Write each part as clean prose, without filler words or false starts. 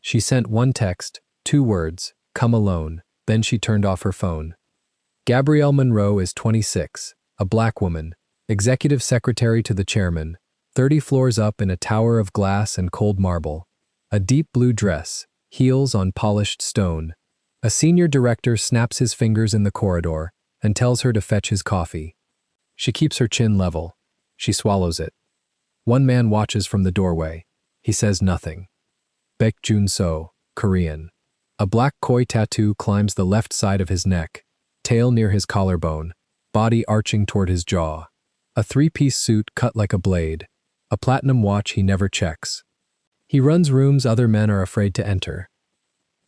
She sent one text, 2 words, "Come alone," then she turned off her phone. Gabrielle Monroe is 26, a black woman, executive secretary to the chairman, 30 floors up in a tower of glass and cold marble. A deep blue dress, heels on polished stone. A senior director snaps his fingers in the corridor and tells her to fetch his coffee. She keeps her chin level. She swallows it. One man watches from the doorway. He says nothing. Baek Jun-so, Korean. A black koi tattoo climbs the left side of his neck, tail near his collarbone, body arching toward his jaw. A 3-piece suit cut like a blade. A platinum watch he never checks. He runs rooms other men are afraid to enter.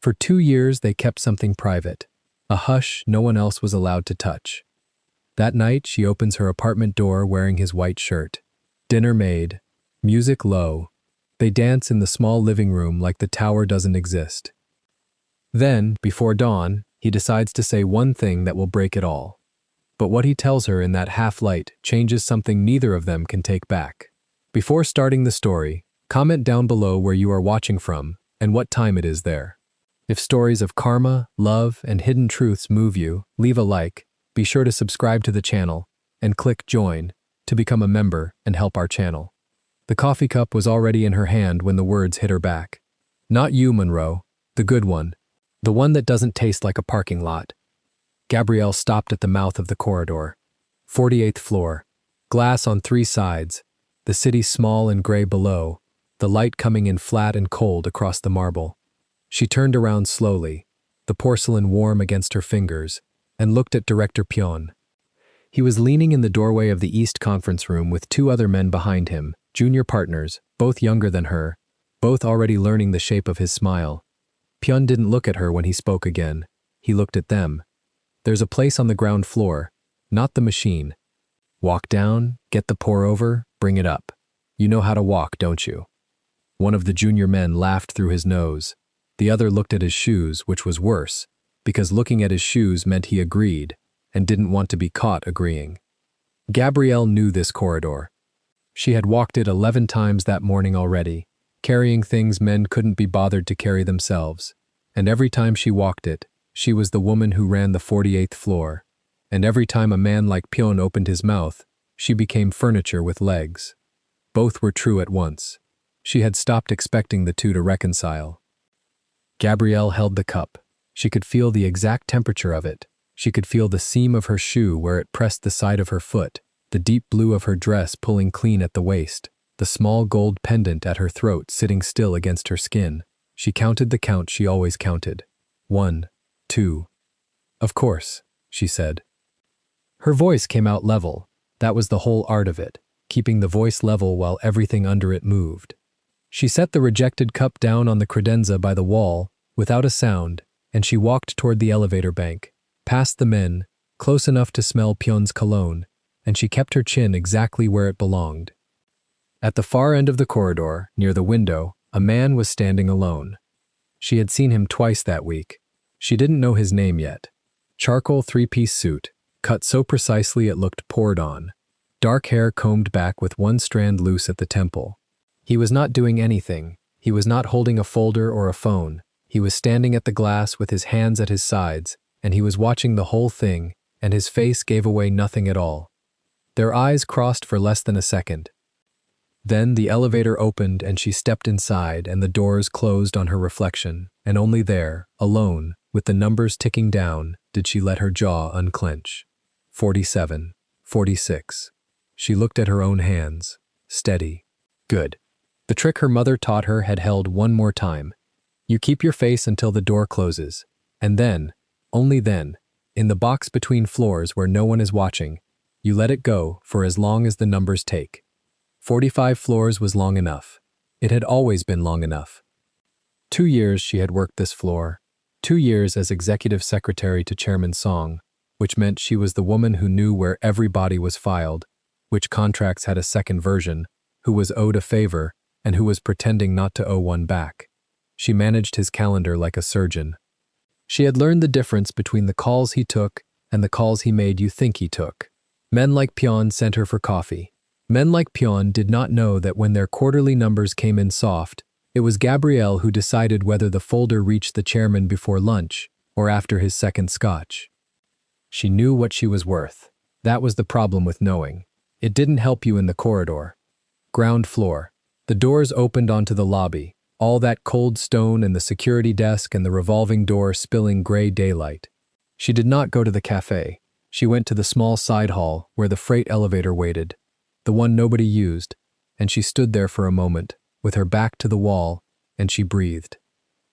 For 2 years they kept something private, a hush no one else was allowed to touch. That night she opens her apartment door wearing his white shirt. Dinner made, music low. They dance in the small living room like the tower doesn't exist. Then, before dawn, he decides to say one thing that will break it all. But what he tells her in that half-light changes something neither of them can take back. Before starting the story, comment down below where you are watching from and what time it is there. If stories of karma, love, and hidden truths move you, leave a like, be sure to subscribe to the channel, and click join to become a member and help our channel. The coffee cup was already in her hand when the words hit her back. Not you, Monroe, the good one, the one that doesn't taste like a parking lot. Gabrielle stopped at the mouth of the corridor. 48th floor. Glass on 3 sides, the city small and gray below, the light coming in flat and cold across the marble. She turned around slowly, the porcelain warm against her fingers, and looked at Director Pyon. He was leaning in the doorway of the East Conference Room with 2 other men behind him, junior partners, both younger than her, both already learning the shape of his smile. Pyon didn't look at her when he spoke again. He looked at them. There's a place on the ground floor, not the machine. Walk down, get the pour over, bring it up. You know how to walk, don't you? One of the junior men laughed through his nose. The other looked at his shoes, which was worse, because looking at his shoes meant he agreed and didn't want to be caught agreeing. Gabrielle knew this corridor. She had walked it 11 times that morning already, carrying things men couldn't be bothered to carry themselves. And every time she walked it, she was the woman who ran the 48th floor. And every time a man like Pyon opened his mouth, she became furniture with legs. Both were true at once. She had stopped expecting the two to reconcile. Gabrielle held the cup. She could feel the exact temperature of it. She could feel the seam of her shoe where it pressed the side of her foot, the deep blue of her dress pulling clean at the waist, the small gold pendant at her throat sitting still against her skin. She counted the count she always counted. 1, 2. Of course, she said. Her voice came out level. That was the whole art of it, keeping the voice level while everything under it moved. She set the rejected cup down on the credenza by the wall, without a sound, and she walked toward the elevator bank, past the men, close enough to smell Pyon's cologne, and she kept her chin exactly where it belonged. At the far end of the corridor, near the window, a man was standing alone. She had seen him twice that week. She didn't know his name yet. Charcoal 3-piece suit, cut so precisely it looked poured on. Dark hair combed back with one strand loose at the temple. He was not doing anything. He was not holding a folder or a phone. He was standing at the glass with his hands at his sides, and he was watching the whole thing, and his face gave away nothing at all. Their eyes crossed for less than a second. Then the elevator opened and she stepped inside and the doors closed on her reflection, and only there, alone, with the numbers ticking down, did she let her jaw unclench. 47, 46. She looked at her own hands. Steady. Good. The trick her mother taught her had held one more time. You keep your face until the door closes, and then, only then, in the box between floors where no one is watching, you let it go for as long as the numbers take. 45 floors was long enough. It had always been long enough. 2 years she had worked this floor. 2 years as executive secretary to Chairman Song, which meant she was the woman who knew where every body was filed, which contracts had a second version, who was owed a favor, and who was pretending not to owe one back. She managed his calendar like a surgeon. She had learned the difference between the calls he took and the calls he made you think he took. Men like Pyon sent her for coffee. Men like Pyon did not know that when their quarterly numbers came in soft, It was Gabrielle who decided whether the folder reached the chairman before lunch or after his second scotch. She knew what she was worth. That was the problem with knowing. It didn't help you in the corridor. Ground floor. The doors opened onto the lobby, all that cold stone and the security desk and the revolving door spilling gray daylight. She did not go to the cafe. She went to the small side hall where the freight elevator waited, the one nobody used, and she stood there for a moment, with her back to the wall, and she breathed.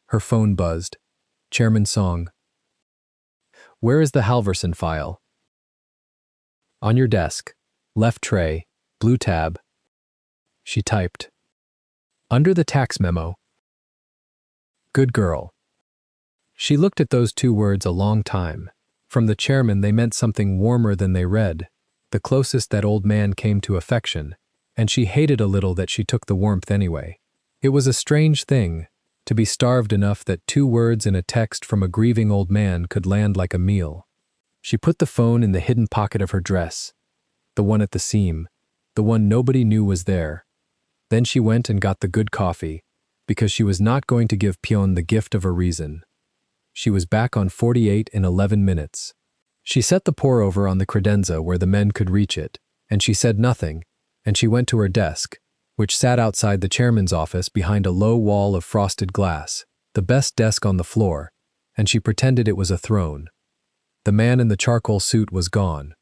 Her phone buzzed. Chairman Song. Where is the Halverson file? On your desk. Left tray. Blue tab. She typed. Under the tax memo. Good girl. She looked at those two words a long time. From the chairman they meant something warmer than they read, the closest that old man came to affection, and she hated a little that she took the warmth anyway. It was a strange thing, to be starved enough that two words in a text from a grieving old man could land like a meal. She put the phone in the hidden pocket of her dress, the one at the seam, the one nobody knew was there. Then she went and got the good coffee, because she was not going to give Pion the gift of a reason. She was back on 48 in 11 minutes. She set the pour-over on the credenza where the men could reach it, and she said nothing, and she went to her desk, which sat outside the chairman's office behind a low wall of frosted glass, the best desk on the floor, and she pretended it was a throne. The man in the charcoal suit was gone.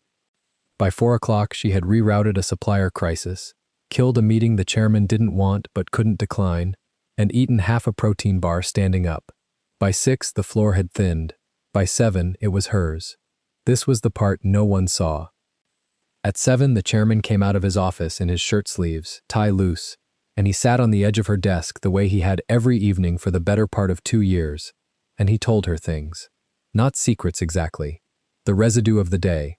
By 4 o'clock she had rerouted a supplier crisis, killed a meeting the chairman didn't want but couldn't decline, and eaten half a protein bar standing up. By 6 the floor had thinned. By 7 it was hers. This was the part no one saw. At 7 the chairman came out of his office in his shirt sleeves, tie loose, and he sat on the edge of her desk the way he had every evening for the better part of 2 years, and he told her things. Not secrets exactly. The residue of the day.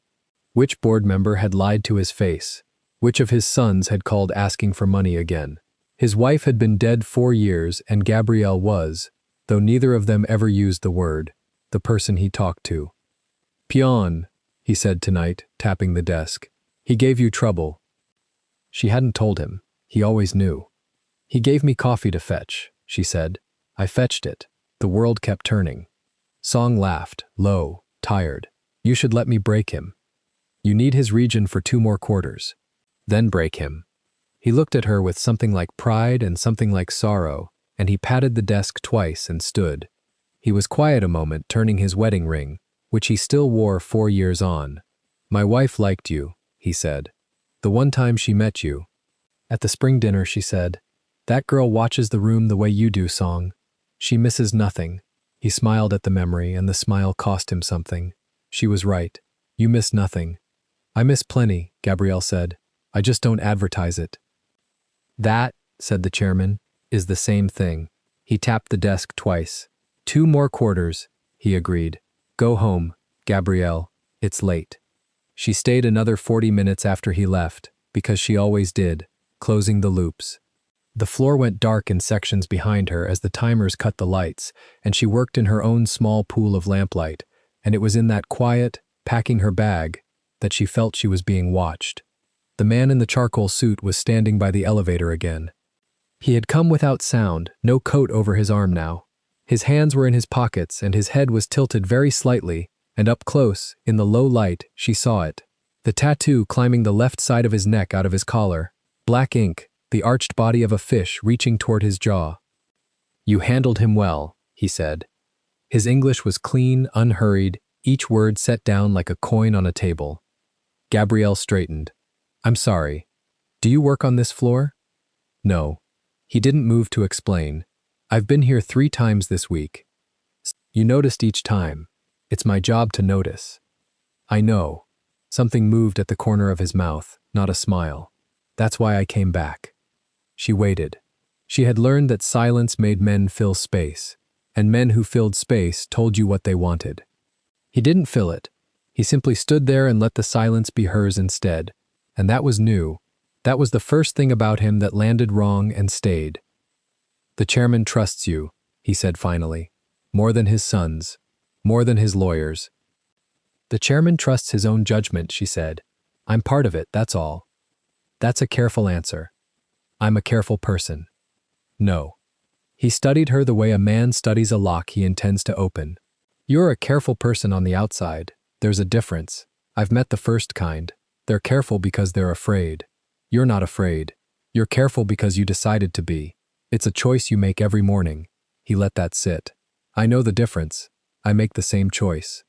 Which board member had lied to his face? Which of his sons had called asking for money again? His wife had been dead 4 years and Gabrielle was, though neither of them ever used the word, the person he talked to. Pion, he said tonight, tapping the desk. He gave you trouble. She hadn't told him. He always knew. He gave me coffee to fetch, she said. I fetched it. The world kept turning. Song laughed, low, tired. You should let me break him. You need his region for 2 more quarters. Then break him. He looked at her with something like pride and something like sorrow, and he patted the desk twice and stood. He was quiet a moment, turning his wedding ring, which he still wore 4 years on. My wife liked you, he said. The one time she met you. At the spring dinner, she said, that girl watches the room the way you do, Song. She misses nothing. He smiled at the memory, and the smile cost him something. She was right. You miss nothing. I miss plenty, Gabrielle said. I just don't advertise it. That, said the chairman, is the same thing. He tapped the desk twice. 2 more quarters, he agreed. Go home, Gabrielle. It's late. She stayed another 40 minutes after he left, because she always did, closing the loops. The floor went dark in sections behind her as the timers cut the lights, and she worked in her own small pool of lamplight, and it was in that quiet, packing her bag, that she felt she was being watched. The man in the charcoal suit was standing by the elevator again. He had come without sound, no coat over his arm now. His hands were in his pockets and his head was tilted very slightly, and up close, in the low light, she saw it. The tattoo climbing the left side of his neck out of his collar. Black ink, the arched body of a fish reaching toward his jaw. You handled him well, he said. His English was clean, unhurried, each word set down like a coin on a table. Gabrielle straightened. I'm sorry. Do you work on this floor? No. He didn't move to explain. I've been here 3 times this week. You noticed each time. It's my job to notice. I know. Something moved at the corner of his mouth, not a smile. That's why I came back. She waited. She had learned that silence made men fill space, and men who filled space told you what they wanted. He didn't fill it. He simply stood there and let the silence be hers instead, and that was new. That was the first thing about him that landed wrong and stayed. The chairman trusts you, he said finally, more than his sons, more than his lawyers. The chairman trusts his own judgment, she said. I'm part of it, that's all. That's a careful answer. I'm a careful person. No. He studied her the way a man studies a lock he intends to open. You're a careful person on the outside. There's a difference. I've met the first kind. They're careful because they're afraid. You're not afraid. You're careful because you decided to be. It's a choice you make every morning. He let that sit. I know the difference. I make the same choice.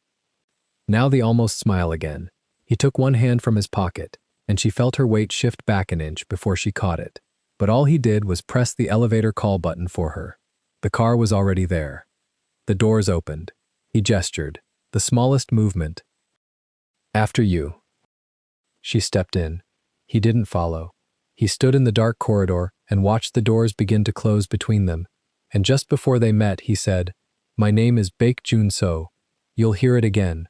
Now the almost smile again. He took one hand from his pocket, and she felt her weight shift back an inch before she caught it. But all he did was press the elevator call button for her. The car was already there. The doors opened. He gestured. The smallest movement. After you. She stepped in. He didn't follow. He stood in the dark corridor and watched the doors begin to close between them. And just before they met, he said, "My name is Baek Jun-so. You'll hear it again."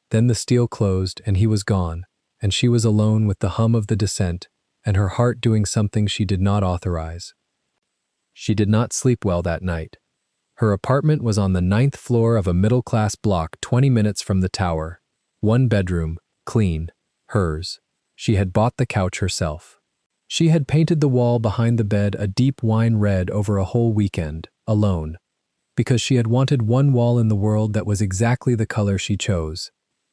Then the steel closed and he was gone, and she was alone with the hum of the descent and her heart doing something she did not authorize. She did not sleep well that night. Her apartment was on the 9th floor of a middle-class block 20 minutes from the tower. One bedroom, clean, hers. She had bought the couch herself. She had painted the wall behind the bed a deep wine red over a whole weekend, alone, because she had wanted one wall in the world that was exactly the color she chose.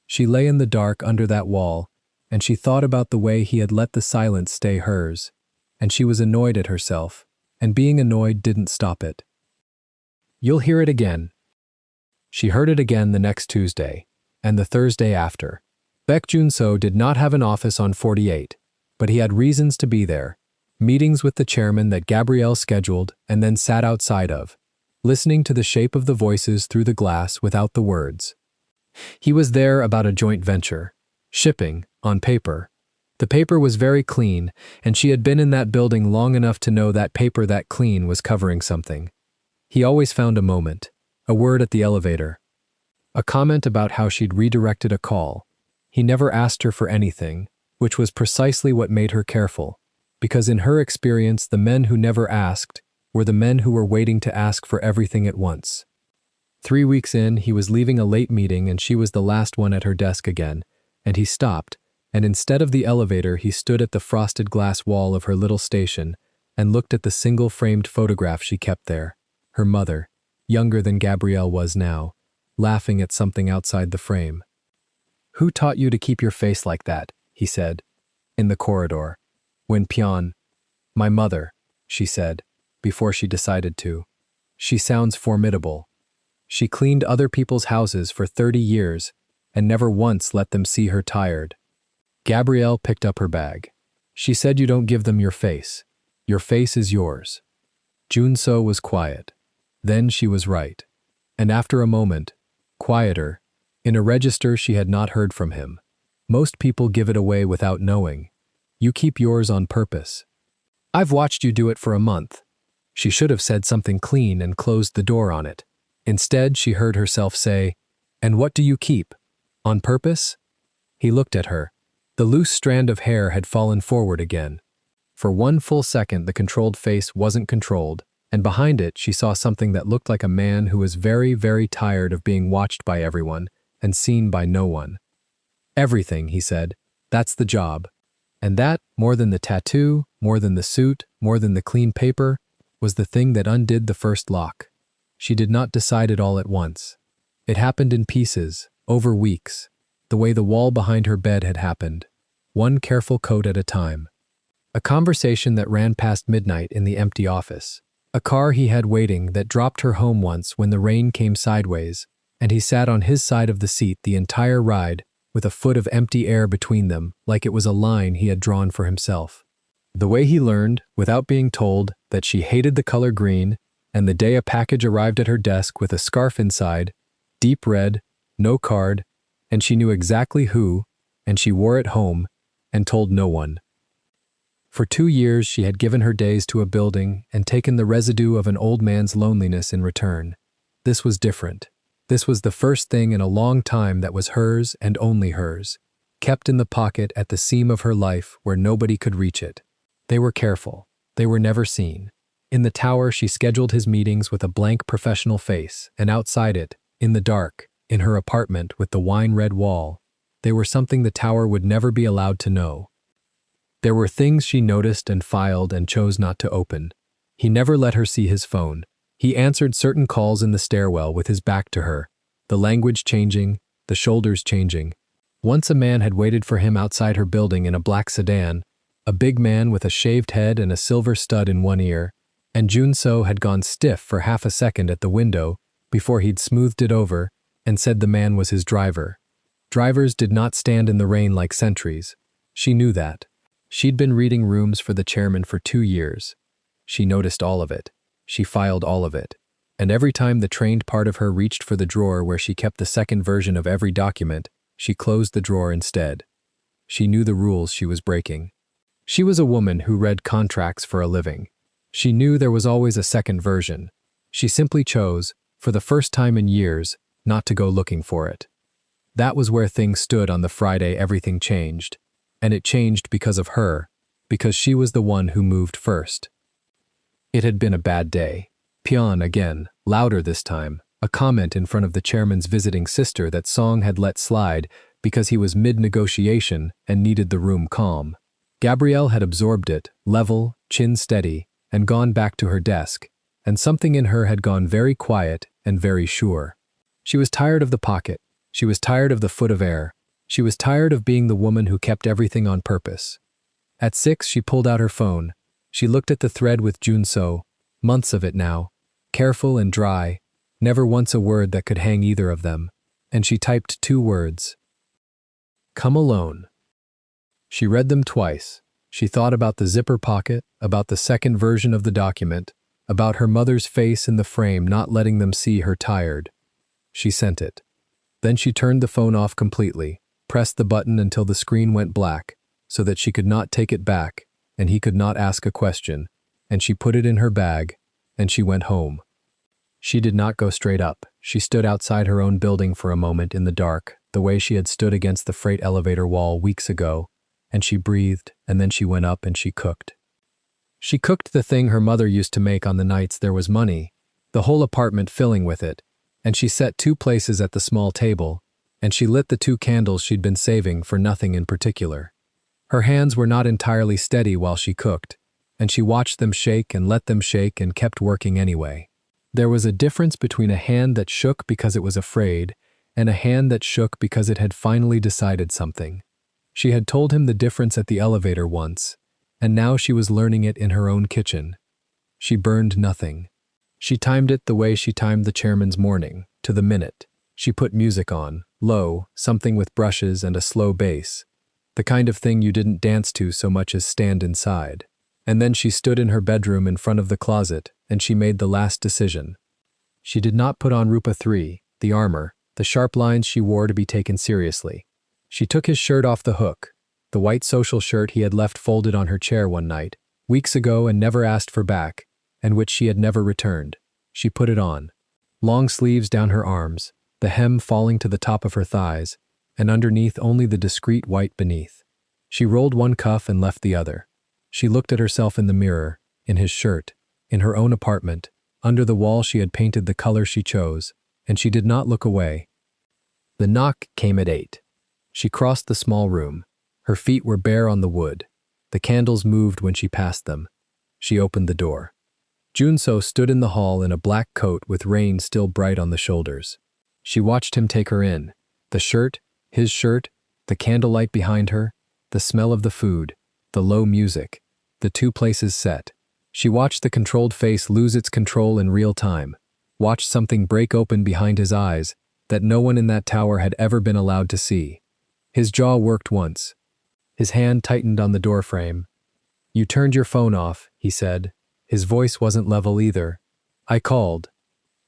She lay in the dark under that wall, and she thought about the way he had let the silence stay hers, and she was annoyed at herself, and being annoyed didn't stop it. You'll hear it again. She heard it again the next Tuesday, and the Thursday after. Baek Jun-so did not have an office on 48, but he had reasons to be there, meetings with the chairman that Gabrielle scheduled and then sat outside of, listening to the shape of the voices through the glass without the words. He was there about a joint venture. Shipping, on paper. The paper was very clean, and she had been in that building long enough to know that paper that clean was covering something. He always found a moment, a word at the elevator, a comment about how she'd redirected a call. He never asked her for anything, which was precisely what made her careful, because in her experience the men who never asked were the men who were waiting to ask for everything at once. 3 weeks in, he was leaving a late meeting and she was the last one at her desk again, and he stopped, and instead of the elevator he stood at the frosted glass wall of her little station and looked at the single-framed photograph she kept there, her mother, younger than Gabrielle was now, laughing at something outside the frame. "Who taught you to keep your face like that?" he said, in the corridor. "When Pion." "My mother," she said, before she decided to. "She sounds formidable. She cleaned other people's houses for 30 years and never once let them see her tired." Gabrielle picked up her bag. "She said you don't give them your face. Your face is yours." Jun-so was quiet. Then she was right. And after a moment, quieter, in a register she had not heard from him. "Most people give it away without knowing. You keep yours on purpose. I've watched you do it for a month." She should have said something clean and closed the door on it. Instead, she heard herself say, "And what do you keep? On purpose?" He looked at her. The loose strand of hair had fallen forward again. For one full second, the controlled face wasn't controlled, and behind it, she saw something that looked like a man who was very, very tired of being watched by everyone and seen by no one. "Everything," he said. "That's the job." And that, more than the tattoo, more than the suit, more than the clean paper, was the thing that undid the first lock. She did not decide it all at once. It happened in pieces, over weeks, the way the wall behind her bed had happened, one careful coat at a time. A conversation that ran past midnight in the empty office. A car he had waiting that dropped her home once when the rain came sideways, and he sat on his side of the seat the entire ride with a foot of empty air between them like it was a line he had drawn for himself. The way he learned, without being told, that she hated the color green, and the day a package arrived at her desk with a scarf inside, deep red, no card, and she knew exactly who, and she wore it home, and told no one. For 2 years she had given her days to a building and taken the residue of an old man's loneliness in return. This was different. This was the first thing in a long time that was hers and only hers, kept in the pocket at the seam of her life where nobody could reach it. They were careful. They were never seen. In the tower, she scheduled his meetings with a blank professional face, and outside it, in the dark, in her apartment with the wine-red wall, they were something the tower would never be allowed to know. There were things she noticed and filed and chose not to open. He never let her see his phone, He answered certain calls in the stairwell with his back to her, the language changing, the shoulders changing. Once a man had waited for him outside her building in a black sedan, a big man with a shaved head and a silver stud in one ear, and Junso had gone stiff for half a second at the window before he'd smoothed it over and said the man was his driver. Drivers did not stand in the rain like sentries. She knew that. She'd been reading rooms for the chairman for 2 years. She noticed all of it. She filed all of it. And every time the trained part of her reached for the drawer where she kept the second version of every document, she closed the drawer instead. She knew the rules she was breaking. She was a woman who read contracts for a living. She knew there was always a second version. She simply chose, for the first time in years, not to go looking for it. That was where things stood on the Friday everything changed. And it changed because of her, because she was the one who moved first. It had been a bad day. Pian again, louder this time, a comment in front of the chairman's visiting sister that Song had let slide because he was mid-negotiation and needed the room calm. Gabrielle had absorbed it, level, chin steady, and gone back to her desk, and something in her had gone very quiet and very sure. She was tired of the pocket. She was tired of the foot of air. She was tired of being the woman who kept everything on purpose. At 6, she pulled out her phone. She looked at the thread with Junso, months of it now, careful and dry, never once a word that could hang either of them, and she typed 2 words. Come alone. She read them twice. She thought about the zipper pocket, about the second version of the document, about her mother's face in the frame not letting them see her tired. She sent it. Then she turned the phone off completely, pressed the button until the screen went black, so that she could not take it back, and he could not ask a question, and she put it in her bag, and she went home. She did not go straight up. She stood outside her own building for a moment in the dark, the way she had stood against the freight elevator wall weeks ago, and she breathed, and then she went up and she cooked. She cooked the thing her mother used to make on the nights there was money, the whole apartment filling with it, and she set 2 places at the small table, and she lit the 2 candles she'd been saving for nothing in particular. Her hands were not entirely steady while she cooked, and she watched them shake and let them shake and kept working anyway. There was a difference between a hand that shook because it was afraid and a hand that shook because it had finally decided something. She had told him the difference at the elevator once, and now she was learning it in her own kitchen. She burned nothing. She timed it the way she timed the chairman's morning, to the minute. She put music on, low, something with brushes and a slow bass, the kind of thing you didn't dance to so much as stand inside. And then she stood in her bedroom in front of the closet, and she made the last decision. She did not put on Rupa 3, the armor, the sharp lines she wore to be taken seriously. She took his shirt off the hook, the white social shirt he had left folded on her chair one night, weeks ago and never asked for back, and which she had never returned. She put it on. Long sleeves down her arms, the hem falling to the top of her thighs, and underneath only the discreet white beneath. She rolled one cuff and left the other. She looked at herself in the mirror, in his shirt, in her own apartment, under the wall she had painted the color she chose, and she did not look away. The knock came at 8. She crossed the small room. Her feet were bare on the wood. The candles moved when she passed them. She opened the door. Junso stood in the hall in a black coat with rain still bright on the shoulders. She watched him take her in. The shirt, his shirt, the candlelight behind her, the smell of the food, the low music, the 2 places set. She watched the controlled face lose its control in real time, watched something break open behind his eyes that no one in that tower had ever been allowed to see. His jaw worked once. His hand tightened on the doorframe. "You turned your phone off," he said. His voice wasn't level either. "I called.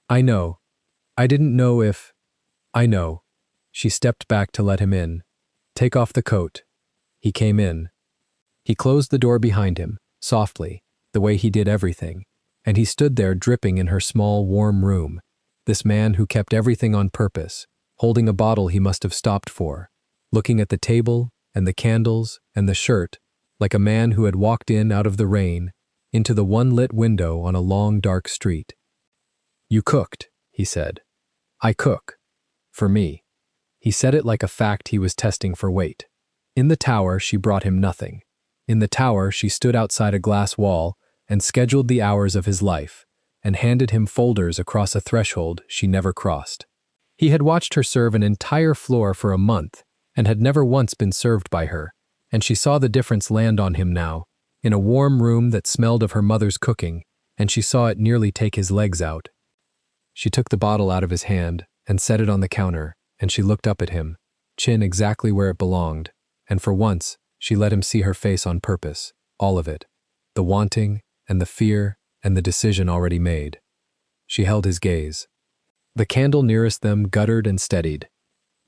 I know. I didn't know if... I know." She stepped back to let him in. "Take off the coat." He came in. He closed the door behind him, softly, the way he did everything, and he stood there dripping in her small, warm room, this man who kept everything on purpose, holding a bottle he must have stopped for, looking at the table and the candles and the shirt like a man who had walked in out of the rain into the one lit window on a long, dark street. "You cooked," he said. "I cook. For me." He said it like a fact he was testing for weight. In the tower, she brought him nothing. In the tower, she stood outside a glass wall and scheduled the hours of his life, and handed him folders across a threshold she never crossed. He had watched her serve an entire floor for a month and had never once been served by her, and she saw the difference land on him now, in a warm room that smelled of her mother's cooking, and she saw it nearly take his legs out. She took the bottle out of his hand and set it on the counter, and she looked up at him, chin exactly where it belonged, and for once she let him see her face on purpose, all of it, the wanting and the fear and the decision already made. She held his gaze. The candle nearest them guttered and steadied.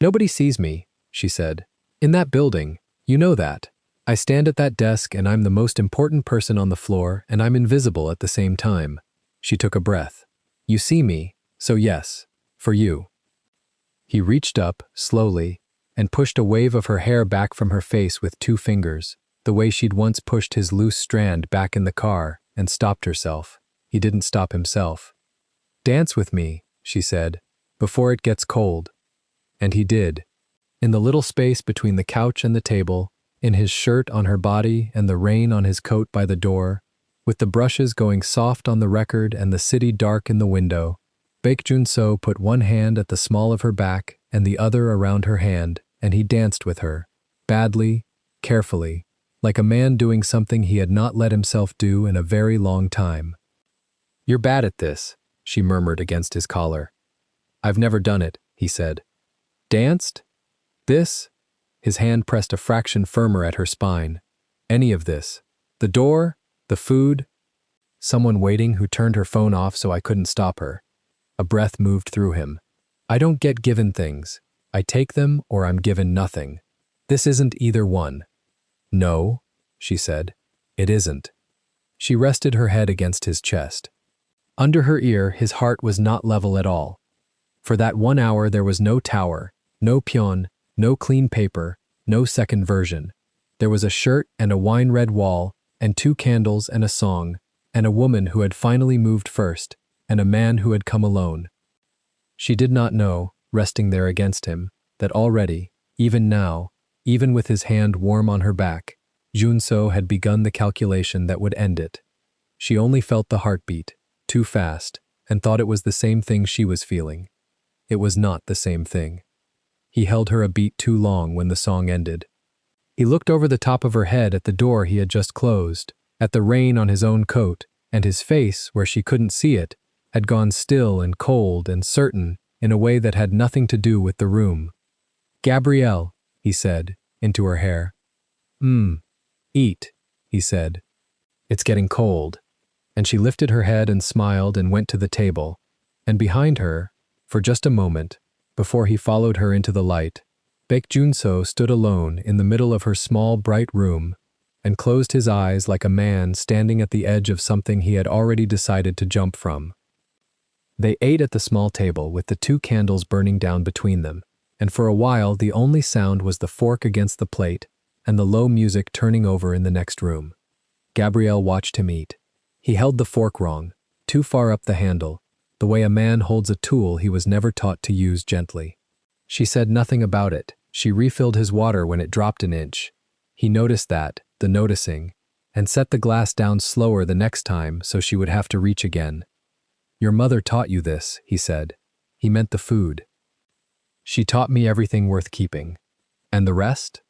"Nobody sees me," she said. "In that building, you know that. I stand at that desk and I'm the most important person on the floor and I'm invisible at the same time." She took a breath. "You see me, so yes, for you." He reached up, slowly, and pushed a wave of her hair back from her face with 2 fingers, the way she'd once pushed his loose strand back in the car, and stopped herself. He didn't stop himself. "Dance with me," she said, "before it gets cold." And he did. In the little space between the couch and the table, in his shirt on her body and the rain on his coat by the door, with the brushes going soft on the record and the city dark in the window, Baek Jun-so put one hand at the small of her back and the other around her hand, and he danced with her, badly, carefully, like a man doing something he had not let himself do in a very long time. "You're bad at this," she murmured against his collar. "I've never done it," he said. "Danced? This?" His hand pressed a fraction firmer at her spine. "Any of this? The door? The food?" "Someone waiting who turned her phone off so I couldn't stop her." A breath moved through him. "I don't get given things. I take them or I'm given nothing. This isn't either one." "No," she said. "It isn't." She rested her head against his chest. Under her ear, his heart was not level at all. For that 1 hour there was no tower, no pion, no clean paper, no second version. There was a shirt and a wine-red wall, and 2 candles and a song, and a woman who had finally moved first, and a man who had come alone. She did not know, resting there against him, that already, even now, even with his hand warm on her back, Jun-so had begun the calculation that would end it. She only felt the heartbeat, too fast, and thought it was the same thing she was feeling. It was not the same thing. He held her a beat too long when the song ended. He looked over the top of her head at the door he had just closed, at the rain on his own coat, and his face, where she couldn't see it, had gone still and cold and certain in a way that had nothing to do with the room. "Gabrielle," he said, into her hair. Eat," he said. "It's getting cold." And she lifted her head and smiled and went to the table, and behind her, for just a moment, before he followed her into the light, Baek Jun-so stood alone in the middle of her small, bright room and closed his eyes like a man standing at the edge of something he had already decided to jump from. They ate at the small table with the 2 candles burning down between them, and for a while the only sound was the fork against the plate and the low music turning over in the next room. Gabrielle watched him eat. He held the fork wrong, too far up the handle, the way a man holds a tool he was never taught to use gently. She said nothing about it. She refilled his water when it dropped an inch. He noticed that, the noticing, and set the glass down slower the next time so she would have to reach again. "Your mother taught you this," he said. He meant the food. "She taught me everything worth keeping. And the rest?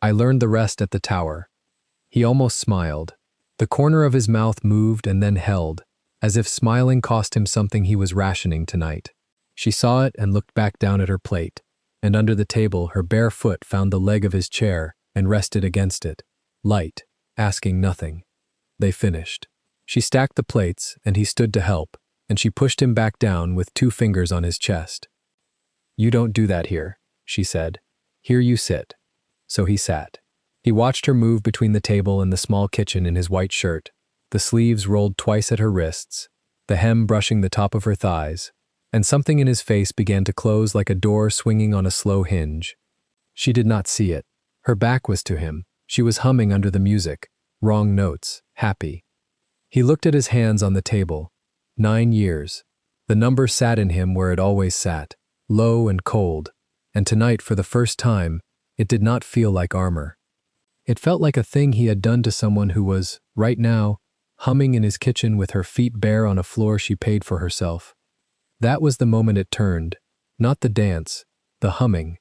I learned the rest at the tower." He almost smiled. The corner of his mouth moved and then held, as if smiling cost him something he was rationing tonight. She saw it and looked back down at her plate, and under the table her bare foot found the leg of his chair and rested against it, light, asking nothing. They finished. She stacked the plates, and he stood to help, and she pushed him back down with 2 fingers on his chest. "You don't do that here," she said. "Here you sit." So he sat. He watched her move between the table and the small kitchen in his white shirt, the sleeves rolled twice at her wrists, the hem brushing the top of her thighs, and something in his face began to close like a door swinging on a slow hinge. She did not see it. Her back was to him. She was humming under the music, wrong notes, happy. He looked at his hands on the table. 9 years. The number sat in him where it always sat, low and cold, and tonight, for the first time, it did not feel like armor. It felt like a thing he had done to someone who was, right now, humming in his kitchen with her feet bare on a floor she paid for herself. That was the moment it turned. Not the dance, the humming.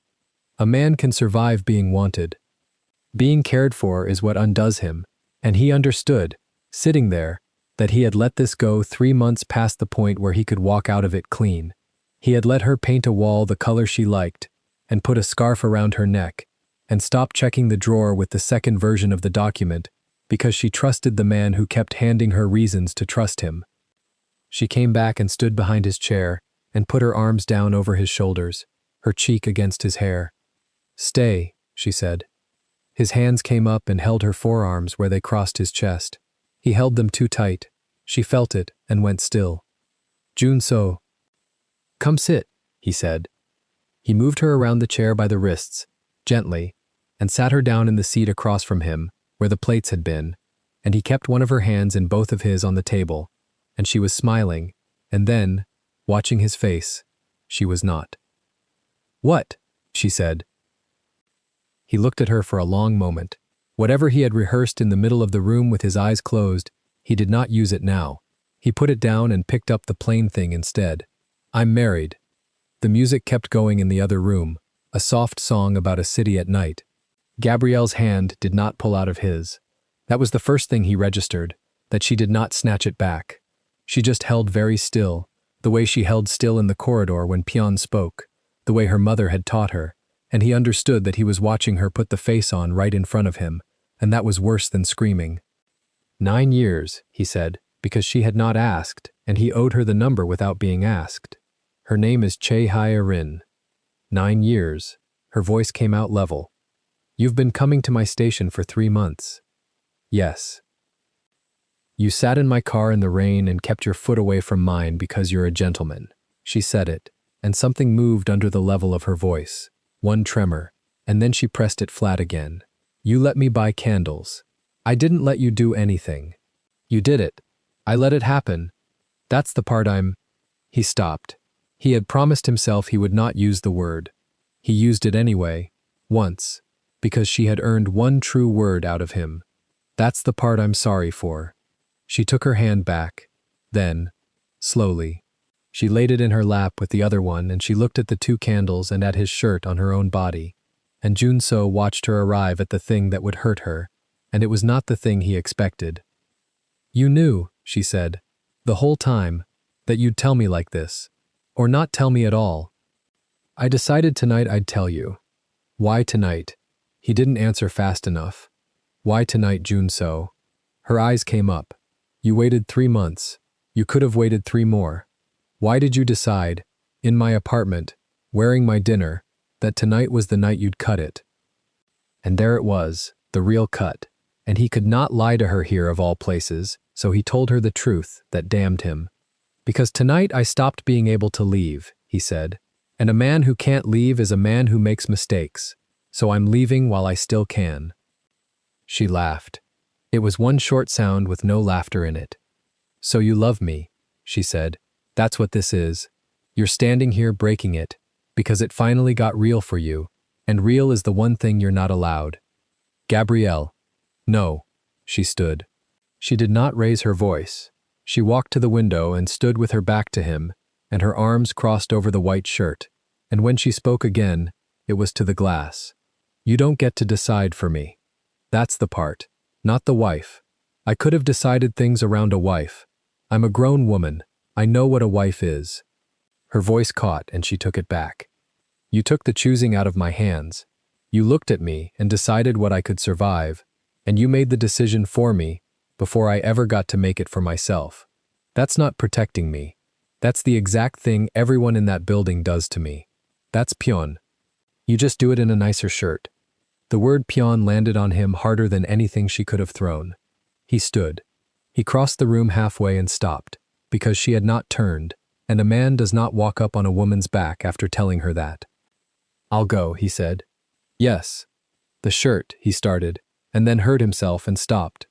A man can survive being wanted. Being cared for is what undoes him, and he understood, sitting there, that he had let this go 3 months past the point where he could walk out of it clean. He had let her paint a wall the color she liked, and put a scarf around her neck, and stop checking the drawer with the second version of the document because she trusted the man who kept handing her reasons to trust him. She came back and stood behind his chair and put her arms down over his shoulders, her cheek against his hair. "Stay," she said. His hands came up and held her forearms where they crossed his chest. He held them too tight. She felt it and went still. "Jun-so." "Come sit," he said. He moved her around the chair by the wrists, gently, and sat her down in the seat across from him, where the plates had been, and he kept one of her hands in both of his on the table, and she was smiling, and then, watching his face, she was not. "What?" she said. He looked at her for a long moment. Whatever he had rehearsed in the middle of the room with his eyes closed, he did not use it now. He put it down and picked up the plain thing instead. "I'm married." The music kept going in the other room, a soft song about a city at night. Gabrielle's hand did not pull out of his. That was the first thing he registered, that she did not snatch it back. She just held very still, the way she held still in the corridor when Pyon spoke, the way her mother had taught her, and he understood that he was watching her put the face on right in front of him, and that was worse than screaming. 9 years, he said, because she had not asked, and he owed her the number without being asked. Her name is Che Hye-rin. 9 years. Her voice came out level. You've been coming to my station for 3 months. Yes. You sat in my car in the rain and kept your foot away from mine because you're a gentleman. She said it, and something moved under the level of her voice. One tremor, and then she pressed it flat again. You let me buy candles. I didn't let you do anything. You did it. I let it happen. That's the part I'm... He stopped. He had promised himself he would not use the word. He used it anyway, once, because she had earned one true word out of him. That's the part I'm sorry for. She took her hand back. Then, slowly, she laid it in her lap with the other one, and she looked at the 2 candles and at his shirt on her own body. And Jun-so watched her arrive at the thing that would hurt her, and it was not the thing he expected. You knew, she said, the whole time, that you'd tell me like this. Or not tell me at all. I decided tonight I'd tell you. Why tonight? He didn't answer fast enough. Why tonight, Jun-so? Her eyes came up. You waited 3 months. You could have waited 3 more. Why did you decide, in my apartment, wearing my dinner, that tonight was the night you'd cut it? And there it was, the real cut. And he could not lie to her here of all places, so he told her the truth that damned him. Because tonight I stopped being able to leave, he said. And a man who can't leave is a man who makes mistakes. So I'm leaving while I still can. She laughed. It was one short sound with no laughter in it. So you love me, she said. That's what this is. You're standing here breaking it, because it finally got real for you, and real is the one thing you're not allowed. Gabrielle. No. She stood. She did not raise her voice. She walked to the window and stood with her back to him, and her arms crossed over the white shirt, and when she spoke again, it was to the glass. You don't get to decide for me. That's the part, not the wife. I could have decided things around a wife. I'm a grown woman. I know what a wife is. Her voice caught and she took it back. You took the choosing out of my hands. You looked at me and decided what I could survive, and you made the decision for me before I ever got to make it for myself. That's not protecting me. That's the exact thing everyone in that building does to me. That's Pyon. You just do it in a nicer shirt. The word Pyon landed on him harder than anything she could have thrown. He stood. He crossed the room halfway and stopped, because she had not turned, and a man does not walk up on a woman's back after telling her that. I'll go, he said. Yes. The shirt, he started, and then heard himself and stopped.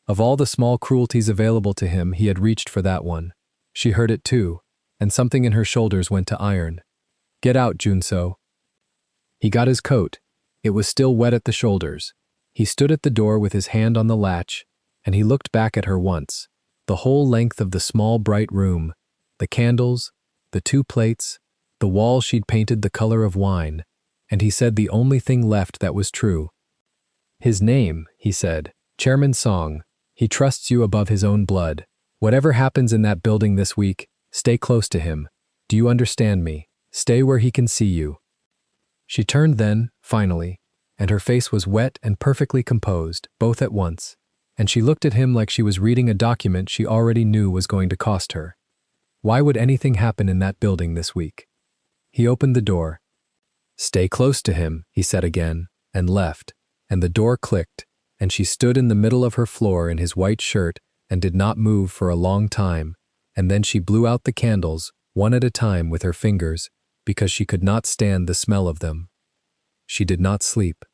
Of all the small cruelties available to him, he had reached for that one. She heard it too, and something in her shoulders went to iron. Get out, Jun-so. He got his coat. It was still wet at the shoulders. He stood at the door with his hand on the latch, and he looked back at her once, the whole length of the small bright room, the candles, the 2 plates, the wall she'd painted the color of wine, and he said the only thing left that was true. His name, he said, Chairman Song. He trusts you above his own blood. Whatever happens in that building this week, stay close to him. Do you understand me? Stay where he can see you. She turned then, finally, and her face was wet and perfectly composed, both at once, and she looked at him like she was reading a document she already knew was going to cost her. Why would anything happen in that building this week? He opened the door. Stay close to him, he said again, and left, and the door clicked, and she stood in the middle of her floor in his white shirt and did not move for a long time, and then she blew out the candles, one at a time with her fingers, because she could not stand the smell of them. She did not sleep.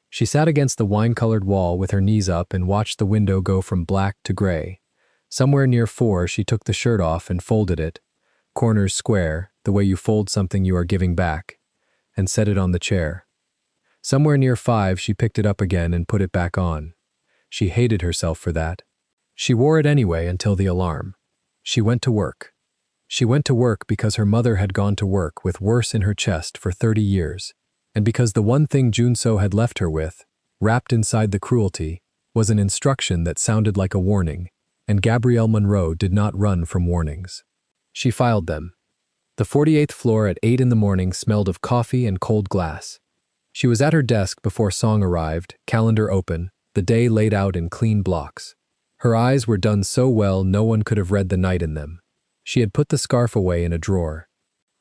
She sat against the wine-colored wall with her knees up and watched the window go from black to gray. Somewhere near 4, she took the shirt off and folded it, corners square, the way you fold something you are giving back, and set it on the chair. Somewhere near 5, she picked it up again and put it back on. She hated herself for that. She wore it anyway until the alarm. She went to work. She went to work because her mother had gone to work with worse in her chest for 30 years, and because the one thing Junso had left her with, wrapped inside the cruelty, was an instruction that sounded like a warning, and Gabrielle Monroe did not run from warnings. She filed them. The 48th floor at 8 in the morning smelled of coffee and cold glass. She was at her desk before Song arrived, calendar open, the day laid out in clean blocks. Her eyes were done so well no one could have read the night in them. She had put the scarf away in a drawer.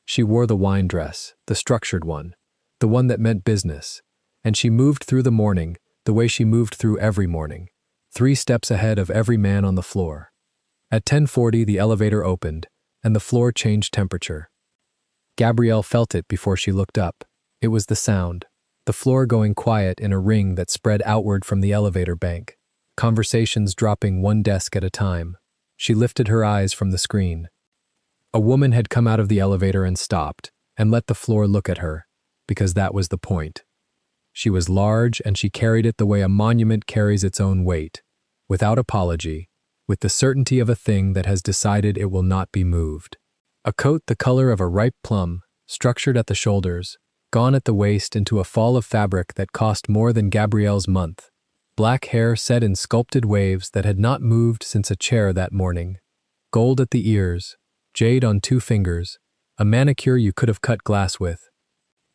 She wore the wine dress, the structured one, the one that meant business, and she moved through the morning the way she moved through every morning, 3 steps ahead of every man on the floor. At 10:40 the elevator opened, and the floor changed temperature. Gabrielle felt it before she looked up. It was the sound, the floor going quiet in a ring that spread outward from the elevator bank, conversations dropping one desk at a time. She lifted her eyes from the screen. A woman had come out of the elevator and stopped, and let the floor look at her, because that was the point. She was large, and she carried it the way a monument carries its own weight, without apology, with the certainty of a thing that has decided it will not be moved. A coat the color of a ripe plum, structured at the shoulders, gone at the waist into a fall of fabric that cost more than Gabrielle's month. Black hair set in sculpted waves that had not moved since a chair that morning. Gold at the ears, jade on 2 fingers, a manicure you could have cut glass with.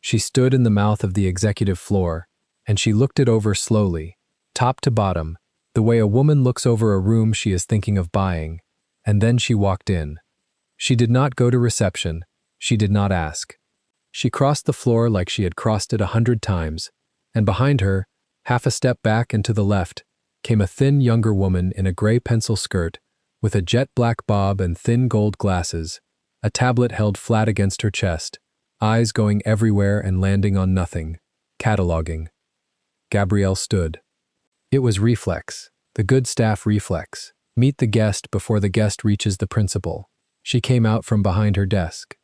She stood in the mouth of the executive floor, and she looked it over slowly, top to bottom, the way a woman looks over a room she is thinking of buying, and then she walked in. She did not go to reception. She did not ask. She crossed the floor like she had crossed it 100 times, and behind her, half a step back and to the left, came a thin younger woman in a gray pencil skirt, with a jet black bob and thin gold glasses, a tablet held flat against her chest, eyes going everywhere and landing on nothing, cataloging. Gabrielle stood. It was reflex, the good staff reflex. Meet the guest before the guest reaches the principal. She came out from behind her desk.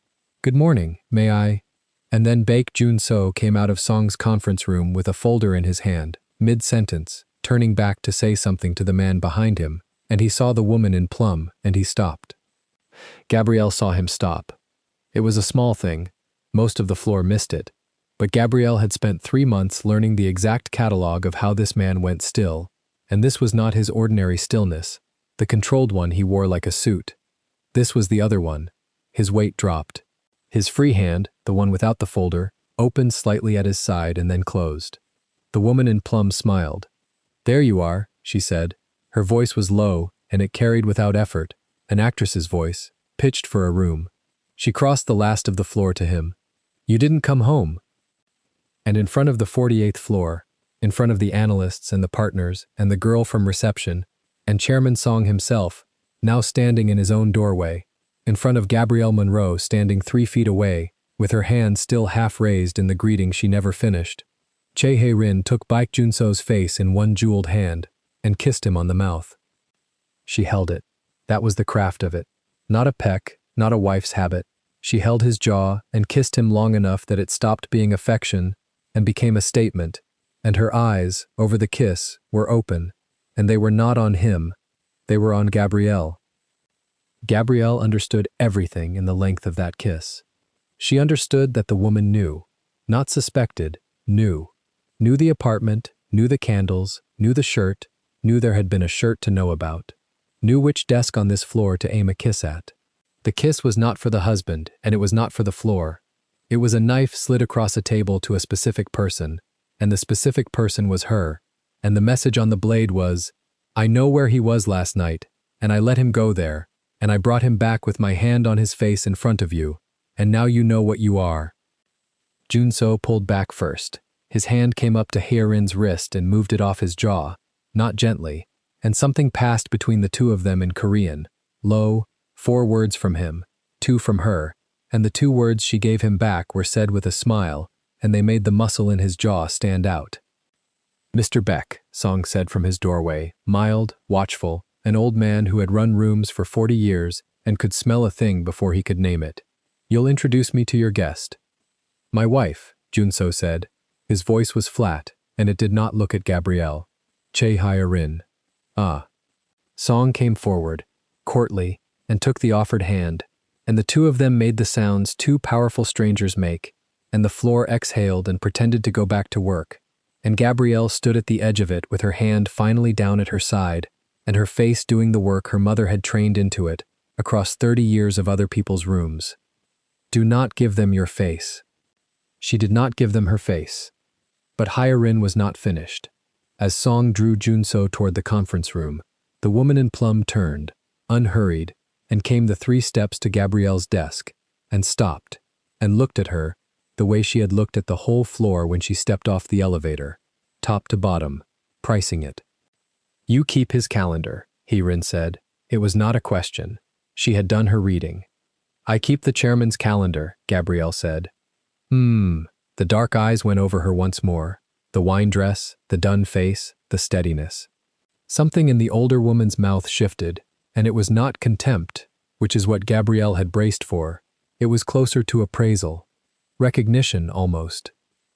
Good morning, may I? And then Baek Jun-so came out of Song's conference room with a folder in his hand, mid-sentence, turning back to say something to the man behind him, and he saw the woman in plum, and he stopped. Gabrielle saw him stop. It was a small thing. Most of the floor missed it. But Gabrielle had spent 3 months learning the exact catalog of how this man went still, and this was not his ordinary stillness, the controlled one he wore like a suit. This was the other one. His weight dropped. His free hand, the one without the folder, opened slightly at his side and then closed. The woman in plum smiled. There you are, she said. Her voice was low, and it carried without effort, an actress's voice, pitched for a room. She crossed the last of the floor to him. You didn't come home. And in front of the 48th floor, in front of the analysts and the partners and the girl from reception, and Chairman Song himself, now standing in his own doorway, in front of Gabrielle Monroe standing 3 feet away, with her hand still half raised in the greeting she never finished, Chae Hae-rin took Baek Jun-so's face in one jeweled hand and kissed him on the mouth. She held it. That was the craft of it. Not a peck, not a wife's habit. She held his jaw and kissed him long enough that it stopped being affection and became a statement, and her eyes, over the kiss, were open, and they were not on him. They were on Gabrielle. Gabrielle understood everything in the length of that kiss. She understood that the woman knew, not suspected, knew. Knew the apartment, knew the candles, knew the shirt, knew there had been a shirt to know about. Knew which desk on this floor to aim a kiss at. The kiss was not for the husband, and it was not for the floor. It was a knife slid across a table to a specific person, and the specific person was her, and the message on the blade was, "I know where he was last night, and I let him go there, and I brought him back with my hand on his face in front of you, and now you know what you are." Junso pulled back first. His hand came up to Hae-rin's wrist and moved it off his jaw, not gently, and something passed between the two of them in Korean. Low, 4 words from him, 2 from her, and the 2 words she gave him back were said with a smile, and they made the muscle in his jaw stand out. "Mr. Beck," Song said from his doorway, mild, watchful, an old man who had run rooms for 40 years and could smell a thing before he could name it. "You'll introduce me to your guest." "My wife," Junso said. His voice was flat, and it did not look at Gabrielle. "Che Hae-rin." "Ah." Song came forward, courtly, and took the offered hand, and the two of them made the sounds 2 powerful strangers make, and the floor exhaled and pretended to go back to work, and Gabrielle stood at the edge of it with her hand finally down at her side, and her face doing the work her mother had trained into it, across 30 years of other people's rooms. "Do not give them your face." She did not give them her face. But Hae-rin was not finished. As Song drew Junso toward the conference room, the woman in plum turned, unhurried, and came the 3 steps to Gabrielle's desk, and stopped, and looked at her, the way she had looked at the whole floor when she stepped off the elevator, top to bottom, pricing it. "You keep his calendar," Hae-rin said. It was not a question. She had done her reading. "I keep the chairman's calendar," Gabrielle said. The dark eyes went over her once more, the wine dress, the dun face, the steadiness. Something in the older woman's mouth shifted, and it was not contempt, which is what Gabrielle had braced for. It was closer to appraisal. Recognition, almost.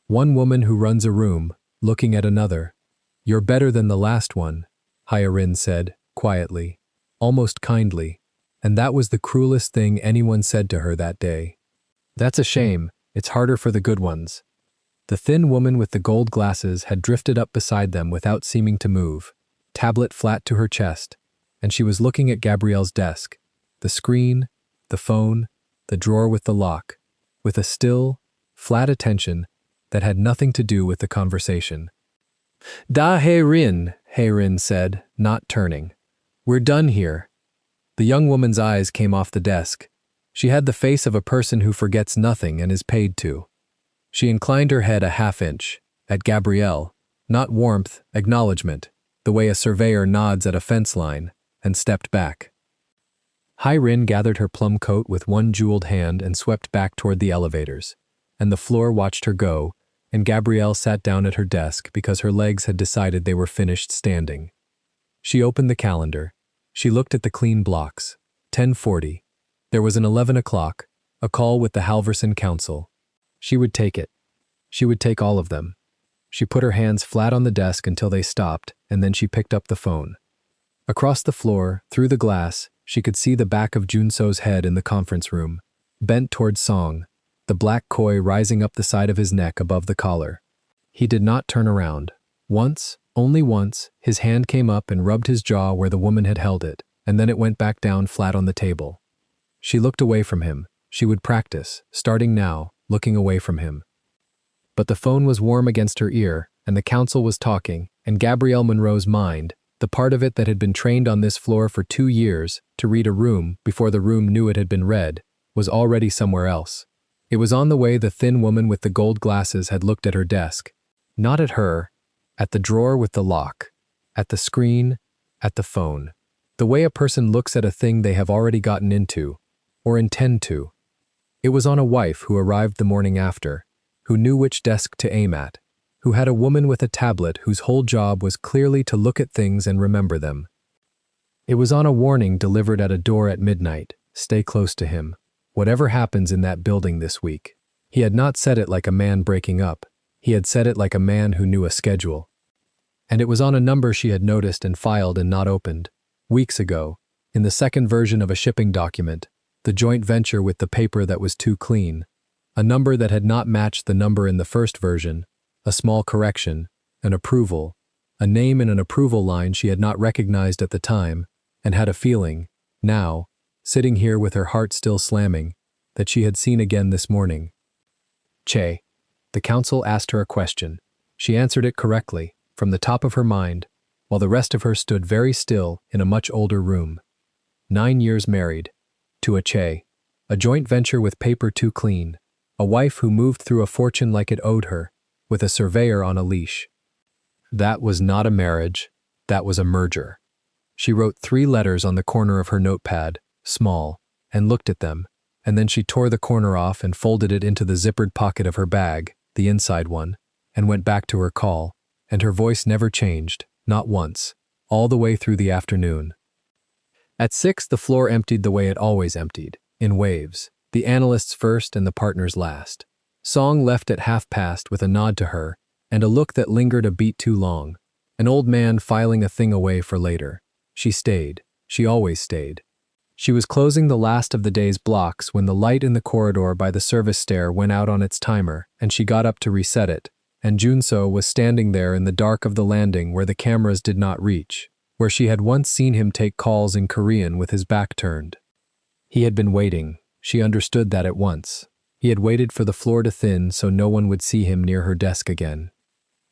One woman who runs a room, looking at another. "You're better than the last one," Hae-rin said, quietly, almost kindly, and that was the cruelest thing anyone said to her that day. "That's a shame. It's harder for the good ones." The thin woman with the gold glasses had drifted up beside them without seeming to move, tablet flat to her chest, and she was looking at Gabrielle's desk, the screen, the phone, the drawer with the lock, with a still, flat attention that had nothing to do with the conversation. "Da Hae-rin," Hae-rin said, not turning. "We're done here." The young woman's eyes came off the desk. She had the face of a person who forgets nothing and is paid to. She inclined her head a half-inch, at Gabrielle, not warmth, acknowledgement, the way a surveyor nods at a fence line, and stepped back. Hae-rin gathered her plum coat with one jeweled hand and swept back toward the elevators, and the floor watched her go, and Gabrielle sat down at her desk because her legs had decided they were finished standing. She opened the calendar. She looked at the clean blocks. 10:40. There was an 11 o'clock, a call with the Halverson Council. She would take it. She would take all of them. She put her hands flat on the desk until they stopped, and then she picked up the phone. Across the floor, through the glass, she could see the back of Junso's head in the conference room, bent toward Song, the black koi rising up the side of his neck above the collar. He did not turn around. Once, only once, his hand came up and rubbed his jaw where the woman had held it, and then it went back down flat on the table. She looked away from him. She would practice, starting now, looking away from him. But the phone was warm against her ear, and the council was talking, and Gabrielle Monroe's mind, the part of it that had been trained on this floor for 2 years to read a room before the room knew it had been read, was already somewhere else. It was on the way the thin woman with the gold glasses had looked at her desk. Not at her, at the drawer with the lock, at the screen, at the phone. The way a person looks at a thing they have already gotten into, or intend to. It was on a wife who arrived the morning after, who knew which desk to aim at, who had a woman with a tablet whose whole job was clearly to look at things and remember them. It was on a warning delivered at a door at midnight, "Stay close to him. Whatever happens in that building this week." He had not said it like a man breaking up. He had said it like a man who knew a schedule. And it was on a number she had noticed and filed and not opened. Weeks ago, in the second version of a shipping document, the joint venture with the paper that was too clean, a number that had not matched the number in the first version, a small correction, an approval, a name in an approval line she had not recognized at the time, and had a feeling, now, sitting here with her heart still slamming, that she had seen again this morning. Che. The counsel asked her a question. She answered it correctly, from the top of her mind, while the rest of her stood very still in a much older room. 9 years married. To a Che. A joint venture with paper too clean. A wife who moved through a fortune like it owed her, with a surveyor on a leash. That was not a marriage, that was a merger. She wrote 3 letters on the corner of her notepad, small, and looked at them, and then she tore the corner off and folded it into the zippered pocket of her bag, the inside one, and went back to her call, and her voice never changed, not once, all the way through the afternoon. At 6, the floor emptied the way it always emptied, in waves, the analysts first and the partners last. Song left at 1:30 with a nod to her, and a look that lingered a beat too long, an old man filing a thing away for later. She stayed. She always stayed. She was closing the last of the day's blocks when the light in the corridor by the service stair went out on its timer, and she got up to reset it, and Junso was standing there in the dark of the landing where the cameras did not reach, where she had once seen him take calls in Korean with his back turned. He had been waiting. She understood that at once. He had waited for the floor to thin so no one would see him near her desk again.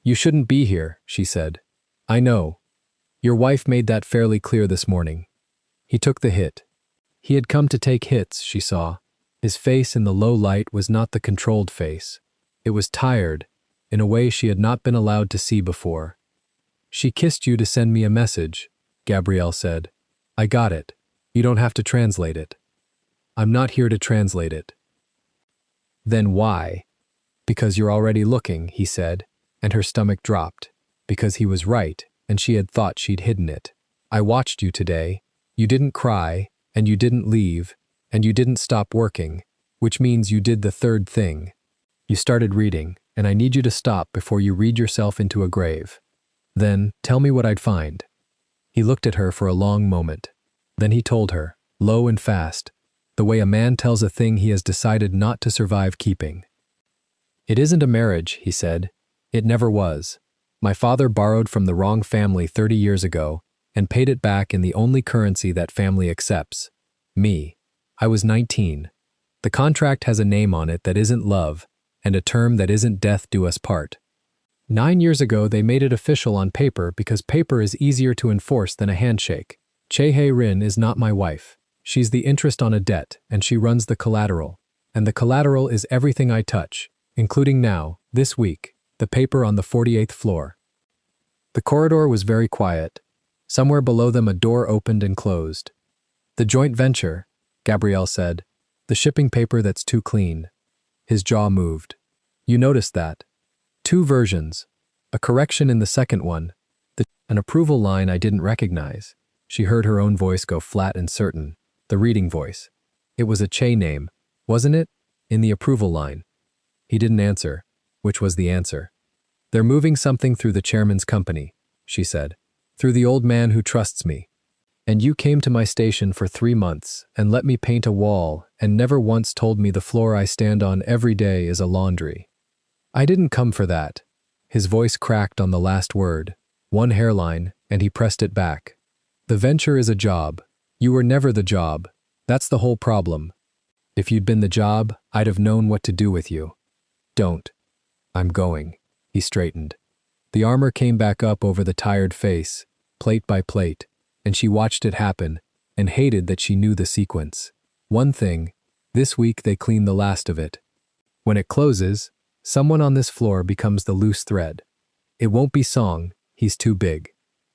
"You shouldn't be here," she said. "I know. Your wife made that fairly clear this morning." He took the hit. He had come to take hits, she saw. His face in the low light was not the controlled face. It was tired, in a way she had not been allowed to see before. "She kissed you to send me a message," Gabrielle said. "I got it. You don't have to translate it." "I'm not here to translate it." "Then why?" "Because you're already looking," he said, and her stomach dropped. Because he was right, and she had thought she'd hidden it. "I watched you today. You didn't cry, and you didn't leave, and you didn't stop working, which means you did the third thing. You started reading, and I need you to stop before you read yourself into a grave. Then, tell me what I'd find." He looked at her for a long moment. Then he told her, low and fast, the way a man tells a thing he has decided not to survive keeping. "It isn't a marriage," he said. "It never was. My father borrowed from the wrong family 30 years ago and paid it back in the only currency that family accepts. Me. I was 19. The contract has a name on it that isn't love, and a term that isn't death do us part. 9 years ago they made it official on paper because paper is easier to enforce than a handshake. Che Hae-rin is not my wife. She's the interest on a debt, and she runs the collateral. And the collateral is everything I touch, including now, this week, the paper on the 48th floor." The corridor was very quiet. Somewhere below them a door opened and closed. "The joint venture," Gabrielle said. "The shipping paper that's too clean." His jaw moved. "You noticed that. 2 versions. A correction in the second one. An approval line I didn't recognize." She heard her own voice go flat and certain. The reading voice. "It was a Che name, wasn't it? In the approval line." He didn't answer, which was the answer. "They're moving something through the chairman's company," she said. "Through the old man who trusts me. And you came to my station for 3 months and let me paint a wall and never once told me the floor I stand on every day is a laundry. I didn't come for that." His voice cracked on the last word, one hairline, and he pressed it back. "The venture is a job. You were never the job. That's the whole problem. If you'd been the job, I'd have known what to do with you. Don't. I'm going." He straightened. The armor came back up over the tired face, plate by plate, and she watched it happen and hated that she knew the sequence. One thing, this week they clean the last of it. When it closes, someone on this floor becomes the loose thread. It won't be Song, he's too big.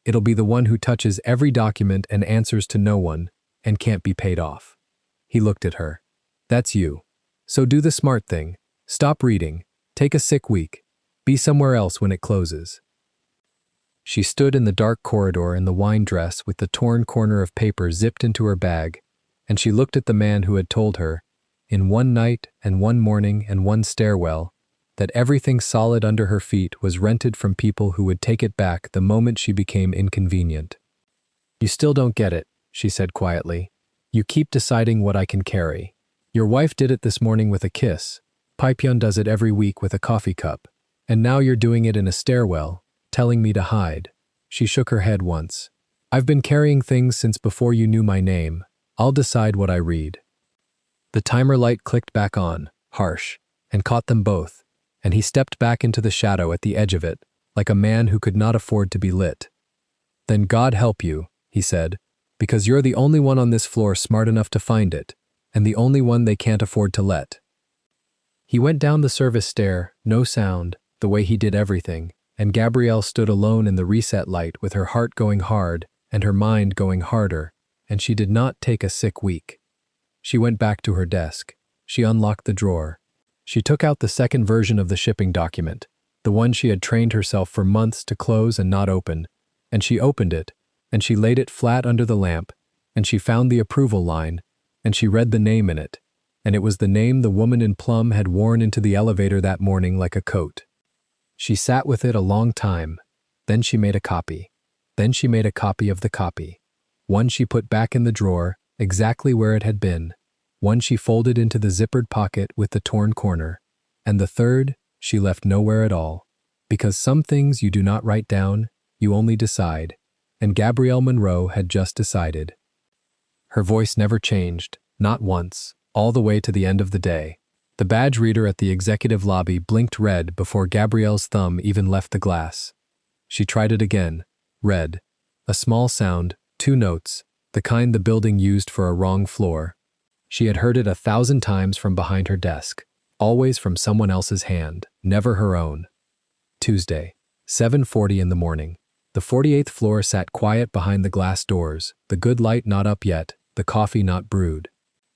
It'll be the one who touches every document and answers to no one and can't be paid off. He looked at her. "That's you. So do the smart thing. Stop reading. Take a sick week. Be somewhere else when it closes." She stood in the dark corridor in the wine dress with the torn corner of paper zipped into her bag, and she looked at the man who had told her, in one night and one morning and one stairwell, that everything solid under her feet was rented from people who would take it back the moment she became inconvenient. You still don't get it, she said quietly. You keep deciding what I can carry. Your wife did it this morning with a kiss. Pypyeon does it every week with a coffee cup. And now you're doing it in a stairwell, telling me to hide. She shook her head once. I've been carrying things since before you knew my name. I'll decide what I read. The timer light clicked back on, harsh, and caught them both, and he stepped back into the shadow at the edge of it, like a man who could not afford to be lit. Then God help you, he said, because you're the only one on this floor smart enough to find it, and the only one they can't afford to let. He went down the service stair, no sound, the way he did everything, and Gabrielle stood alone in the reset light with her heart going hard and her mind going harder, and she did not take a sick week. She went back to her desk. She unlocked the drawer. She took out the second version of the shipping document, the one she had trained herself for months to close and not open, and she opened it, and she laid it flat under the lamp, and she found the approval line, and she read the name in it, and it was the name the woman in plum had worn into the elevator that morning like a coat. She sat with it a long time. Then she made a copy. Then she made a copy of the copy. One she put back in the drawer, exactly where it had been. One she folded into the zippered pocket with the torn corner. And the third she left nowhere at all. Because some things you do not write down, you only decide. And Gabrielle Monroe had just decided. Her voice never changed, not once, all the way to the end of the day. The badge reader at the executive lobby blinked red before Gabrielle's thumb even left the glass. She tried it again. Red. A small sound, 2 notes, the kind the building used for a wrong floor. She had heard it 1,000 times from behind her desk, always from someone else's hand, never her own. Tuesday, 7:40 in the morning. The 48th floor sat quiet behind the glass doors, the good light not up yet, the coffee not brewed.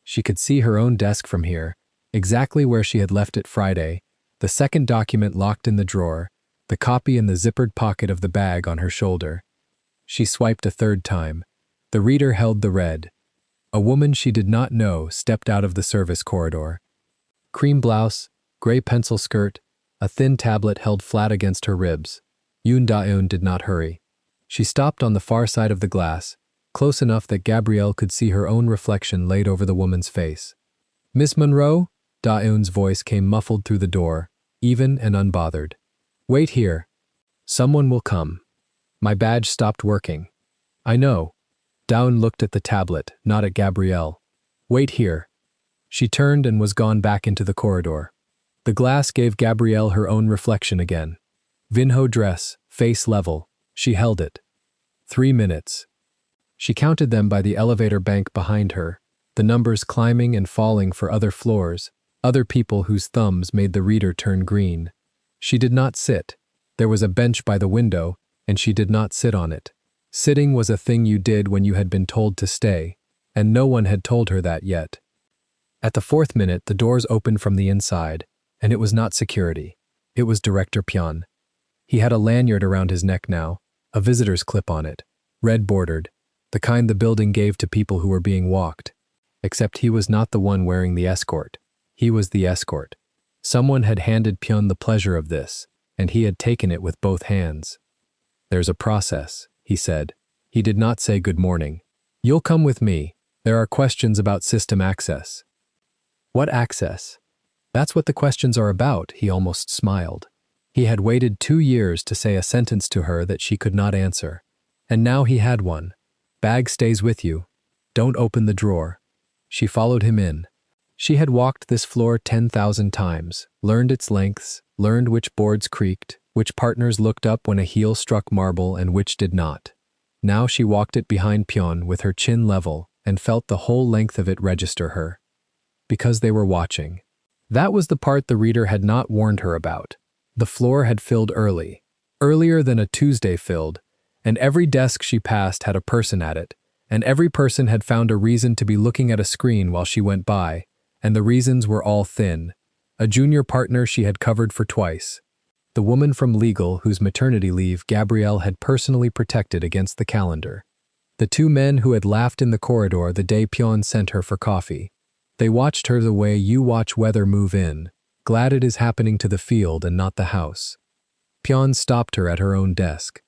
She could see her own desk from here, exactly where she had left it Friday, the second document locked in the drawer, the copy in the zippered pocket of the bag on her shoulder. She swiped a third time. The reader held the red. A woman she did not know stepped out of the service corridor. Cream blouse, gray pencil skirt, a thin tablet held flat against her ribs. Yoon Da-eun did not hurry. She stopped on the far side of the glass, close enough that Gabrielle could see her own reflection laid over the woman's face. Miss Monroe? Da-eun's voice came muffled through the door, even and unbothered. Wait here. Someone will come. My badge stopped working. I know. Da-eun looked at the tablet, not at Gabrielle. Wait here. She turned and was gone back into the corridor. The glass gave Gabrielle her own reflection again. Vinho dress, face level. She held it. 3 minutes. She counted them by the elevator bank behind her, the numbers climbing and falling for other floors, other people whose thumbs made the reader turn green. She did not sit. There was a bench by the window, and she did not sit on it. Sitting was a thing you did when you had been told to stay, and no one had told her that yet. At the 4th minute, the doors opened from the inside, and it was not security. It was Director Pyeon. He had a lanyard around his neck now, a visitor's clip on it, red-bordered, the kind the building gave to people who were being walked. Except he was not the one wearing the escort. He was the escort. Someone had handed Pyeon the pleasure of this, and he had taken it with both hands. There's a process, he said. He did not say good morning. You'll come with me. There are questions about system access. What access? That's what the questions are about, he almost smiled. He had waited 2 years to say a sentence to her that she could not answer. And now he had one. Bag stays with you. Don't open the drawer. She followed him in. She had walked this floor 10,000 times, learned its lengths, learned which boards creaked, which partners looked up when a heel struck marble and which did not. Now she walked it behind Pyeon with her chin level and felt the whole length of it register her. Because they were watching. That was the part the reader had not warned her about. The floor had filled early, earlier than a Tuesday filled, and every desk she passed had a person at it, and every person had found a reason to be looking at a screen while she went by, and the reasons were all thin. A junior partner she had covered for twice. The woman from legal whose maternity leave Gabrielle had personally protected against the calendar. The 2 men who had laughed in the corridor the day Pyeon sent her for coffee. They watched her the way you watch weather move in, glad it is happening to the field and not the house. Pyeon stopped her at her own desk.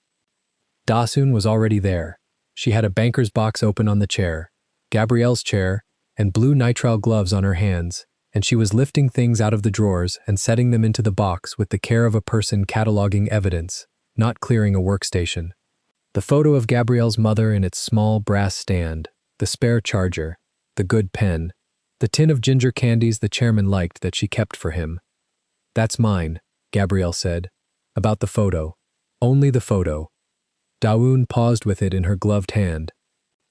Da-eun was already there. She had a banker's box open on the chair, Gabrielle's chair, and blue nitrile gloves on her hands, and she was lifting things out of the drawers and setting them into the box with the care of a person cataloging evidence, not clearing a workstation. The photo of Gabrielle's mother in its small brass stand, the spare charger, the good pen, the tin of ginger candies the chairman liked that she kept for him. "That's mine," Gabrielle said. "About the photo. Only the photo." Dawoon paused with it in her gloved hand.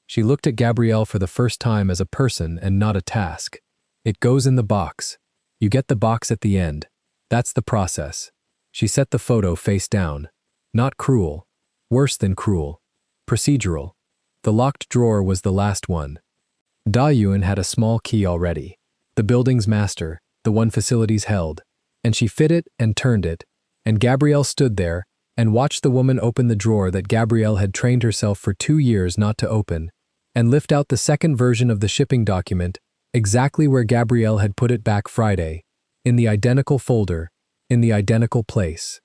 She looked at Gabrielle for the first time as a person and not a task. "It goes in the box. You get the box at the end. That's the process." She set the photo face down. Not cruel. Worse than cruel. Procedural. The locked drawer was the last one. Dawoon had a small key already. The building's master, the one facilities held. And she fit it and turned it, and Gabrielle stood there and watched the woman open the drawer that Gabrielle had trained herself for 2 years not to open, and lift out the second version of the shipping document, exactly where Gabrielle had put it back Friday, in the identical folder, in the identical place.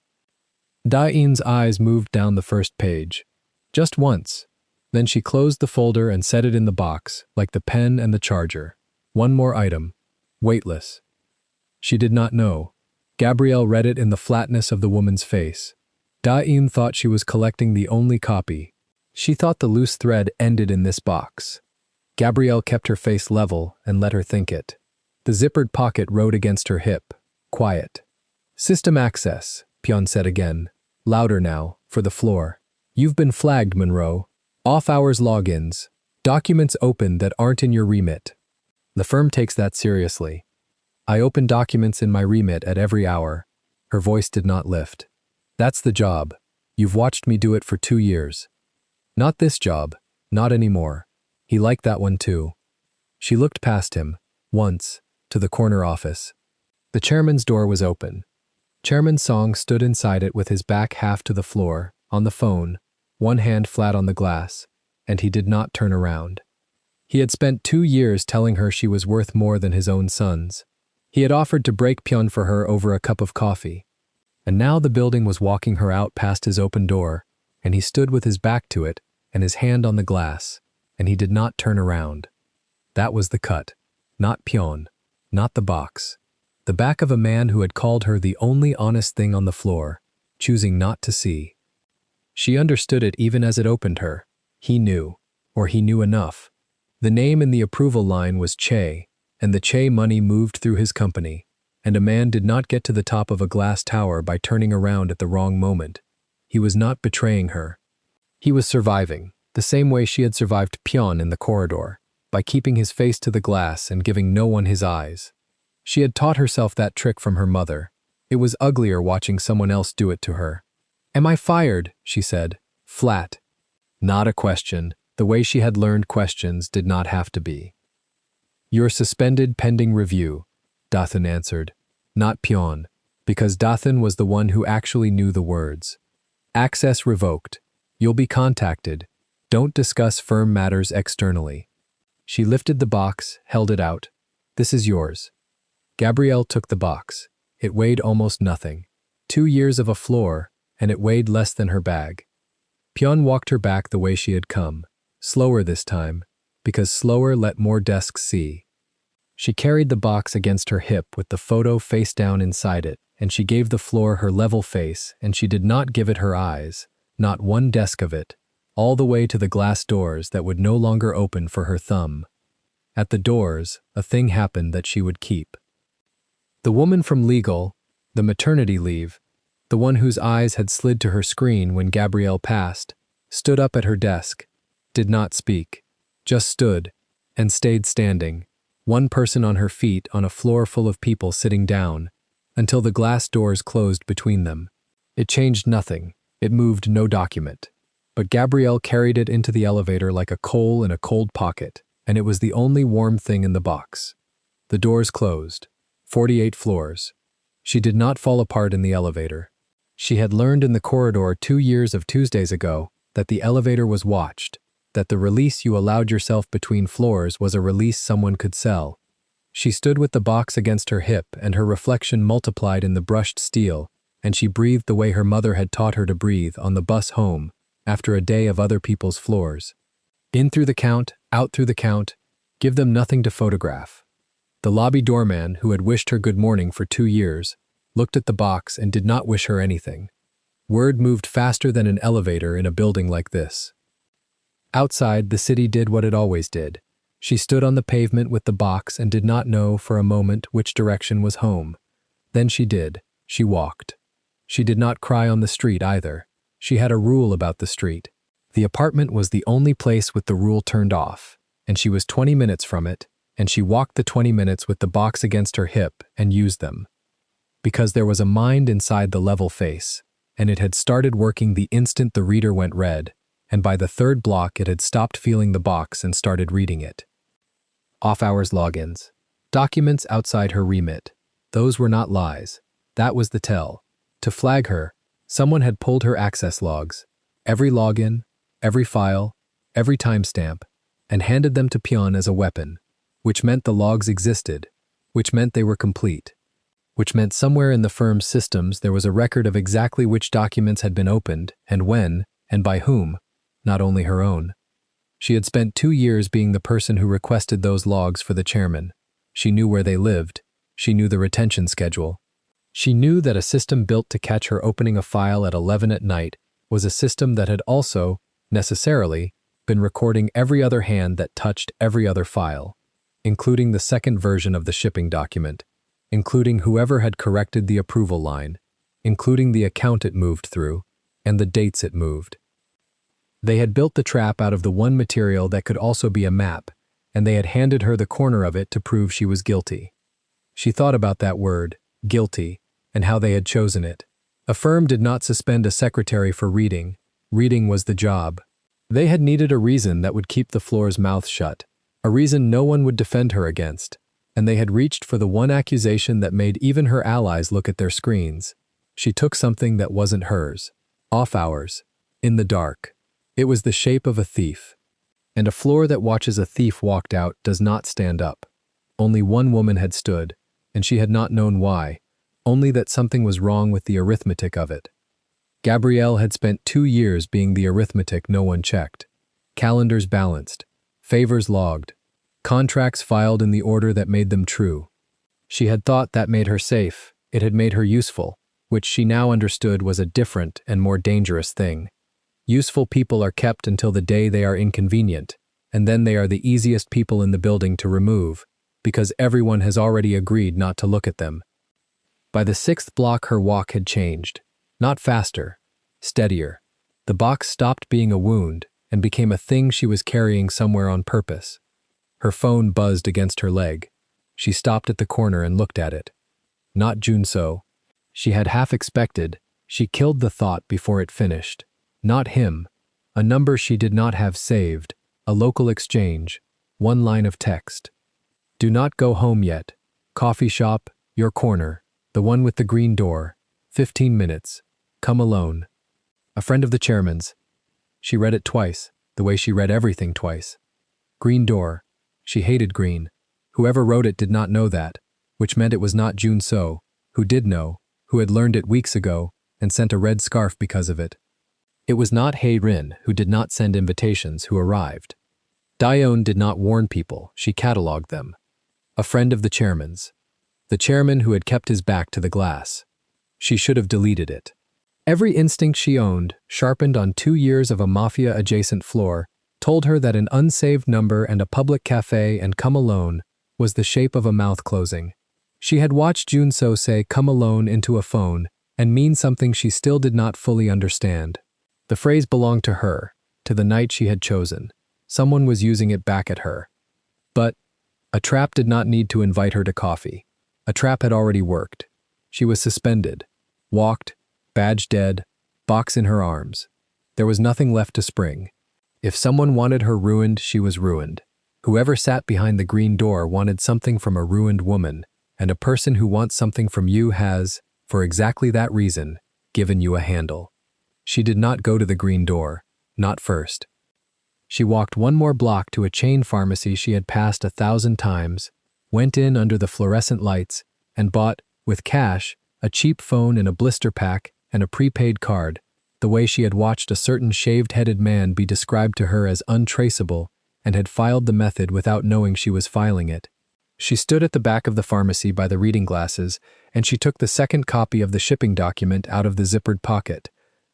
Dawoon's eyes moved down the first page. Just once. Then she closed the folder and set it in the box, like the pen and the charger. One more item. Weightless. She did not know. Gabrielle read it in the flatness of the woman's face. Dawoon thought she was collecting the only copy. She thought the loose thread ended in this box. Gabrielle kept her face level and let her think it. The zippered pocket rode against her hip. Quiet. "System access," Pyon said again. Louder now, for the floor. "You've been flagged, Monroe. Off-hours logins. Documents open that aren't in your remit. The firm takes that seriously. I open documents in my remit at every hour." Her voice did not lift. "That's the job. You've watched me do it for 2 years. Not this job. Not anymore." He liked that one too. She looked past him, once, to the corner office. The chairman's door was open. Chairman Song stood inside it with his back half to the floor, on the phone, one hand flat on the glass, and he did not turn around. He had spent 2 years telling her she was worth more than his own sons. He had offered to break Pyon for her over a cup of coffee. And now the building was walking her out past his open door, and he stood with his back to it and his hand on the glass, and he did not turn around. That was the cut. Not Pyon. Not the box. The back of a man who had called her the only honest thing on the floor, choosing not to see. She understood it even as it opened her. He knew, or he knew enough. The name in the approval line was Che, and the Che money moved through his company, and a man did not get to the top of a glass tower by turning around at the wrong moment. He was not betraying her. He was surviving, the same way she had survived Pyon in the corridor, by keeping his face to the glass and giving no one his eyes. She had taught herself that trick from her mother. It was uglier watching someone else do it to her. "Am I fired?" she said, flat. Not a question. The way she had learned questions did not have to be. "You're suspended pending review," Dathan answered. Not Pyon, because Dathan was the one who actually knew the words. "Access revoked. You'll be contacted. Don't discuss firm matters externally." She lifted the box, held it out. "This is yours." Gabrielle took the box. It weighed almost nothing. 2 years of a floor, and it weighed less than her bag. Pyon walked her back the way she had come, slower this time, because slower let more desks see. She carried the box against her hip with the photo face down inside it, and she gave the floor her level face, and she did not give it her eyes, not one desk of it, all the way to the glass doors that would no longer open for her thumb. At the doors, a thing happened that she would keep. The woman from legal, the maternity leave, the one whose eyes had slid to her screen when Gabrielle passed, stood up at her desk, did not speak, just stood, and stayed standing, one person on her feet on a floor full of people sitting down, until the glass doors closed between them. It changed nothing, it moved no document. But Gabrielle carried it into the elevator like a coal in a cold pocket, and it was the only warm thing in the box. The doors closed. 48 floors. She did not fall apart in the elevator. She had learned in the corridor 2 years of Tuesdays ago that the elevator was watched, that the release you allowed yourself between floors was a release someone could sell. She stood with the box against her hip, and her reflection multiplied in the brushed steel, and she breathed the way her mother had taught her to breathe on the bus home, after a day of other people's floors. In through the count, out through the count, give them nothing to photograph. The lobby doorman, who had wished her good morning for 2 years, looked at the box and did not wish her anything. Word moved faster than an elevator in a building like this. Outside, the city did what it always did. She stood on the pavement with the box and did not know for a moment which direction was home. Then she did. She walked. She did not cry on the street either. She had a rule about the street. The apartment was the only place with the rule turned off, and she was 20 minutes from it, and she walked the 20 minutes with the box against her hip and used them. Because there was a mind inside the level face, and it had started working the instant the reader went red, and by the third block it had stopped feeling the box and started reading it. Off-hours logins. Documents outside her remit. Those were not lies. That was the tell. To flag her, someone had pulled her access logs, every login, every file, every timestamp, and handed them to Pion as a weapon, which meant the logs existed, which meant they were complete, which meant somewhere in the firm's systems there was a record of exactly which documents had been opened, and when, and by whom, not only her own. She had spent 2 years being the person who requested those logs for the chairman. She knew where they lived. She knew the retention schedule. She knew that a system built to catch her opening a file at 11 at night was a system that had also, necessarily, been recording every other hand that touched every other file, including the second version of the shipping document, including whoever had corrected the approval line, including the account it moved through, and the dates it moved. They had built the trap out of the one material that could also be a map, and they had handed her the corner of it to prove she was guilty. She thought about that word, guilty, and how they had chosen it. A firm did not suspend a secretary for reading. Reading was the job. They had needed a reason that would keep the floor's mouth shut, a reason no one would defend her against, and they had reached for the one accusation that made even her allies look at their screens. She took something that wasn't hers. Off hours. In the dark. It was the shape of a thief. And a floor that watches a thief walked out does not stand up. Only one woman had stood, and she had not known why, only that something was wrong with the arithmetic of it. Gabrielle had spent 2 years being the arithmetic no one checked. Calendars balanced, favors logged, contracts filed in the order that made them true. She had thought that made her safe, it had made her useful, which she now understood was a different and more dangerous thing. Useful people are kept until the day they are inconvenient, and then they are the easiest people in the building to remove, because everyone has already agreed not to look at them. By the 6th block her walk had changed. Not faster, steadier. The box stopped being a wound and became a thing she was carrying somewhere on purpose. Her phone buzzed against her leg. She stopped at the corner and looked at it. Not Junso. She had half expected. She killed the thought before it finished. Not him. A number she did not have saved. A local exchange. One line of text. Do not go home yet. Coffee shop, your corner. The one with the green door. 15 minutes. Come alone. A friend of the chairman's. She read it twice, the way she read everything twice. Green door. She hated green. Whoever wrote it did not know that, which meant it was not Junso, who did know, who had learned it weeks ago and sent a red scarf because of it. It was not Hei Rin, who did not send invitations, who arrived. Dione did not warn people, she catalogued them. A friend of the chairman's. The chairman who had kept his back to the glass. She should have deleted it. Every instinct she owned, sharpened on 2 years of a mafia-adjacent floor, told her that an unsaved number and a public cafe and come alone was the shape of a mouth closing. She had watched Junso say come alone into a phone and mean something she still did not fully understand. The phrase belonged to her, to the night she had chosen. Someone was using it back at her. But a trap did not need to invite her to coffee. A trap had already worked. She was suspended, walked, badge dead, box in her arms. There was nothing left to spring. If someone wanted her ruined, she was ruined. Whoever sat behind the green door wanted something from a ruined woman, and a person who wants something from you has, for exactly that reason, given you a handle. She did not go to the green door, not first. She walked 1 more block to a chain pharmacy she had passed 1,000 times, went in under the fluorescent lights, and bought, with cash, a cheap phone in a blister pack and a prepaid card, the way she had watched a certain shaved-headed man be described to her as untraceable and had filed the method without knowing she was filing it. She stood at the back of the pharmacy by the reading glasses, and she took the second copy of the shipping document out of the zippered pocket,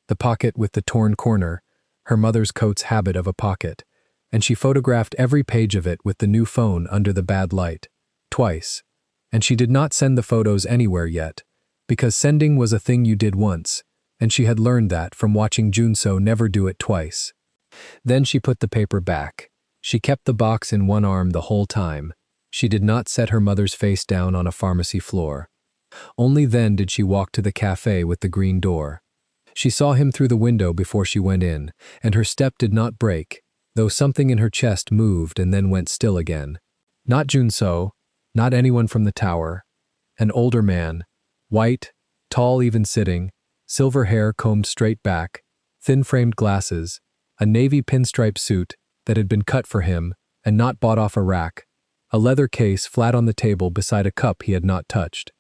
the pocket with the torn corner, her mother's coat's habit of a pocket, and she photographed every page of it with the new phone under the bad light, twice, and she did not send the photos anywhere yet, because sending was a thing you did once, and she had learned that from watching Junso never do it twice. Then she put the paper back. She kept the box in one arm the whole time. She did not set her mother's face down on a pharmacy floor. Only then did she walk to the cafe with the green door. She saw him through the window before she went in, and her step did not break, though something in her chest moved and then went still again. Not Junso, not anyone from the tower. An older man, white, tall even sitting, silver hair combed straight back, thin-framed glasses, a navy pinstripe suit that had been cut for him and not bought off a rack, a leather case flat on the table beside a cup he had not touched.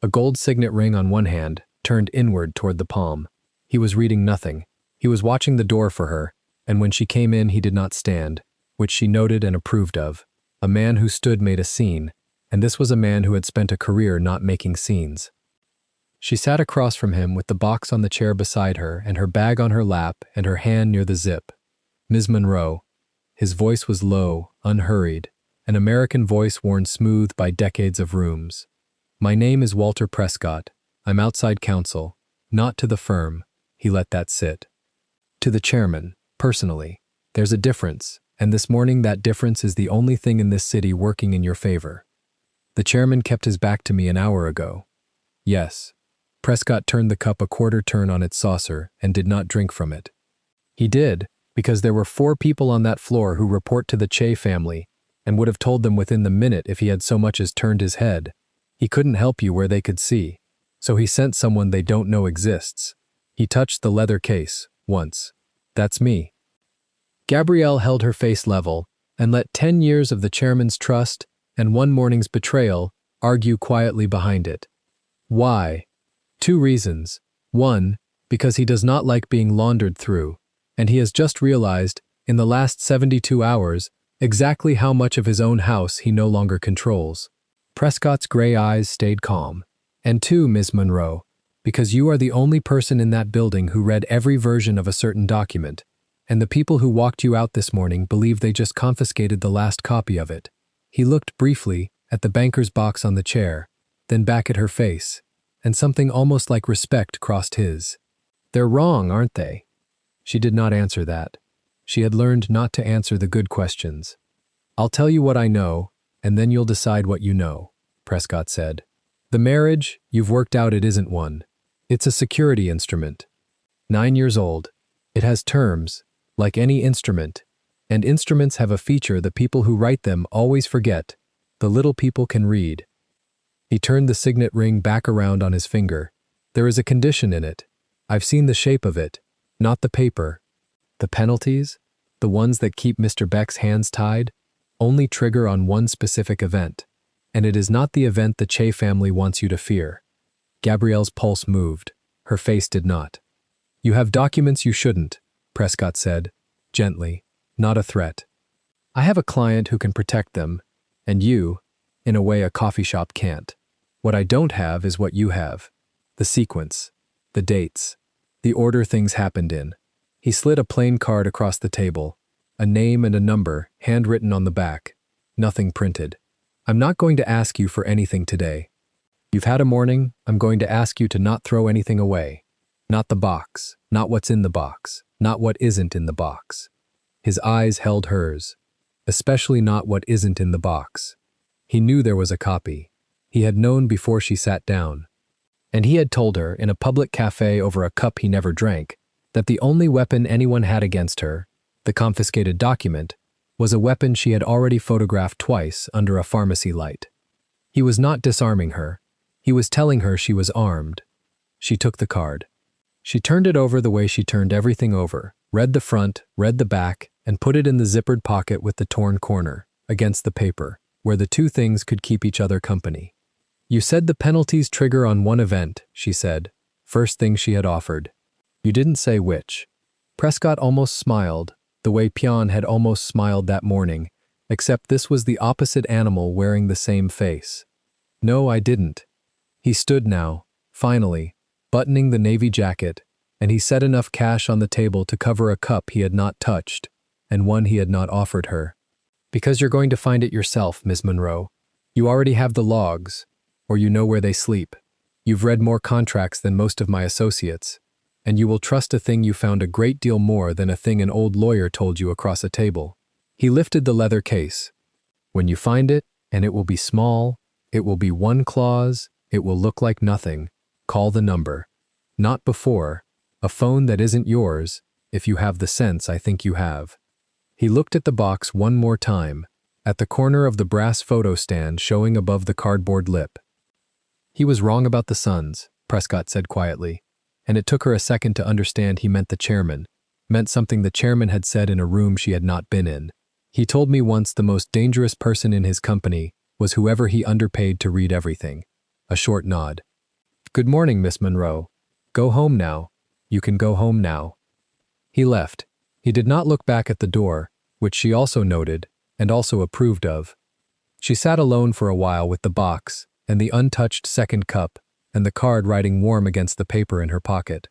A gold signet ring on one hand, turned inward toward the palm. He was reading nothing. He was watching the door for her, and when she came in he did not stand, which she noted and approved of. A man who stood made a scene, and this was a man who had spent a career not making scenes. She sat across from him with the box on the chair beside her and her bag on her lap and her hand near the zip. Ms. Monroe. His voice was low, unhurried, an American voice worn smooth by decades of rooms. My name is Walter Prescott. I'm outside counsel, not to the firm. He let that sit. To the chairman, personally. There's a difference, and this morning that difference is the only thing in this city working in your favor. The chairman kept his back to me an hour ago. Yes. Prescott turned the cup a quarter turn on its saucer and did not drink from it. He did, because there were 4 people on that floor who report to the Che family and would have told them within the minute if he had so much as turned his head. He couldn't help you where they could see, so he sent someone they don't know exists. He touched the leather case, once. That's me. Gabrielle held her face level and let 10 years of the chairman's trust and one morning's betrayal argue quietly behind it. Why? 2 reasons. 1, because he does not like being laundered through, and he has just realized, in the last 72 hours, exactly how much of his own house he no longer controls. Prescott's gray eyes stayed calm. And 2, Ms. Monroe, because you are the only person in that building who read every version of a certain document, and the people who walked you out this morning believe they just confiscated the last copy of it. He looked briefly at the banker's box on the chair, then back at her face, and something almost like respect crossed his. They're wrong, aren't they? She did not answer that. She had learned not to answer the good questions. I'll tell you what I know, and then you'll decide what you know, Prescott said. The marriage, you've worked out it isn't one. It's a security instrument. 9 years old. It has terms, like any instrument, and instruments have a feature the people who write them always forget. The little people can read. He turned the signet ring back around on his finger. There is a condition in it. I've seen the shape of it, not the paper. The penalties, the ones that keep Mr. Beck's hands tied, only trigger on one specific event, and it is not the event the Che family wants you to fear. Gabrielle's pulse moved. Her face did not. You have documents you shouldn't, Prescott said, gently, not a threat. I have a client who can protect them, and you, in a way a coffee shop can't. What I don't have is what you have. The sequence, the dates, the order things happened in. He slid a plain card across the table, a name and a number handwritten on the back, nothing printed. I'm not going to ask you for anything today. You've had a morning, I'm going to ask you to not throw anything away. Not the box, not what's in the box, not what isn't in the box. His eyes held hers, especially not what isn't in the box. He knew there was a copy. He had known before she sat down. And he had told her, in a public cafe over a cup he never drank, that the only weapon anyone had against her, the confiscated document, was a weapon she had already photographed twice under a pharmacy light. He was not disarming her. He was telling her she was armed. She took the card. She turned it over the way she turned everything over, read the front, read the back, and put it in the zippered pocket with the torn corner, against the paper, where the 2 things could keep each other company. You said the penalties trigger on one event, she said, first thing she had offered. You didn't say which. Prescott almost smiled, the way Pion had almost smiled that morning, except this was the opposite animal wearing the same face. No, I didn't. He stood now, finally, buttoning the navy jacket, and he set enough cash on the table to cover a cup he had not touched, and one he had not offered her. Because you're going to find it yourself, Ms. Monroe. You already have the logs, or you know where they sleep. You've read more contracts than most of my associates, and you will trust a thing you found a great deal more than a thing an old lawyer told you across a table. He lifted the leather case. When you find it, and it will be small, it will be one clause, it will look like nothing, call the number. Not before. A phone that isn't yours, if you have the sense I think you have. He looked at the box one more time, at the corner of the brass photo stand showing above the cardboard lip. He was wrong about the sons, Prescott said quietly, and it took her a second to understand he meant the chairman, meant something the chairman had said in a room she had not been in. He told me once the most dangerous person in his company was whoever he underpaid to read everything. A short nod. Good morning, Miss Monroe. Go home now. You can go home now. He left. He did not look back at the door, which she also noted and also approved of. She sat alone for a while with the box and the untouched second cup and the card riding warm against the paper in her pocket.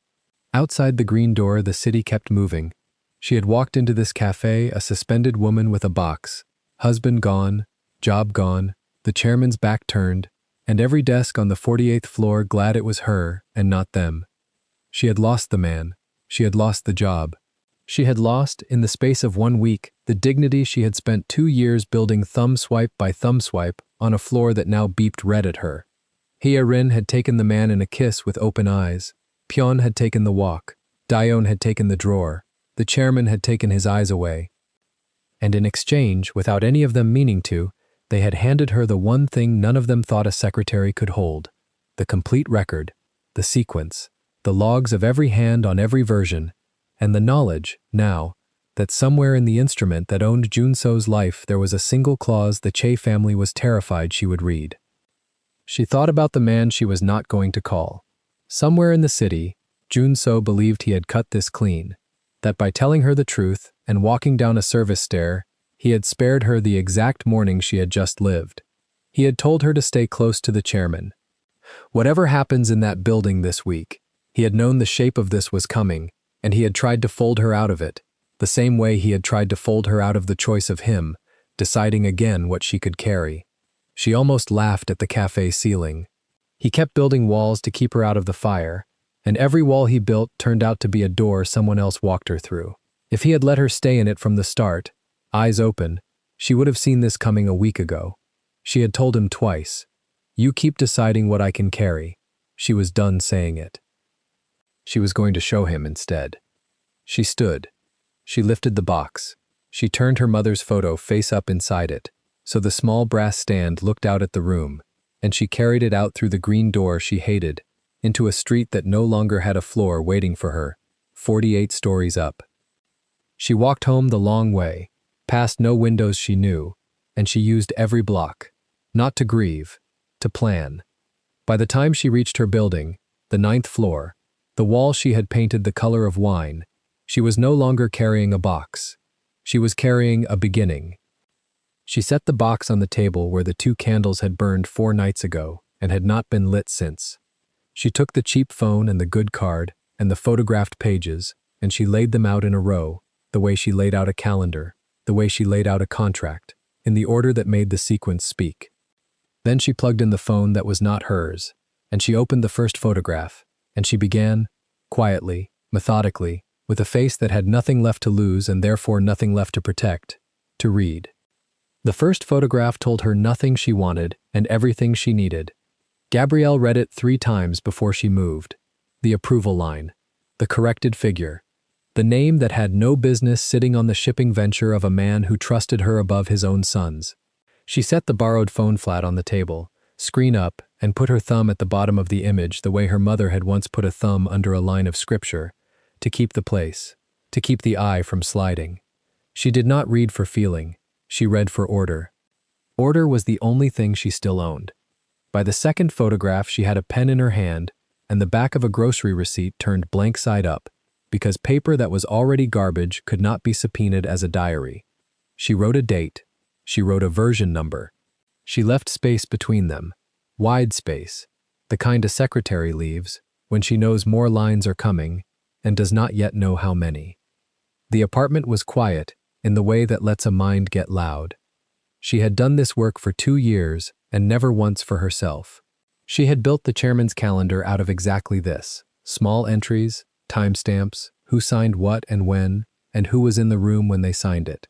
Outside the green door, the city kept moving. She had walked into this cafe a suspended woman with a box, husband gone, job gone, the chairman's back turned, and every desk on the 48th floor glad it was her and not them. She had lost the man. She had lost the job. She had lost, in the space of 1 week, the dignity she had spent 2 years building thumb swipe by thumb swipe on a floor that now beeped red at her. Hye-rin had taken the man in a kiss with open eyes. Pion had taken the walk. Dione had taken the drawer. The chairman had taken his eyes away. And in exchange, without any of them meaning to, they had handed her the one thing none of them thought a secretary could hold: the complete record, the sequence, the logs of every hand on every version, and the knowledge, now, that somewhere in the instrument that owned Junso's life there was a single clause the Che family was terrified she would read. She thought about the man she was not going to call. Somewhere in the city, Junso believed he had cut this clean, that by telling her the truth and walking down a service stair, he had spared her the exact morning she had just lived. He had told her to stay close to the chairman. Whatever happens in that building this week, he had known the shape of this was coming, and he had tried to fold her out of it, the same way he had tried to fold her out of the choice of him, deciding again what she could carry. She almost laughed at the cafe ceiling. He kept building walls to keep her out of the fire, and every wall he built turned out to be a door someone else walked her through. If he had let her stay in it from the start, eyes open, she would have seen this coming a week ago. She had told him twice, "You keep deciding what I can carry." She was done saying it. She was going to show him instead. She stood. She lifted the box. She turned her mother's photo face up inside it, so the small brass stand looked out at the room, and she carried it out through the green door she hated, into a street that no longer had a floor waiting for her, 48 stories up. She walked home the long way, past no windows she knew, and she used every block, not to grieve, to plan. By the time she reached her building, the 9th floor, the wall she had painted the color of wine, she was no longer carrying a box. She was carrying a beginning. She set the box on the table where the 2 candles had burned 4 nights ago and had not been lit since. She took the cheap phone and the good card and the photographed pages, and she laid them out in a row, the way she laid out a calendar, the way she laid out a contract, in the order that made the sequence speak. Then she plugged in the phone that was not hers, and she opened the first photograph, and she began, quietly, methodically, with a face that had nothing left to lose and therefore nothing left to protect, to read. The first photograph told her nothing she wanted and everything she needed. Gabrielle read it 3 times before she moved. The approval line, the corrected figure, the name that had no business sitting on the shipping venture of a man who trusted her above his own sons. She set the borrowed phone flat on the table, screen up, and put her thumb at the bottom of the image the way her mother had once put a thumb under a line of scripture, to keep the place, to keep the eye from sliding. She did not read for feeling, she read for order. Order was the only thing she still owned. By the second photograph she had a pen in her hand, and the back of a grocery receipt turned blank side up, because paper that was already garbage could not be subpoenaed as a diary. She wrote a date. She wrote a version number. She left space between them. Wide space. The kind a secretary leaves when she knows more lines are coming and does not yet know how many. The apartment was quiet in the way that lets a mind get loud. She had done this work for 2 years and never once for herself. She had built the chairman's calendar out of exactly this: small entries, timestamps, who signed what and when, and who was in the room when they signed it.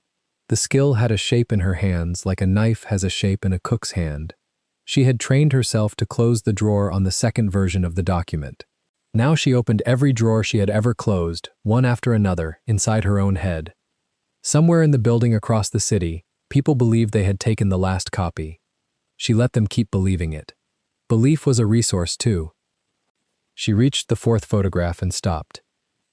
The skill had a shape in her hands like a knife has a shape in a cook's hand. She had trained herself to close the drawer on the second version of the document. Now she opened every drawer she had ever closed, one after another, inside her own head. Somewhere in the building across the city, people believed they had taken the last copy. She let them keep believing it. Belief was a resource, too. She reached the 4th photograph and stopped.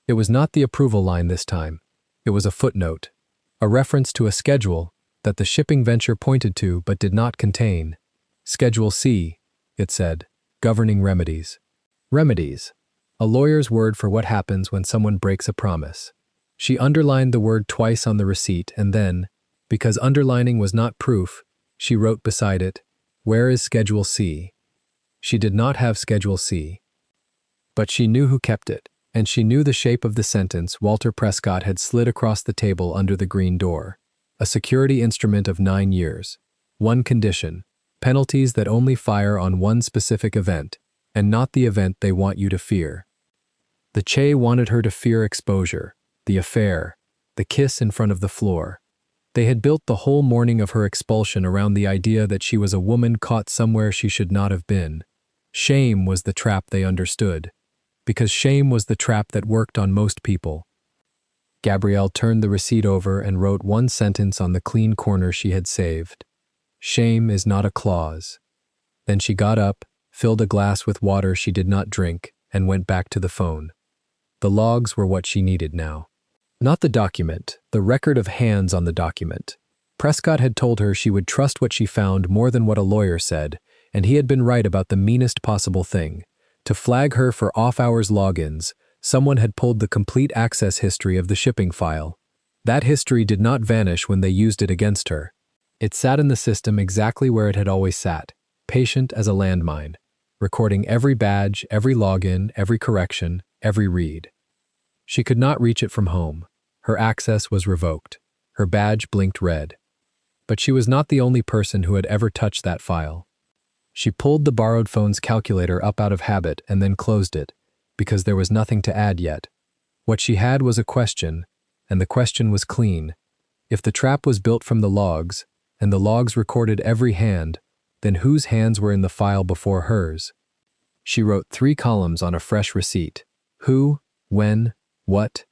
It was not the approval line this time. It was a footnote, a reference to a schedule that the shipping venture pointed to but did not contain. Schedule C, it said, governing remedies. Remedies, a lawyer's word for what happens when someone breaks a promise. She underlined the word twice on the receipt and then, because underlining was not proof, she wrote beside it, "Where is Schedule C?" She did not have Schedule C. But she knew who kept it, and she knew the shape of the sentence Walter Prescott had slid across the table under the green door. A security instrument of 9 years. One condition: penalties that only fire on one specific event, and not the event they want you to fear. The Che wanted her to fear exposure, the affair, the kiss in front of the floor. They had built the whole morning of her expulsion around the idea that she was a woman caught somewhere she should not have been. Shame was the trap they understood, because shame was the trap that worked on most people. Gabrielle turned the receipt over and wrote one sentence on the clean corner she had saved. Shame is not a clause. Then she got up, filled a glass with water she did not drink, and went back to the phone. The logs were what she needed now. Not the document, the record of hands on the document. Prescott had told her she would trust what she found more than what a lawyer said, and he had been right about the meanest possible thing. To flag her for off-hours logins, someone had pulled the complete access history of the shipping file. That history did not vanish when they used it against her. It sat in the system exactly where it had always sat, patient as a landmine, recording every badge, every login, every correction, every read. She could not reach it from home. Her access was revoked. Her badge blinked red. But she was not the only person who had ever touched that file. She pulled the borrowed phone's calculator up out of habit and then closed it, because there was nothing to add yet. What she had was a question, and the question was clean. If the trap was built from the logs, and the logs recorded every hand, then whose hands were in the file before hers? She wrote 3 columns on a fresh receipt. Who, when, what.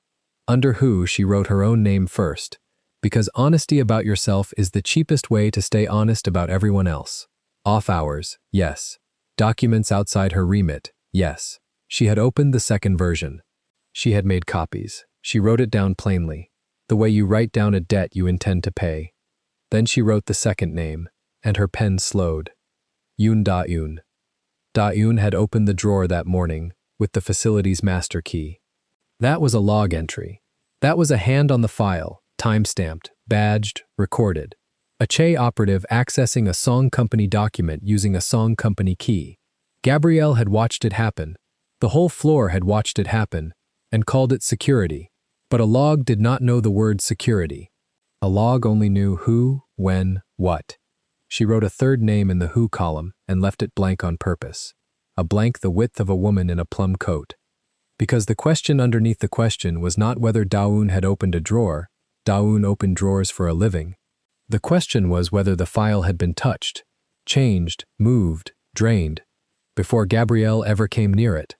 Under who, she wrote her own name first, because honesty about yourself is the cheapest way to stay honest about everyone else. Off hours, yes. Documents outside her remit, yes. She had opened the second version. She had made copies. She wrote it down plainly, the way you write down a debt you intend to pay. Then she wrote the second name, and her pen slowed. Yoon Da-eun. Da-eun had opened the drawer that morning with the facility's master key. That was a log entry. That was a hand on the file, time-stamped, badged, recorded. A Che operative accessing a Song Company document using a Song Company key. Gabrielle had watched it happen. The whole floor had watched it happen and called it security. But a log did not know the word security. A log only knew who, when, what. She wrote a third name in the who column and left it blank on purpose. A blank the width of a woman in a plum coat. Because the question underneath the question was not whether Da-eun had opened a drawer. Da-eun opened drawers for a living. The question was whether the file had been touched, changed, moved, drained, before Gabrielle ever came near it.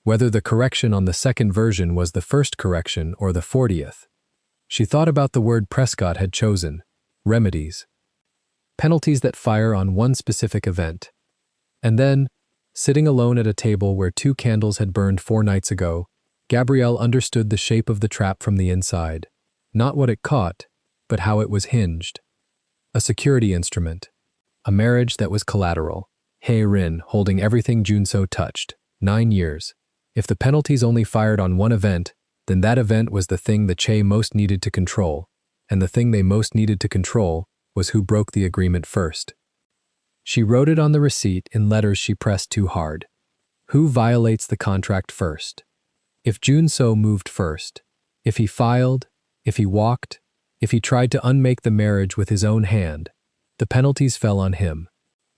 Whether the correction on the second version was the first correction or the 40th. She thought about the word Prescott had chosen, remedies. Penalties that fire on one specific event. And then, sitting alone at a table where 2 candles had burned 4 nights ago, Gabrielle understood the shape of the trap from the inside. Not what it caught, but how it was hinged. A security instrument. A marriage that was collateral. Hae Rin holding everything Junso touched. 9 years. If the penalties only fired on one event, then that event was the thing the Che most needed to control, and the thing they most needed to control was who broke the agreement first. She wrote it on the receipt in letters she pressed too hard. Who violates the contract first? If Junso moved first, if he filed, if he walked, if he tried to unmake the marriage with his own hand, the penalties fell on him.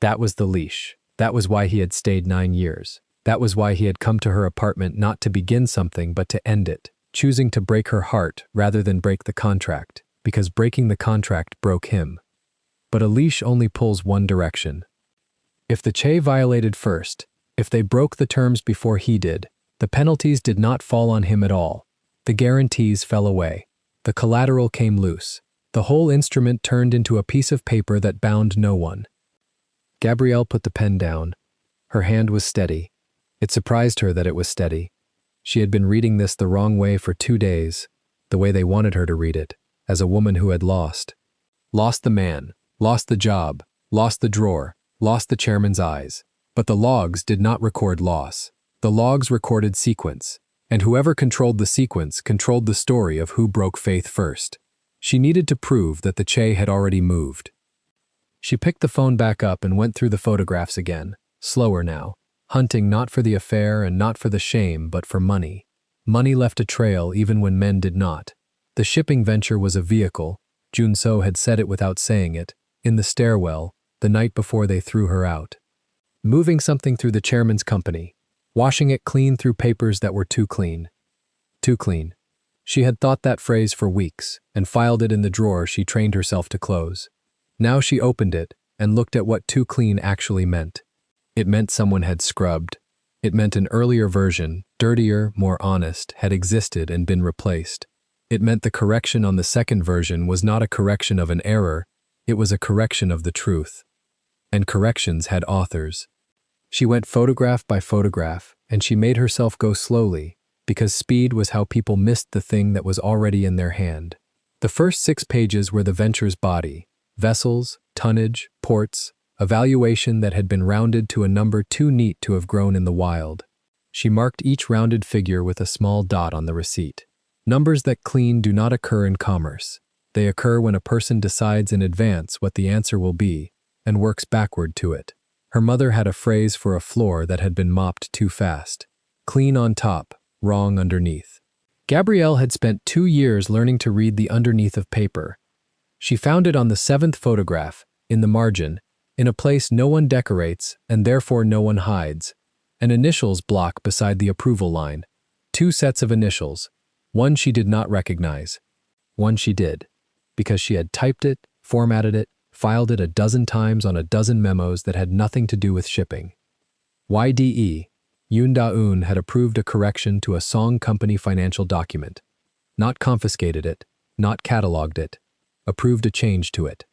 That was the leash. That was why he had stayed 9 years. That was why he had come to her apartment not to begin something but to end it, choosing to break her heart rather than break the contract, because breaking the contract broke him. But a leash only pulls one direction. If the Che violated first, if they broke the terms before he did, the penalties did not fall on him at all. The guarantees fell away. The collateral came loose. The whole instrument turned into a piece of paper that bound no one. Gabrielle put the pen down. Her hand was steady. It surprised her that it was steady. She had been reading this the wrong way for 2 days, the way they wanted her to read it, as a woman who had lost. Lost the man, lost the job, lost the drawer, lost the chairman's eyes. But the logs did not record loss. The logs recorded sequence, and whoever controlled the sequence controlled the story of who broke faith first. She needed to prove that the Che had already moved. She picked the phone back up and went through the photographs again, slower now, hunting not for the affair and not for the shame, but for money. Money left a trail even when men did not. The shipping venture was a vehicle. Junso had said it without saying it, in the stairwell, the night before they threw her out. Moving something through the chairman's company, washing it clean through papers that were too clean. Too clean. She had thought that phrase for weeks and filed it in the drawer she trained herself to close. Now she opened it and looked at what too clean actually meant. It meant someone had scrubbed. It meant an earlier version, dirtier, more honest, had existed and been replaced. It meant the correction on the second version was not a correction of an error, it was a correction of the truth. And corrections had authors. She went photograph by photograph, and she made herself go slowly, because speed was how people missed the thing that was already in their hand. The first 6 pages were the venture's body, vessels, tonnage, ports, a valuation that had been rounded to a number too neat to have grown in the wild. She marked each rounded figure with a small dot on the receipt. Numbers that clean do not occur in commerce. They occur when a person decides in advance what the answer will be and works backward to it. Her mother had a phrase for a floor that had been mopped too fast. Clean on top, wrong underneath. Gabrielle had spent 2 years learning to read the underneath of paper. She found it on the 7th photograph, in the margin, in a place no one decorates and therefore no one hides. An initials block beside the approval line. 2 sets of initials. One she did not recognize. One she did, because she had typed it, formatted it, filed it a dozen times on a dozen memos that had nothing to do with shipping. YDE, Yoon Da-eun had approved a correction to a Song Company financial document. Not confiscated it, not cataloged it, approved a change to it.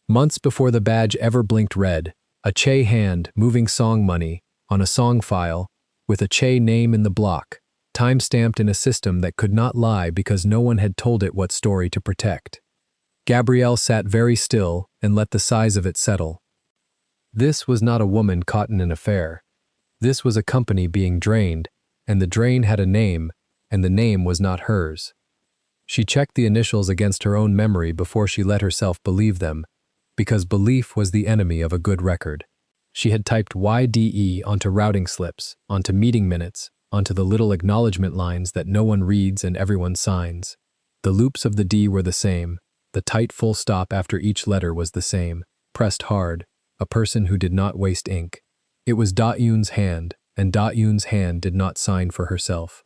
Months before the badge ever blinked red, a Che hand moving Song money on a Song file with a Che name in the block, time-stamped in a system that could not lie because no one had told it what story to protect. Gabrielle sat very still and let the size of it settle. This was not a woman caught in an affair. This was a company being drained, and the drain had a name, and the name was not hers. She checked the initials against her own memory before she let herself believe them, because belief was the enemy of a good record. She had typed YDE onto routing slips, onto meeting minutes, onto the little acknowledgement lines that no one reads and everyone signs. The loops of the D were the same. The tight full stop after each letter was the same, pressed hard, a person who did not waste ink. It was Da-eun's hand, and Da-eun's hand did not sign for herself.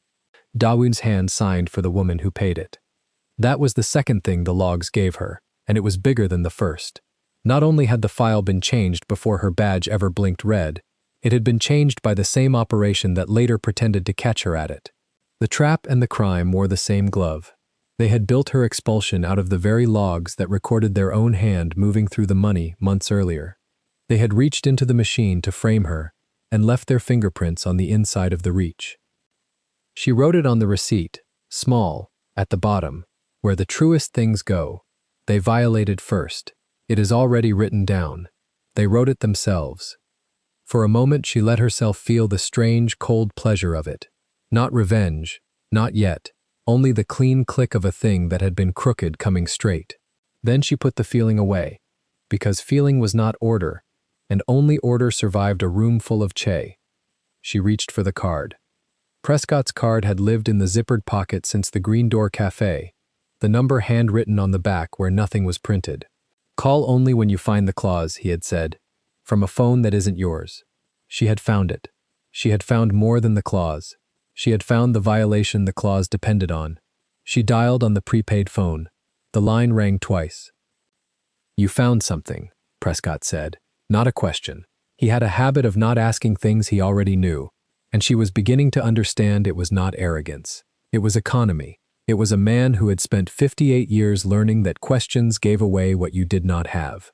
Da-eun's hand signed for the woman who paid it. That was the second thing the logs gave her, and it was bigger than the first. Not only had the file been changed before her badge ever blinked red, it had been changed by the same operation that later pretended to catch her at it. The trap and the crime wore the same glove. They had built her expulsion out of the very logs that recorded their own hand moving through the money months earlier. They had reached into the machine to frame her and left their fingerprints on the inside of the reach. She wrote it on the receipt, small, at the bottom, where the truest things go. They violated first. It is already written down. They wrote it themselves. For a moment she let herself feel the strange, cold pleasure of it. Not revenge, not yet, only the clean click of a thing that had been crooked coming straight. Then she put the feeling away, because feeling was not order, and only order survived a room full of Che. She reached for the card. Prescott's card had lived in the zippered pocket since the Green Door Cafe, the number handwritten on the back where nothing was printed. "Call only when you find the clause," he had said, "from a phone that isn't yours." She had found it. She had found more than the clause. She had found the violation the clause depended on. She dialed on the prepaid phone. The line rang twice. "You found something," Prescott said. Not a question. He had a habit of not asking things he already knew, and she was beginning to understand it was not arrogance. It was economy. It was a man who had spent 58 years learning that questions gave away what you did not have.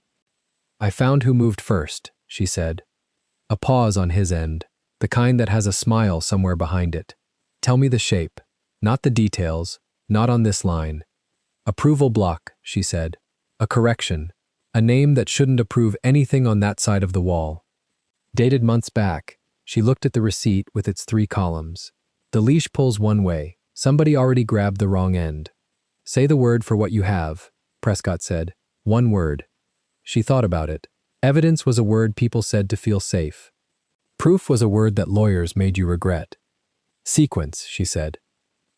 "I found who moved first," she said. A pause on his end, the kind that has a smile somewhere behind it. "Tell me the shape, not the details, not on this line." "Approval block," she said. "A correction. A name that shouldn't approve anything on that side of the wall." Dated months back, she looked at the receipt with its 3 columns. The leash pulls one way. Somebody already grabbed the wrong end. "Say the word for what you have," Prescott said. "One word." She thought about it. Evidence was a word people said to feel safe. Proof was a word that lawyers made you regret. "Sequence," she said.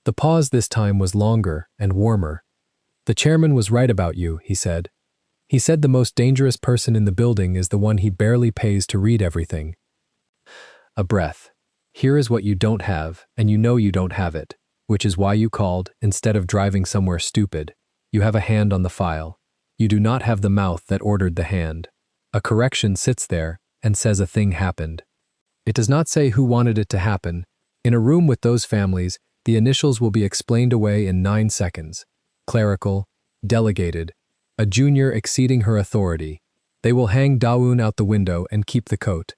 The pause this time was longer and warmer. "The chairman was right about you," he said. "He said the most dangerous person in the building is the one he barely pays to read everything." A breath. "Here is what you don't have, and you know you don't have it, which is why you called, instead of driving somewhere stupid. You have a hand on the file. You do not have the mouth that ordered the hand. A correction sits there and says a thing happened. It does not say who wanted it to happen. In a room with those families, the initials will be explained away in 9 seconds. Clerical, delegated, a junior exceeding her authority. They will hang Dawoon out the window and keep the coat."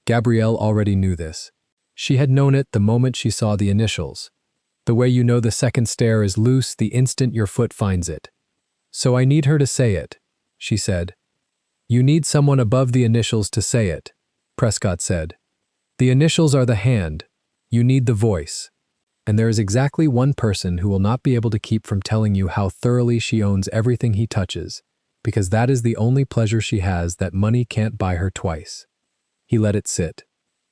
Gabrielle already knew this. She had known it the moment she saw the initials. The way you know the second stair is loose the instant your foot finds it. "So I need her to say it," she said. "You need someone above the initials to say it," Prescott said. "The initials are the hand. You need the voice. And there is exactly one person who will not be able to keep from telling you how thoroughly she owns everything he touches, because that is the only pleasure she has that money can't buy her twice." He let it sit.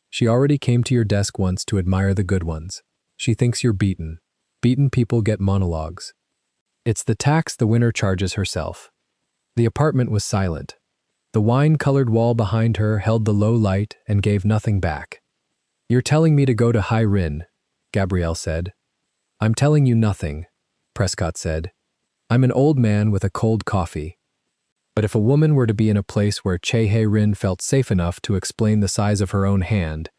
"She already came to your desk once to admire the good ones. She thinks you're beaten. Beaten people get monologues. It's the tax the winner charges herself." The apartment was silent. The wine-colored wall behind her held the low light and gave nothing back. "You're telling me to go to Hai Rin," Gabrielle said. "I'm telling you nothing," Prescott said. "I'm an old man with a cold coffee. But if a woman were to be in a place where Che Hai Rin felt safe enough to explain the size of her own hand,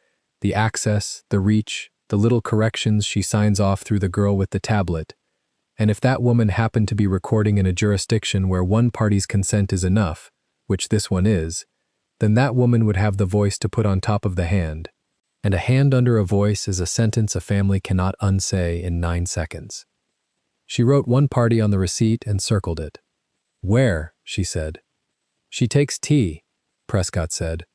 the access, the reach, the little corrections she signs off through the girl with the tablet, and if that woman happened to be recording in a jurisdiction where one party's consent is enough, which this one is, then that woman would have the voice to put on top of the hand. And a hand under a voice is a sentence a family cannot unsay in 9 seconds. She wrote one party on the receipt and circled it. "Where?" she said. "She takes tea," Prescott said,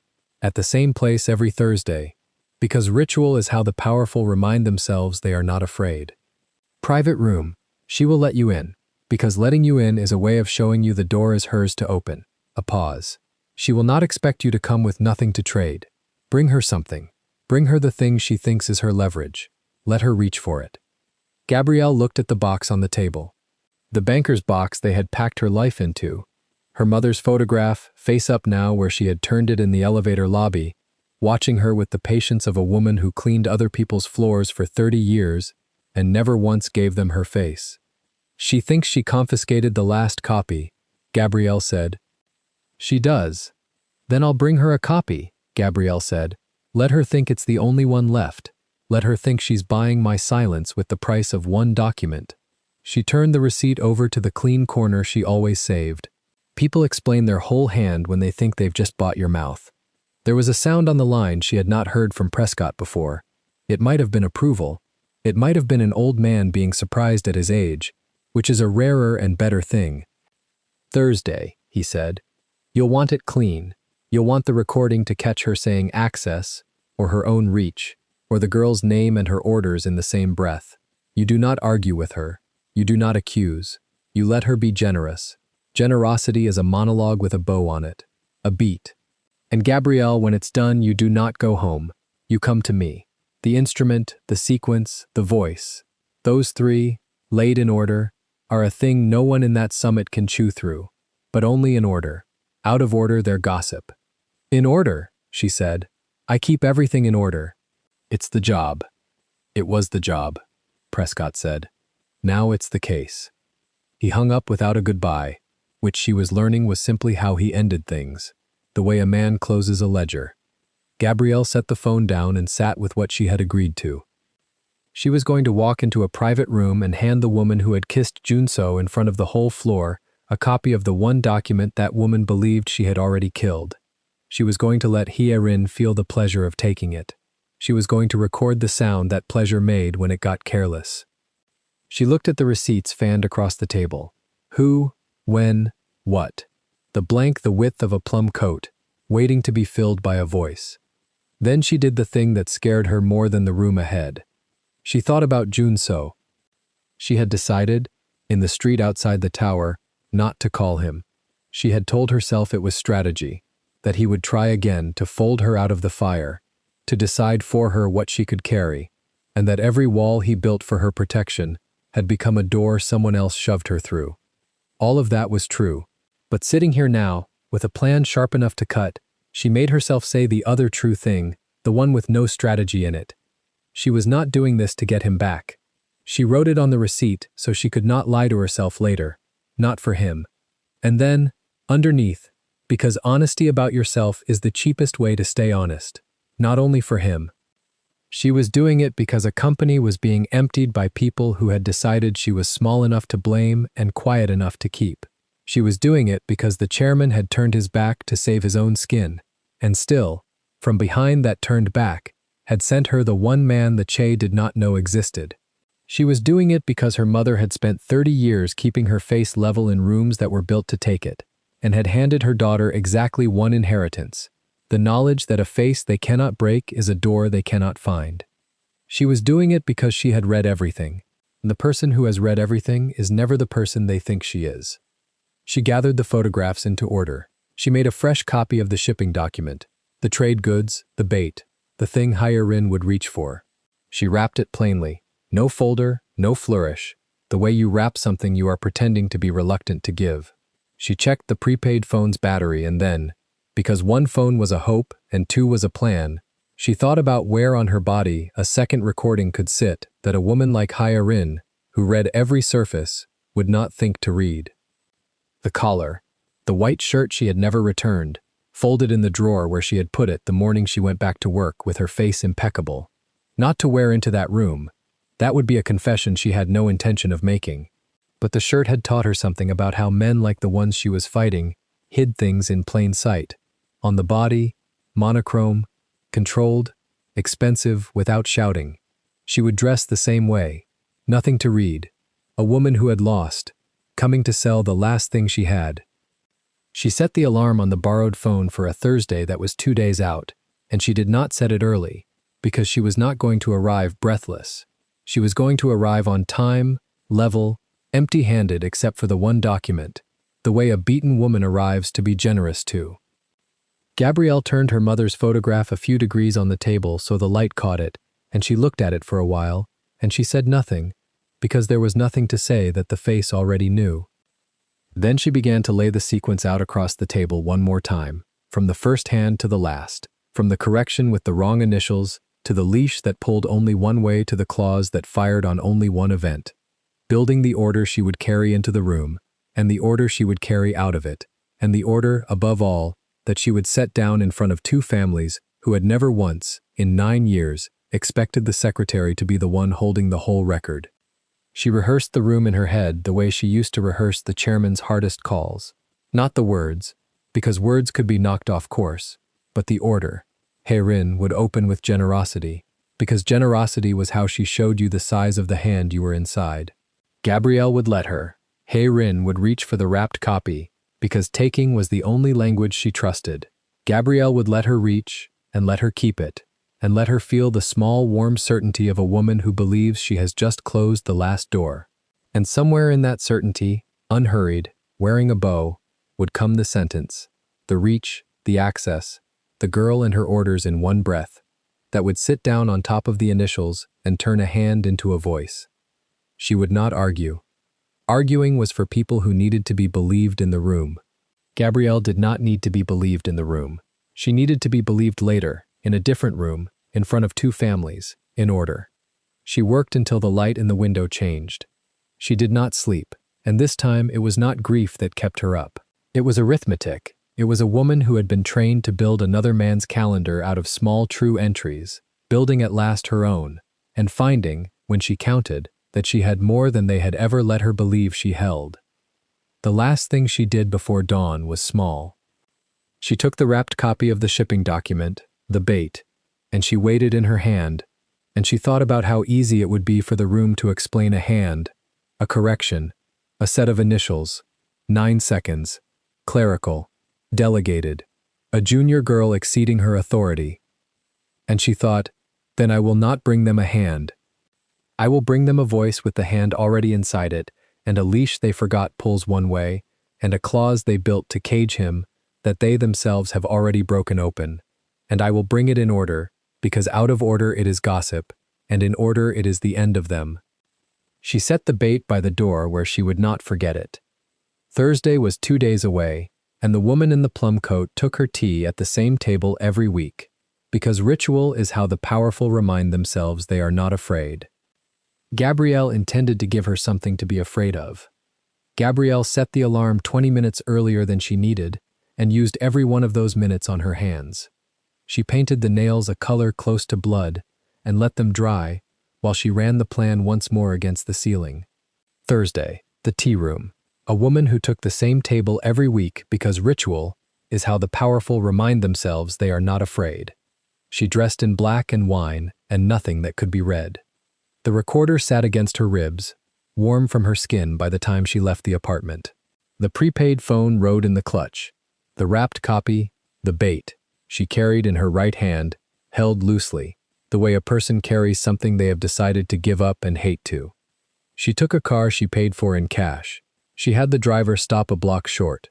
"at the same place every Thursday, because ritual is how the powerful remind themselves they are not afraid. Private room. She will let you in, because letting you in is a way of showing you the door is hers to open." A pause. "She will not expect you to come with nothing to trade. Bring her something. Bring her the thing she thinks is her leverage. Let her reach for it." Gabrielle looked at the box on the table. The banker's box they had packed her life into. Her mother's photograph, face up now where she had turned it in the elevator lobby, watching her with the patience of a woman who cleaned other people's floors for 30 years and never once gave them her face. "She thinks she confiscated the last copy," Gabrielle said. "She does. Then I'll bring her a copy," Gabrielle said. "Let her think it's the only one left. Let her think she's buying my silence with the price of one document." She turned the receipt over to the clean corner she always saved. People explain their whole hand when they think they've just bought your mouth. There was a sound on the line she had not heard from Prescott before. It might have been approval. It might have been an old man being surprised at his age, which is a rarer and better thing. "Thursday," he said. "You'll want it clean. You'll want the recording to catch her saying access, or her own reach, or the girl's name and her orders in the same breath. You do not argue with her. You do not accuse. You let her be generous. Generosity is a monologue with a bow on it. A beat. And Gabrielle, when it's done, you do not go home. You come to me. The instrument, the sequence, the voice. Those three, laid in order, are a thing no one in that summit can chew through. But only in order. Out of order, they're gossip. In order, she said. I keep everything in order. It's the job. It was the job, Prescott said. Now it's the case. He hung up without a goodbye, which she was learning was simply how he ended things, the way a man closes a ledger. Gabrielle set the phone down and sat with what she had agreed to. She was going to walk into a private room and hand the woman who had kissed Junso in front of the whole floor a copy of the one document that woman believed she had already killed. She was going to let Hye-rin feel the pleasure of taking it. She was going to record the sound that pleasure made when it got careless. She looked at the receipts fanned across the table. Who, when, what. The blank the width of a plum coat, waiting to be filled by a voice. Then she did the thing that scared her more than the room ahead. She thought about Junso. She had decided, in the street outside the tower, not to call him. She had told herself it was strategy, that he would try again to fold her out of the fire, to decide for her what she could carry, and that every wall he built for her protection had become a door someone else shoved her through. All of that was true, but sitting here now, with a plan sharp enough to cut, she made herself say the other true thing, the one with no strategy in it. She was not doing this to get him back. She wrote it on the receipt so she could not lie to herself later, not for him. And then, underneath, because honesty about yourself is the cheapest way to stay honest, not only for him. She was doing it because a company was being emptied by people who had decided she was small enough to blame and quiet enough to keep. She was doing it because the chairman had turned his back to save his own skin, and still, from behind that turned back, had sent her the one man the Che did not know existed. She was doing it because her mother had spent 30 years keeping her face level in rooms that were built to take it, and had handed her daughter exactly one inheritance, the knowledge that a face they cannot break is a door they cannot find. She was doing it because she had read everything, and the person who has read everything is never the person they think she is. She gathered the photographs into order. She made a fresh copy of the shipping document, the trade goods, the bait, the thing Hye-rin would reach for. She wrapped it plainly. No folder, no flourish, the way you wrap something you are pretending to be reluctant to give. She checked the prepaid phone's battery and then, because one phone was a hope and two was a plan, she thought about where on her body a second recording could sit that a woman like Hye-rin, who read every surface, would not think to read. The collar, the white shirt she had never returned, folded in the drawer where she had put it the morning she went back to work with her face impeccable. Not to wear into that room. That would be a confession she had no intention of making. But the shirt had taught her something about how men like the ones she was fighting hid things in plain sight. On the body, monochrome, controlled, expensive, without shouting. She would dress the same way. Nothing to read. A woman who had lost, coming to sell the last thing she had. She set the alarm on the borrowed phone for a Thursday that was 2 days out, and she did not set it early, because she was not going to arrive breathless. She was going to arrive on time, level, empty-handed except for the one document, the way a beaten woman arrives to be generous to. Gabrielle turned her mother's photograph a few degrees on the table so the light caught it, and she looked at it for a while, and she said nothing, because there was nothing to say that the face already knew. Then she began to lay the sequence out across the table one more time, from the first hand to the last, from the correction with the wrong initials to the leash that pulled only one way to the claws that fired on only one event, building the order she would carry into the room, and the order she would carry out of it, and the order, above all, that she would set down in front of two families who had never once, in 9 years, expected the secretary to be the one holding the whole record. She rehearsed the room in her head the way she used to rehearse the chairman's hardest calls. Not the words, because words could be knocked off course, but the order. Hye-rin would open with generosity, because generosity was how she showed you the size of the hand you were inside. Gabrielle would let her. Hye-rin would reach for the wrapped copy, because taking was the only language she trusted. Gabrielle would let her reach, and let her keep it. and let her feel the small, warm certainty of a woman who believes she has just closed the last door. And somewhere in that certainty, unhurried, wearing a bow, would come the sentence, the reach, the access, the girl and her orders in one breath, that would sit down on top of the initials and turn a hand into a voice. She would not argue. Arguing was for people who needed to be believed in the room. Gabrielle did not need to be believed in the room. She needed to be believed later, in a different room, in front of two families, in order. She worked until the light in the window changed. She did not sleep, and this time it was not grief that kept her up. It was arithmetic. It was a woman who had been trained to build another man's calendar out of small true entries, building at last her own, and finding, when she counted, that she had more than they had ever let her believe she held. The last thing she did before dawn was small. She took the wrapped copy of the shipping document, the bait, and she weighed it in her hand, and she thought about how easy it would be for the room to explain a hand, a correction, a set of initials, 9 seconds, clerical, delegated, a junior girl exceeding her authority. And she thought, then I will not bring them a hand. I will bring them a voice with the hand already inside it, and a leash they forgot pulls one way, and a clause they built to cage him that they themselves have already broken open. And I will bring it in order, because out of order it is gossip, and in order it is the end of them. She set the bait by the door where she would not forget it. Thursday was 2 days away, and the woman in the plum coat took her tea at the same table every week, because ritual is how the powerful remind themselves they are not afraid. Gabrielle intended to give her something to be afraid of. Gabrielle set the alarm 20 minutes earlier than she needed, and used every one of those minutes on her hands. She painted the nails a color close to blood, and let them dry, while she ran the plan once more against the ceiling. Thursday, the tea room. A woman who took the same table every week because ritual is how the powerful remind themselves they are not afraid. She dressed in black and wine and nothing that could be read. The recorder sat against her ribs, warm from her skin by the time she left the apartment. The prepaid phone rode in the clutch. The wrapped copy, the bait, she carried in her right hand, held loosely, the way a person carries something they have decided to give up and hate to. She took a car she paid for in cash. She had the driver stop a block short.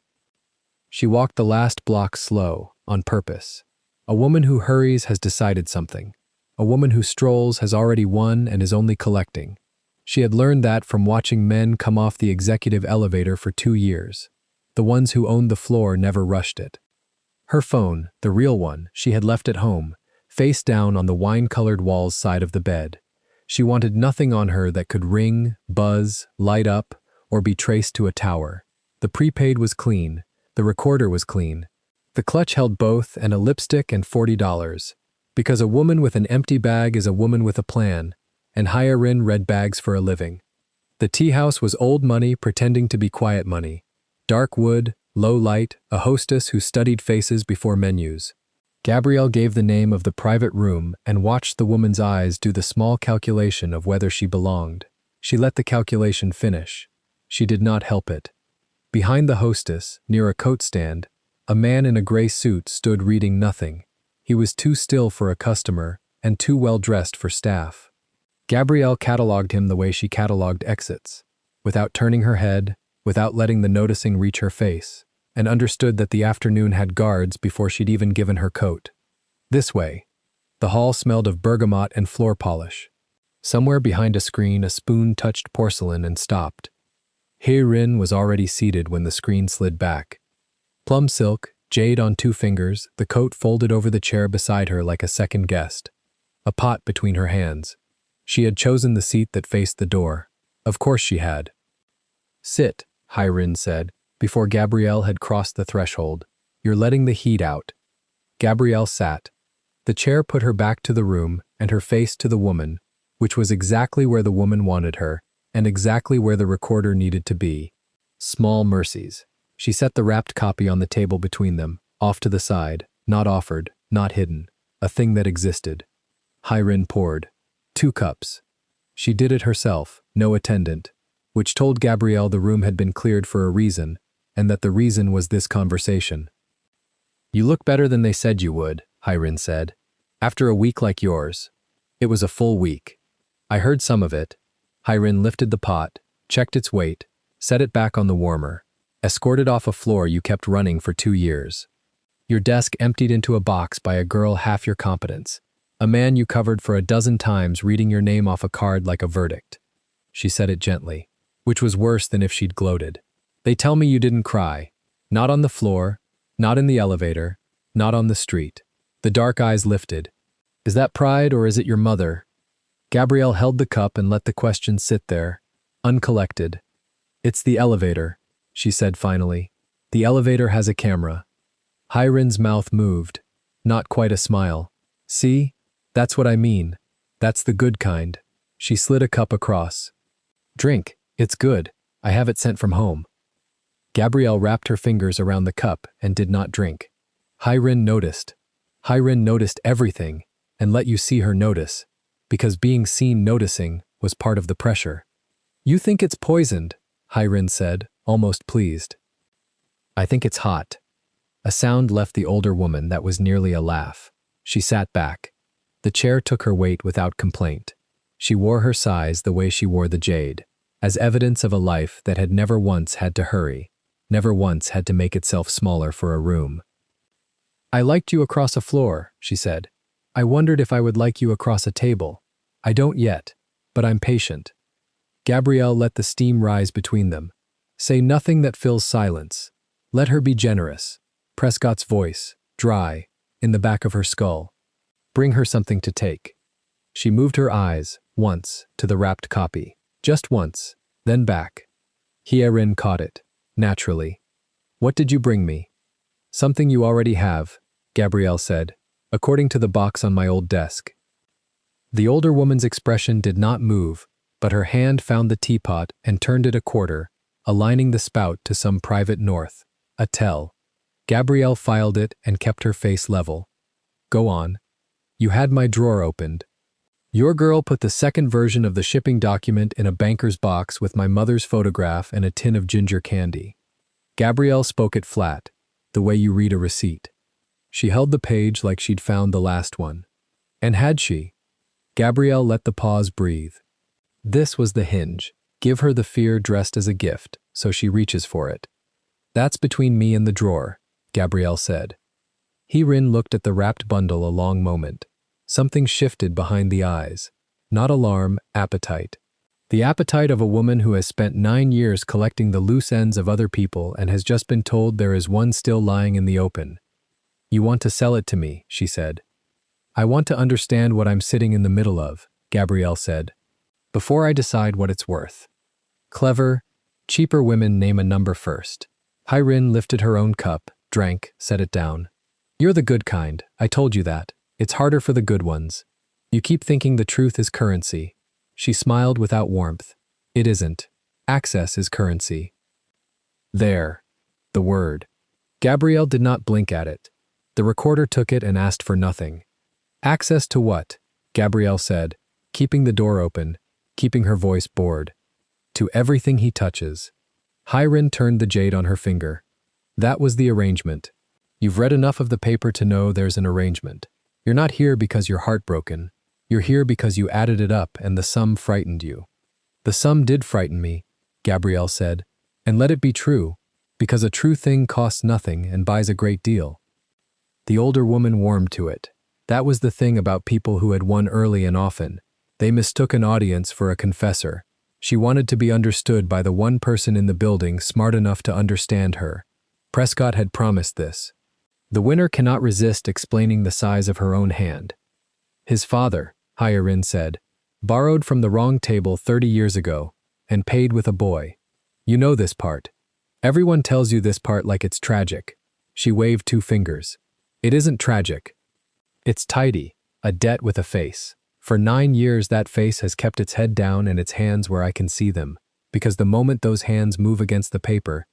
She walked the last block slow, on purpose. A woman who hurries has decided something. A woman who strolls has already won and is only collecting. She had learned that from watching men come off the executive elevator for 2 years. The ones who owned the floor never rushed it. Her phone, the real one, she had left at home, face down on the wine-colored walls side of the bed. She wanted nothing on her that could ring, buzz, light up, or be traced to a tower. The prepaid was clean. The recorder was clean. The clutch held both and a lipstick and $40. Because a woman with an empty bag is a woman with a plan, and Hyarin read bags for a living. The tea house was old money pretending to be quiet money. Dark wood, low light, a hostess who studied faces before menus. Gabrielle gave the name of the private room and watched the woman's eyes do the small calculation of whether she belonged. She let the calculation finish. She did not help it. Behind the hostess, near a coat stand, a man in a gray suit stood reading nothing. He was too still for a customer and too well dressed for staff. Gabrielle catalogued him the way she catalogued exits, without turning her head, without letting the noticing reach her face, and understood that the afternoon had guards before she'd even given her coat. This way. The hall smelled of bergamot and floor polish. Somewhere behind a screen, a spoon touched porcelain and stopped. Hye-rin was already seated when the screen slid back. Plum silk, jade on 2 fingers, the coat folded over the chair beside her like a second guest. A pot between her hands. She had chosen the seat that faced the door. Of course she had. Sit, Hye-rin said, before Gabrielle had crossed the threshold. You're letting the heat out. Gabrielle sat. The chair put her back to the room and her face to the woman, which was exactly where the woman wanted her, and exactly where the recorder needed to be. Small mercies. She set the wrapped copy on the table between them, off to the side, not offered, not hidden, a thing that existed. Hye-rin poured. 2 cups. She did it herself, no attendant, which told Gabrielle the room had been cleared for a reason, and that the reason was this conversation. You look better than they said you would, Hye-rin said. After a week like yours. It was a full week. I heard some of it. Hyrin lifted the pot, checked its weight, set it back on the warmer, escorted off a floor you kept running for 2 years. Your desk emptied into a box by a girl half your competence, a man you covered for a dozen times reading your name off a card like a verdict. She said it gently, which was worse than if she'd gloated. They tell me you didn't cry. Not on the floor, not in the elevator, not on the street. The dark eyes lifted. Is that pride or is it your mother? Gabrielle held the cup and let the question sit there, uncollected. It's the elevator, she said finally. The elevator has a camera. Hyrin's mouth moved. Not quite a smile. See? That's what I mean. That's the good kind. She slid a cup across. Drink. It's good. I have it sent from home. Gabrielle wrapped her fingers around the cup and did not drink. Hyrin noticed. Hyrin noticed everything and let you see her notice, because being seen noticing was part of the pressure. You think it's poisoned, Hyrin said, almost pleased. I think it's hot. A sound left the older woman that was nearly a laugh. She sat back. The chair took her weight without complaint. She wore her size the way she wore the jade, as evidence of a life that had never once had to hurry, never once had to make itself smaller for a room. I liked you across a floor, she said. I wondered if I would like you across a table. I don't yet, but I'm patient. Gabrielle let the steam rise between them. Say nothing that fills silence. Let her be generous. Prescott's voice, dry, in the back of her skull. Bring her something to take. She moved her eyes, once, to the wrapped copy. Just once, then back. Hyrin caught it, naturally. What did you bring me? Something you already have, Gabrielle said, according to the box on my old desk. The older woman's expression did not move, but her hand found the teapot and turned it a quarter, aligning the spout to some private north, a tell. Gabrielle filed it and kept her face level. Go on. You had my drawer opened. Your girl put the second version of the shipping document in a banker's box with my mother's photograph and a tin of ginger candy. Gabrielle spoke it flat, the way you read a receipt. She held the page like she'd found the last one. And had she? Gabrielle let the pause breathe. This was the hinge. Give her the fear dressed as a gift, so she reaches for it. That's between me and the drawer, Gabrielle said. Hyrin looked at the wrapped bundle a long moment. Something shifted behind the eyes. Not alarm, appetite. The appetite of a woman who has spent 9 years collecting the loose ends of other people and has just been told there is one still lying in the open. You want to sell it to me, she said. I want to understand what I'm sitting in the middle of, Gabrielle said, before I decide what it's worth. Clever, cheaper women name a number first. Hyrin lifted her own cup, drank, set it down. You're the good kind, I told you that. It's harder for the good ones. You keep thinking the truth is currency. She smiled without warmth. It isn't. Access is currency. There. The word. Gabrielle did not blink at it. The recorder took it and asked for nothing. Access to what? Gabrielle said, keeping the door open, keeping her voice bored. To everything he touches. Hyrin turned the jade on her finger. That was the arrangement. You've read enough of the paper to know there's an arrangement. You're not here because you're heartbroken. You're here because you added it up and the sum frightened you. The sum did frighten me, Gabrielle said, and let it be true, because a true thing costs nothing and buys a great deal. The older woman warmed to it. That was the thing about people who had won early and often. They mistook an audience for a confessor. She wanted to be understood by the one person in the building smart enough to understand her. Prescott had promised this. The winner cannot resist explaining the size of her own hand. His father, Hyrin said, borrowed from the wrong table 30 years ago and paid with a boy. You know this part. Everyone tells you this part like it's tragic. She waved 2 fingers. It isn't tragic. It's tidy, a debt with a face. For 9 years that face has kept its head down and its hands where I can see them, because the moment those hands move against the paper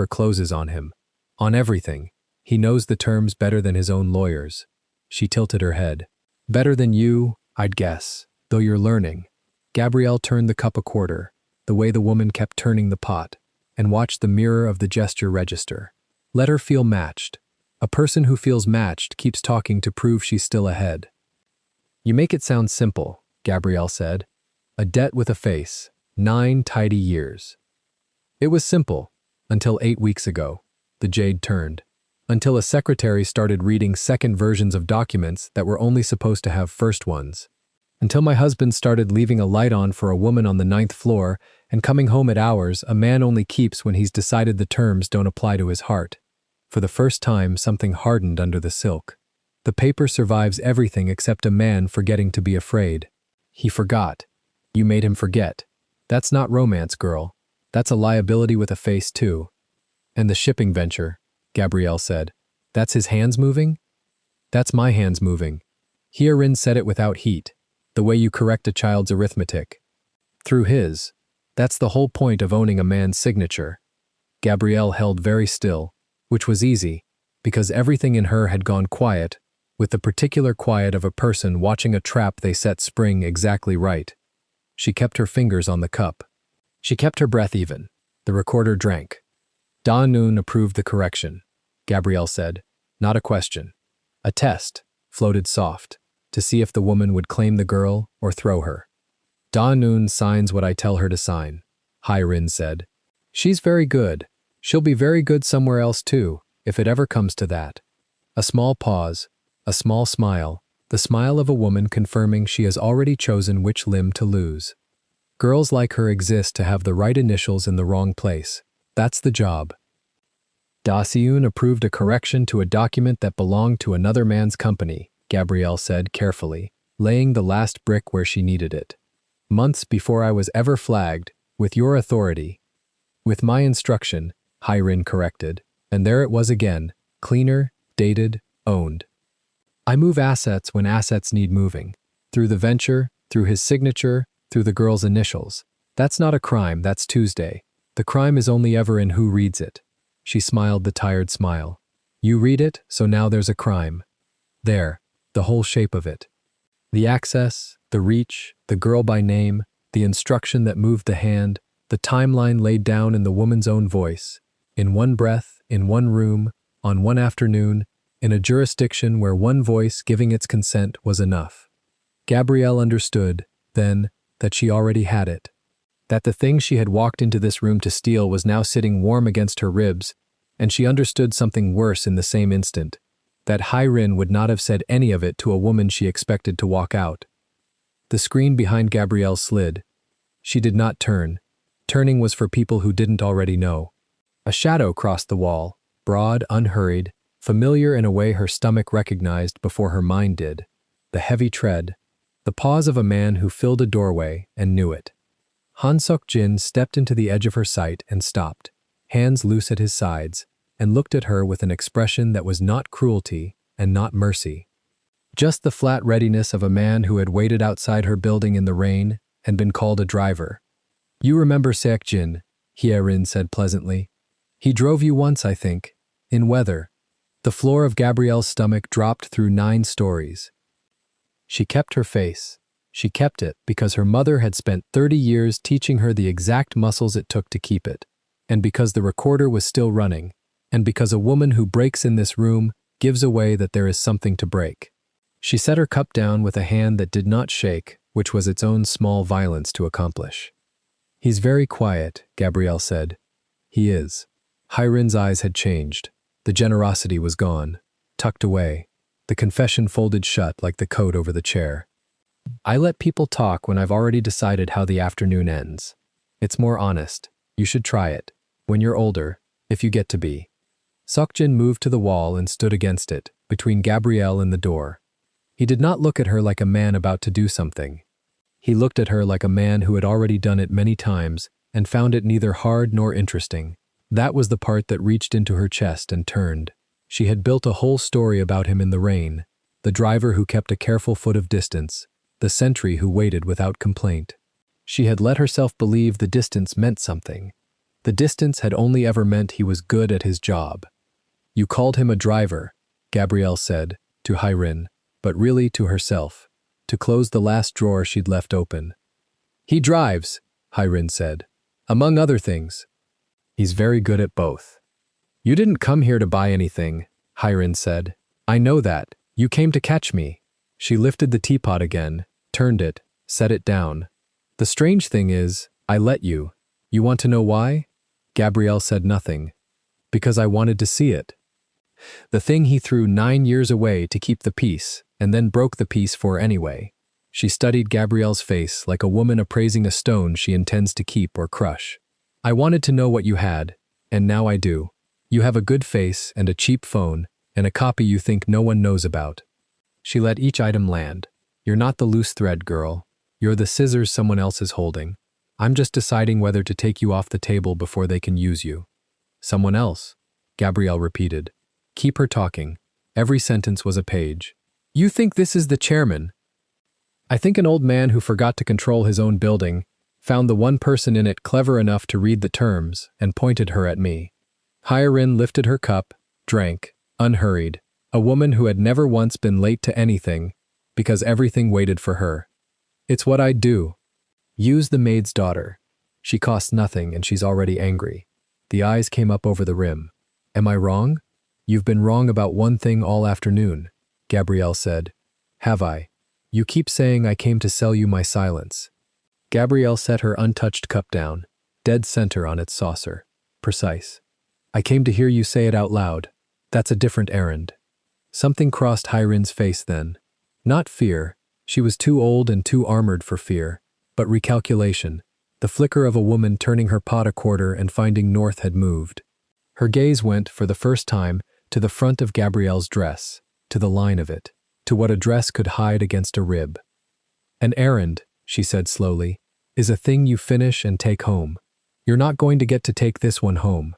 closes on him. On everything. He knows the terms better than his own lawyers. She tilted her head. Better than you, I'd guess, though you're learning. Gabrielle turned the cup a quarter, the way the woman kept turning the pot, and watched the mirror of the gesture register. Let her feel matched. A person who feels matched keeps talking to prove she's still ahead. You make it sound simple, Gabrielle said. A debt with a face. 9 tidy years. It was simple, until 8 weeks ago. The jade turned. Until a secretary started reading second versions of documents that were only supposed to have first ones. Until my husband started leaving a light on for a woman on the 9th floor and coming home at hours a man only keeps when he's decided the terms don't apply to his heart. For the first time, something hardened under the silk. The paper survives everything except a man forgetting to be afraid. He forgot. You made him forget. That's not romance, girl. That's a liability with a face, too. And the shipping venture, Gabrielle said. That's his hands moving? That's my hands moving. Hyarin said it without heat, the way you correct a child's arithmetic. Through his. That's the whole point of owning a man's signature. Gabrielle held very still, which was easy, because everything in her had gone quiet, with the particular quiet of a person watching a trap they set spring exactly right. She kept her fingers on the cup. She kept her breath even. The recorder drank. Da Noon approved the correction, Gabrielle said. Not a question. A test, floated soft, to see if the woman would claim the girl or throw her. Da Noon signs what I tell her to sign, Hyarin said. She's very good. She'll be very good somewhere else too, if it ever comes to that. A small pause, a small smile, the smile of a woman confirming she has already chosen which limb to lose. Girls like her exist to have the right initials in the wrong place. That's the job. Da Seun approved a correction to a document that belonged to another man's company, Gabrielle said carefully, laying the last brick where she needed it. Months before I was ever flagged, with your authority. With my instruction, Hyarin corrected, and there it was again, cleaner, dated, owned. I move assets when assets need moving. Through the venture, through his signature, through the girl's initials. That's not a crime, that's Tuesday. The crime is only ever in who reads it. She smiled the tired smile. You read it, so now there's a crime. There, the whole shape of it. The access, the reach, the girl by name, the instruction that moved the hand, the timeline laid down in the woman's own voice, in one breath, in one room, on one afternoon, in a jurisdiction where one voice giving its consent was enough. Gabrielle understood, then, that she already had it. That the thing she had walked into this room to steal was now sitting warm against her ribs, and she understood something worse in the same instant, that Hyarin would not have said any of it to a woman she expected to walk out. The screen behind Gabrielle slid. She did not turn. Turning was for people who didn't already know. A shadow crossed the wall, broad, unhurried, familiar in a way her stomach recognized before her mind did. The heavy tread, the pause of a man who filled a doorway and knew it. Han Seok-jin stepped into the edge of her sight and stopped, hands loose at his sides, and looked at her with an expression that was not cruelty and not mercy. Just the flat readiness of a man who had waited outside her building in the rain and been called a driver. You remember Seok-jin, Hyarin said pleasantly. He drove you once, I think, in weather. The floor of Gabrielle's stomach dropped through 9 stories. She kept her face. She kept it because her mother had spent 30 years teaching her the exact muscles it took to keep it, and because the recorder was still running, and because a woman who breaks in this room gives away that there is something to break. She set her cup down with a hand that did not shake, which was its own small violence to accomplish. He's very quiet, Gabrielle said. He is. Hyarin's eyes had changed. The generosity was gone, tucked away, the confession folded shut like the coat over the chair. I let people talk when I've already decided how the afternoon ends. It's more honest. You should try it. When you're older, if you get to be. Seok-jin moved to the wall and stood against it, between Gabrielle and the door. He did not look at her like a man about to do something. He looked at her like a man who had already done it many times and found it neither hard nor interesting. That was the part that reached into her chest and turned. She had built a whole story about him in the rain, the driver who kept a careful foot of distance, the sentry who waited without complaint. She had let herself believe the distance meant something. The distance had only ever meant he was good at his job. You called him a driver, Gabrielle said, to Hyarin, but really to herself, to close the last drawer she'd left open. He drives, Hyarin said, among other things. He's very good at both. You didn't come here to buy anything, Hyarin said. I know that. You came to catch me. She lifted the teapot again, turned it, set it down. The strange thing is, I let you. You want to know why? Gabrielle said nothing. Because I wanted to see it. The thing he threw 9 years away to keep the peace, and then broke the peace for anyway. She studied Gabrielle's face like a woman appraising a stone she intends to keep or crush. I wanted to know what you had, and now I do. You have a good face and a cheap phone, and a copy you think no one knows about. She let each item land. You're not the loose thread, girl. You're the scissors someone else is holding. I'm just deciding whether to take you off the table before they can use you. Someone else, Gabrielle repeated. Keep her talking. Every sentence was a page. You think this is the chairman? I think an old man who forgot to control his own building found the one person in it clever enough to read the terms and pointed her at me. Hyarin lifted her cup, drank, unhurried, a woman who had never once been late to anything because everything waited for her. It's what I'd do. Use the maid's daughter. She costs nothing and she's already angry. The eyes came up over the rim. Am I wrong? You've been wrong about one thing all afternoon, Gabrielle said. Have I? You keep saying I came to sell you my silence. Gabrielle set her untouched cup down, dead center on its saucer. Precise. I came to hear you say it out loud. That's a different errand. Something crossed Hyarin's face then. Not fear. She was too old and too armored for fear. But recalculation. The flicker of a woman turning her pot a quarter and finding North had moved. Her gaze went, for the first time, to the front of Gabrielle's dress, to the line of it, to what a dress could hide against a rib. An errand, she said slowly, is a thing you finish and take home. You're not going to get to take this one home.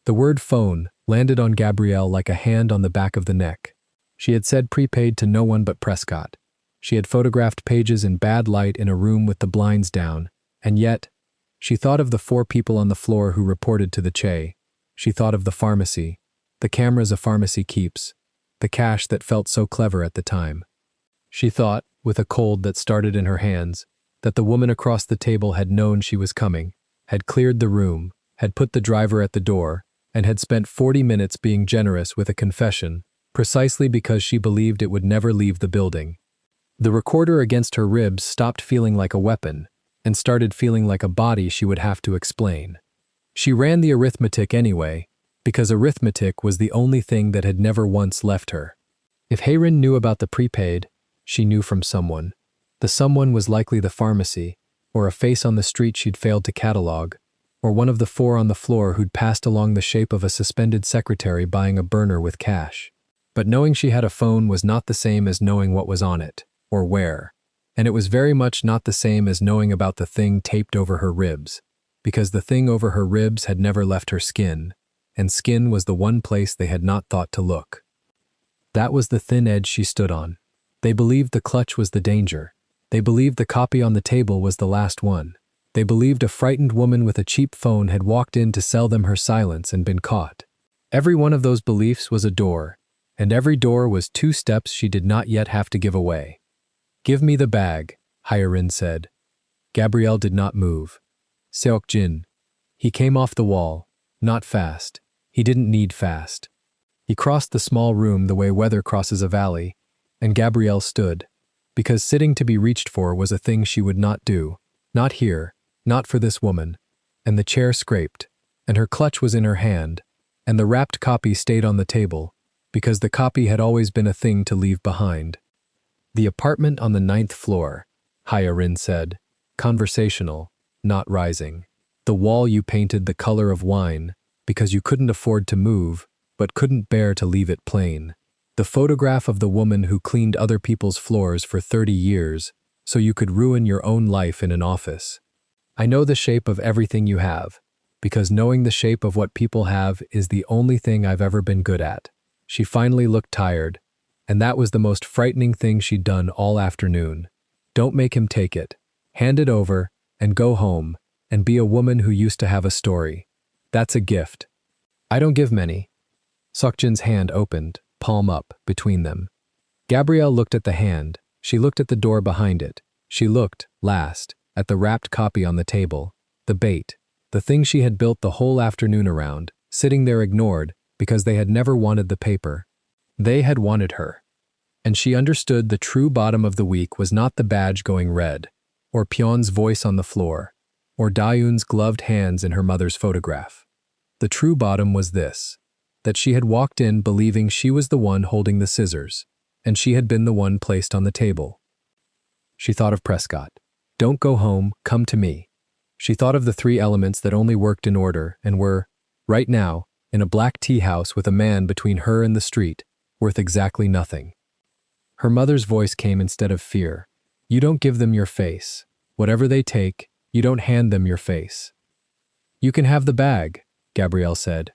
The word phone landed on Gabrielle like a hand on the back of the neck. She had said prepaid to no one but Prescott. She had photographed pages in bad light in a room with the blinds down, and yet, she thought of the 4 people on the floor who reported to the Che. She thought of the pharmacy, the cameras a pharmacy keeps, the cash that felt so clever at the time. She thought, with a cold that started in her hands, that the woman across the table had known she was coming, had cleared the room, had put the driver at the door, and had spent 40 minutes being generous with a confession, precisely because she believed it would never leave the building. The recorder against her ribs stopped feeling like a weapon and started feeling like a body she would have to explain. She ran the arithmetic anyway, because arithmetic was the only thing that had never once left her. If Hyarin knew about the prepaid, she knew from someone. The someone was likely the pharmacy, or a face on the street she'd failed to catalog, or one of the 4 on the floor who'd passed along the shape of a suspended secretary buying a burner with cash. But knowing she had a phone was not the same as knowing what was on it, or where, and it was very much not the same as knowing about the thing taped over her ribs, because the thing over her ribs had never left her skin, and skin was the one place they had not thought to look. That was the thin edge she stood on. They believed the clutch was the danger. They believed the copy on the table was the last one. They believed a frightened woman with a cheap phone had walked in to sell them her silence and been caught. Every one of those beliefs was a door, and every door was 2 steps she did not yet have to give away. Give me the bag, Hyarin said. Gabrielle did not move. Seokjin. He came off the wall, not fast. He didn't need fast. He crossed the small room the way weather crosses a valley, and Gabrielle stood, because sitting to be reached for was a thing she would not do, not here, not for this woman, and the chair scraped, and her clutch was in her hand, and the wrapped copy stayed on the table, because the copy had always been a thing to leave behind. The apartment on the 9th floor, Hyarin said, conversational, not rising. The wall you painted the color of wine, because you couldn't afford to move, but couldn't bear to leave it plain. The photograph of the woman who cleaned other people's floors for 30 years, so you could ruin your own life in an office. I know the shape of everything you have, because knowing the shape of what people have is the only thing I've ever been good at. She finally looked tired, and that was the most frightening thing she'd done all afternoon. Don't make him take it. Hand it over, and go home, and be a woman who used to have a story. That's a gift. I don't give many. Seokjin's hand opened, palm up, between them. Gabrielle looked at the hand. She looked at the door behind it. She looked, last, at the wrapped copy on the table, the bait, the thing she had built the whole afternoon around, sitting there ignored because they had never wanted the paper. They had wanted her. And she understood the true bottom of the week was not the badge going red, or Pyeon's voice on the floor, or Dayun's gloved hands in her mother's photograph. The true bottom was this, that she had walked in believing she was the one holding the scissors, and she had been the one placed on the table. She thought of Prescott. Don't go home, come to me. She thought of the three elements that only worked in order and were, right now, in a black tea house with a man between her and the street, worth exactly nothing. Her mother's voice came instead of fear. You don't give them your face. Whatever they take, you don't hand them your face. You can have the bag, Gabrielle said.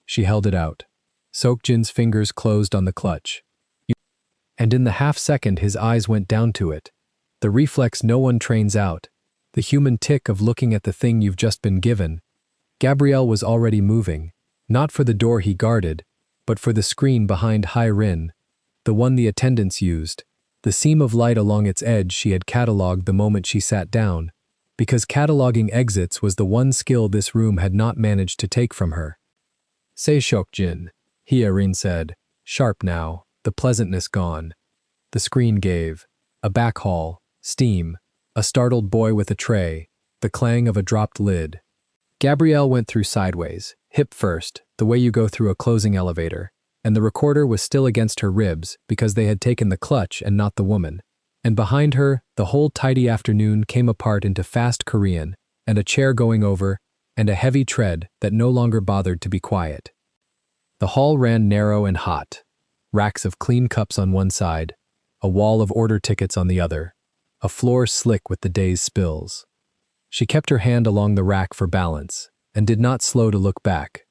She held it out. Seokjin's fingers closed on the clutch. And in the half-second his eyes went down to it. The reflex no one trains out. The human tick of looking at the thing you've just been given. Gabrielle was already moving, not for the door he guarded, but for the screen behind Hai Rin, the one the attendants used, the seam of light along its edge she had catalogued the moment she sat down, because cataloging exits was the one skill this room had not managed to take from her. Say Seokjin, Hai Rin said, sharp now, the pleasantness gone. The screen gave. A back hall, steam, a startled boy with a tray, the clang of a dropped lid. Gabrielle went through sideways, hip first, the way you go through a closing elevator, and the recorder was still against her ribs because they had taken the clutch and not the woman. And behind her, the whole tidy afternoon came apart into fast Korean, and a chair going over, and a heavy tread that no longer bothered to be quiet. The hall ran narrow and hot, racks of clean cups on one side, a wall of order tickets on the other, a floor slick with the day's spills. She kept her hand along the rack for balance, and did not slow to look back,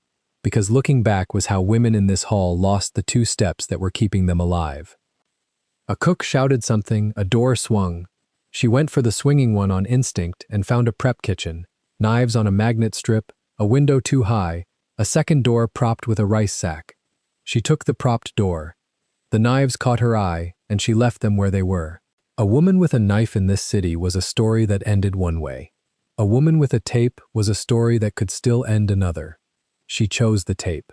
because looking back was how women in this hall lost the 2 steps that were keeping them alive. A cook shouted something, a door swung. She went for the swinging one on instinct and found a prep kitchen, knives on a magnet strip, a window too high, a second door propped with a rice sack. She took the propped door. The knives caught her eye, and she left them where they were. A woman with a knife in this city was a story that ended one way. A woman with a tape was a story that could still end another. She chose the tape.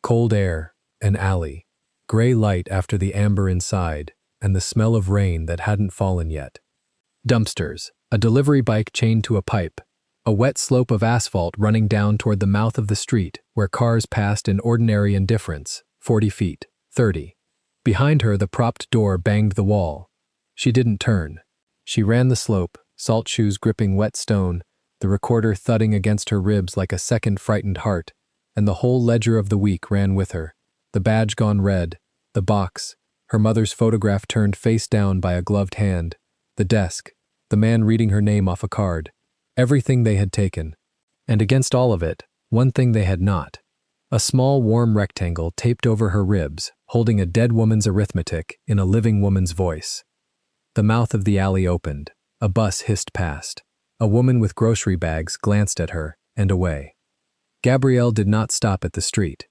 Cold air, an alley, gray light after the amber inside, and the smell of rain that hadn't fallen yet. Dumpsters, a delivery bike chained to a pipe, a wet slope of asphalt running down toward the mouth of the street where cars passed in ordinary indifference, 40 feet, 30. Behind her the propped door banged the wall. She didn't turn. She ran the slope, salt shoes gripping wet stone, the recorder thudding against her ribs like a second frightened heart, and the whole ledger of the week ran with her. The badge gone red, the box, her mother's photograph turned face down by a gloved hand, the desk, the man reading her name off a card, everything they had taken. And against all of it, one thing they had not. A small warm rectangle taped over her ribs, holding a dead woman's arithmetic in a living woman's voice. The mouth of the alley opened. A bus hissed past. A woman with grocery bags glanced at her and away. Gabrielle did not stop at the street.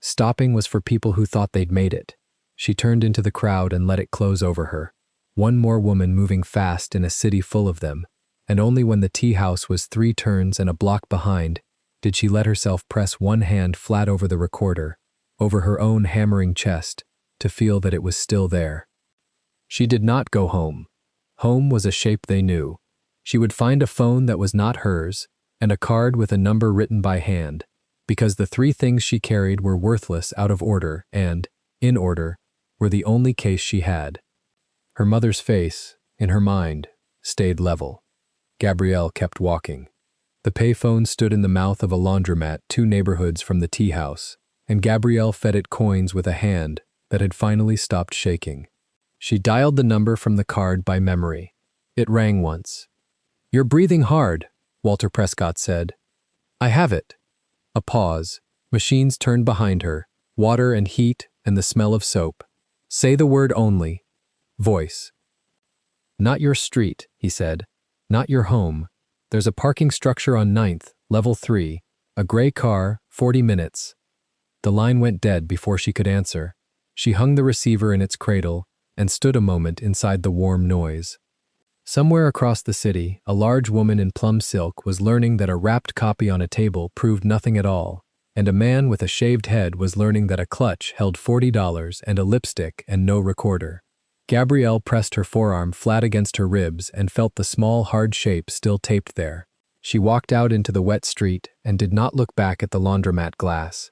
Stopping was for people who thought they'd made it. She turned into the crowd and let it close over her. One more woman moving fast in a city full of them, and only when the tea house was 3 turns and a block behind did she let herself press one hand flat over the recorder, over her own hammering chest, to feel that it was still there. She did not go home. Home was a shape they knew. She would find a phone that was not hers, and a card with a number written by hand, because the 3 things she carried were worthless out of order and, in order, were the only case she had. Her mother's face, in her mind, stayed level. Gabrielle kept walking. The payphone stood in the mouth of a laundromat 2 neighborhoods from the tea house, and Gabrielle fed it coins with a hand that had finally stopped shaking. She dialed the number from the card by memory. It rang once. "You're breathing hard," Walter Prescott said. "I have it." A pause. Machines turned behind her, water and heat and the smell of soap. "Say the word only." Voice. "Not your street," he said. "Not your home. There's a parking structure on 9th, level 3, a gray car, 40 minutes. The line went dead before she could answer. She hung the receiver in its cradle and stood a moment inside the warm noise. Somewhere across the city, a large woman in plum silk was learning that a wrapped copy on a table proved nothing at all, and a man with a shaved head was learning that a clutch held $40 and a lipstick and no recorder. Gabrielle pressed her forearm flat against her ribs and felt the small, hard shape still taped there. She walked out into the wet street and did not look back at the laundromat glass.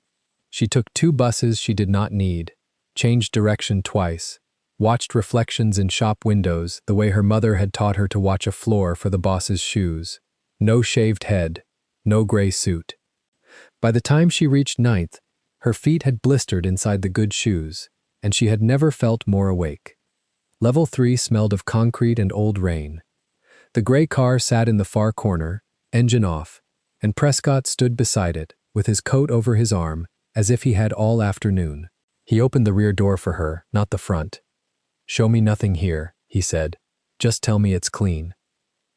She took 2 buses she did not need, changed direction twice, watched reflections in shop windows the way her mother had taught her to watch a floor for the boss's shoes. No shaved head, no gray suit. By the time she reached 9th, her feet had blistered inside the good shoes, and she had never felt more awake. Level 3 smelled of concrete and old rain. The gray car sat in the far corner, engine off, and Prescott stood beside it, with his coat over his arm, as if he had all afternoon. He opened the rear door for her, not the front. "Show me nothing here," he said. "Just tell me it's clean."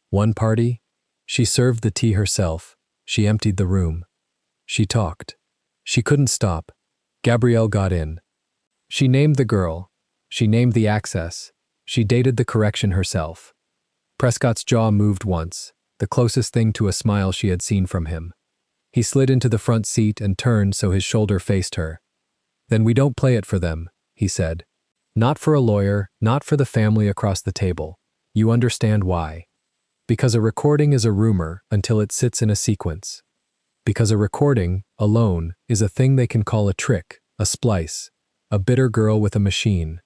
"One party?" She served the tea herself. She emptied the room. She talked. She couldn't stop. Gabrielle got in. She named the girl. She named the access. She dated the correction herself. Prescott's jaw moved once, the closest thing to a smile she had seen from him. He slid into the front seat and turned so his shoulder faced her. "Then we don't play it for them," he said. "Not for a lawyer, not for the family across the table. You understand why. Because a recording is a rumor until it sits in a sequence. Because a recording, alone, is a thing they can call a trick, a splice, a bitter girl with a machine."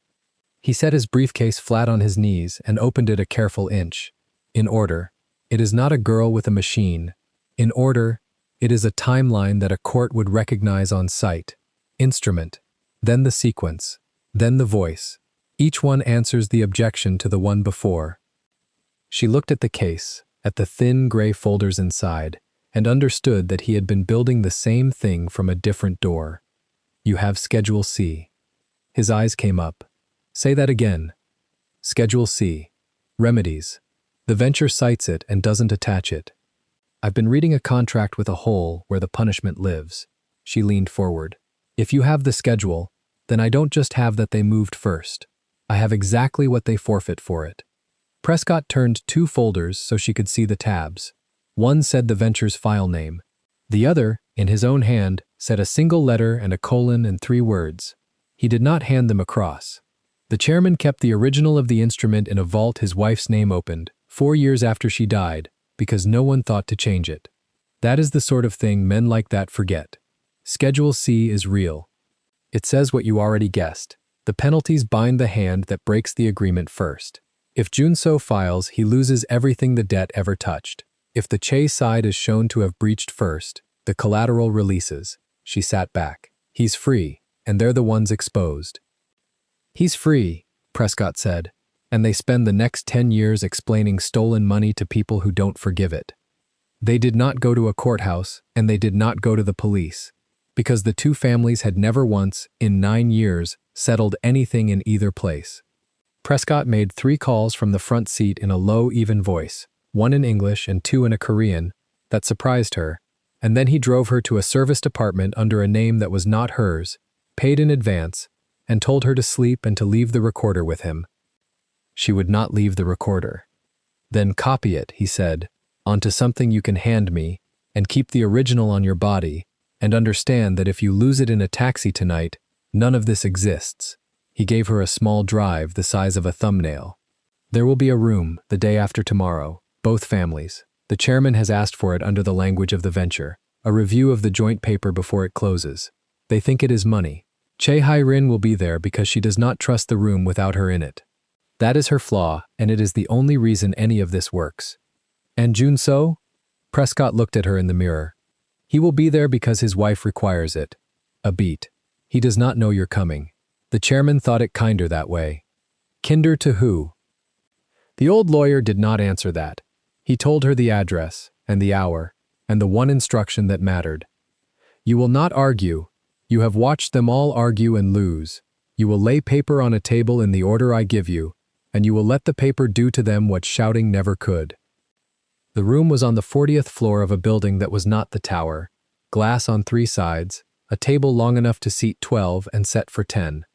He set his briefcase flat on his knees and opened it a careful inch. "In order, it is not a girl with a machine. In order, it is a timeline that a court would recognize on sight. Instrument, then the sequence, then the voice. Each one answers the objection to the one before." She looked at the case, at the thin gray folders inside, and understood that he had been building the same thing from a different door. "You have Schedule C." His eyes came up. "Say that again." "Schedule C. Remedies. The venture cites it and doesn't attach it. I've been reading a contract with a hole where the punishment lives." She leaned forward. "If you have the schedule, then I don't just have that they moved first. I have exactly what they forfeit for it." Prescott turned 2 folders so she could see the tabs. One said the venture's file name. The other, in his own hand, said a single letter and a colon and 3 words. He did not hand them across. The chairman kept the original of the instrument in a vault his wife's name opened, 4 years after she died, because no one thought to change it. That is the sort of thing men like that forget. Schedule C is real. It says what you already guessed. The penalties bind the hand that breaks the agreement first. If Junso files, he loses everything the debt ever touched. If the Che side is shown to have breached first, the collateral releases. She sat back. He's free, and they're the ones exposed. "He's free," Prescott said, "and they spend the next 10 years explaining stolen money to people who don't forgive it. They did not go to a courthouse, and they did not go to the police, because the 2 families had never once, in 9 years, settled anything in either place." Prescott made 3 calls from the front seat in a low, even voice, 1 in English and 2 in a Korean, that surprised her, and then he drove her to a serviced apartment under a name that was not hers, paid in advance, and told her to sleep and to leave the recorder with him. She would not leave the recorder. "Then copy it," he said, "onto something you can hand me, and keep the original on your body, and understand that if you lose it in a taxi tonight, none of this exists." He gave her a small drive the size of a thumbnail. "There will be a room the day after tomorrow, both families. The chairman has asked for it under the language of the venture, a review of the joint paper before it closes. They think it is money. Che Hai-rin will be there because she does not trust the room without her in it. That is her flaw, and it is the only reason any of this works." "And Junso?" Prescott looked at her in the mirror. "He will be there because his wife requires it." A beat. "He does not know you're coming." The chairman thought it kinder that way. "Kinder to who?" The old lawyer did not answer that. He told her the address, and the hour, and the one instruction that mattered. "You will not argue. You have watched them all argue and lose. You will lay paper on a table in the order I give you, and you will let the paper do to them what shouting never could." The room was on the 40th floor of a building that was not the tower, glass on 3 sides, a table long enough to seat 12 and set for 10.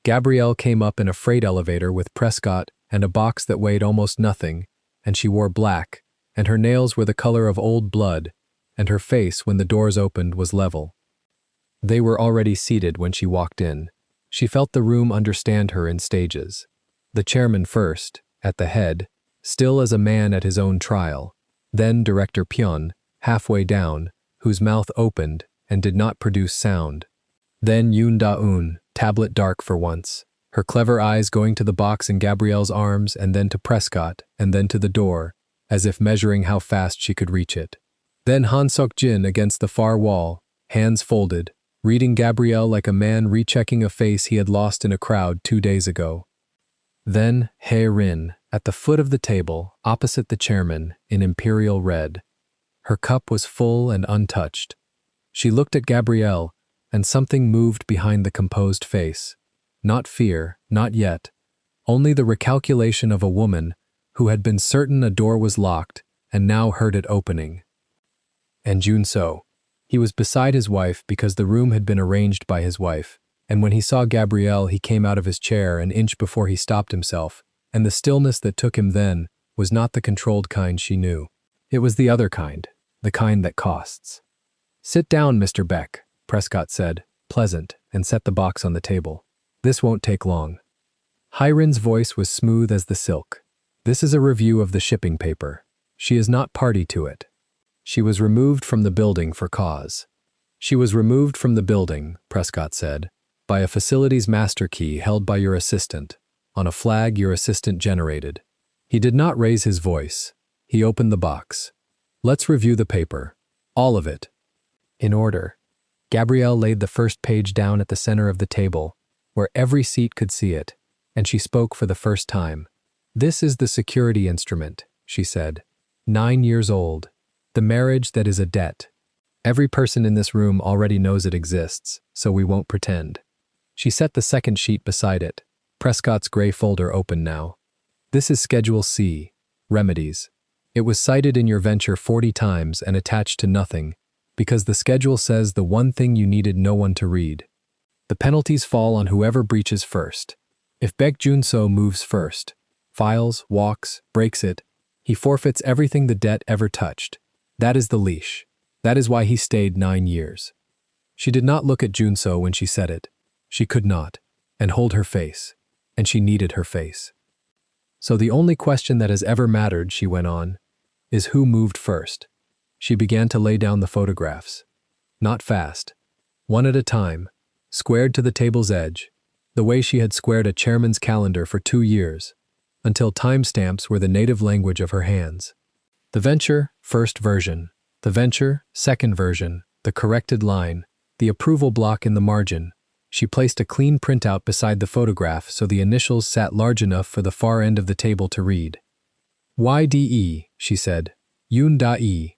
Gabrielle came up in a freight elevator with Prescott and a box that weighed almost nothing, and she wore black, and her nails were the color of old blood, and her face, when the doors opened, was level. They were already seated when she walked in. She felt the room understand her in stages. The chairman first, at the head, still as a man at his own trial. Then Director Pyun, halfway down, whose mouth opened and did not produce sound. Then Yoon Da-eun, tablet dark for once, her clever eyes going to the box in Gabrielle's arms and then to Prescott and then to the door, as if measuring how fast she could reach it. Then Han Seok-jin against the far wall, hands folded, reading Gabrielle like a man rechecking a face he had lost in a crowd 2 days ago. Then Hae-rin, at the foot of the table, opposite the chairman, in imperial red. Her cup was full and untouched. She looked at Gabrielle, and something moved behind the composed face. Not fear, not yet. Only the recalculation of a woman who had been certain a door was locked and now heard it opening. And Jun-so. He was beside his wife because the room had been arranged by his wife, and when he saw Gabrielle he came out of his chair an inch before he stopped himself, and the stillness that took him then was not the controlled kind she knew. It was the other kind, the kind that costs. "Sit down, Mr. Beck," Prescott said, pleasant, and set the box on the table. "This won't take long." Hae-rin's voice was smooth as the silk. "This is a review of the shipping paper. She is not party to it. She was removed from the building for cause." "She was removed from the building," Prescott said, "by a facilities master key held by your assistant, on a flag your assistant generated." He did not raise his voice. He opened the box. "Let's review the paper. All of it." In order. Gabrielle laid the first page down at the center of the table, where every seat could see it, and she spoke for the first time. "This is the security instrument," she said. 9 years old. The marriage that is a debt. Every person in this room already knows it exists, so we won't pretend. She set the second sheet beside it. Prescott's gray folder open now. "This is Schedule C, Remedies. It was cited in your venture 40 times and attached to nothing, because the schedule says the one thing you needed no one to read. The penalties fall on whoever breaches first. If Baek Jun-so moves first, files, walks, breaks it, he forfeits everything the debt ever touched. That is the leash. That is why he stayed 9 years." She did not look at Jun-so when she said it. She could not, and hold her face, and she needed her face. "So the only question that has ever mattered," she went on, "is who moved first." She began to lay down the photographs. Not fast. One at a time, squared to the table's edge, the way she had squared a chairman's calendar for 2 years, until timestamps were the native language of her hands. The venture, first version. The venture, second version. The corrected line. The approval block in the margin. She placed a clean printout beside the photograph so the initials sat large enough for the far end of the table to read. "YDE," she said. "Yoon Da-e.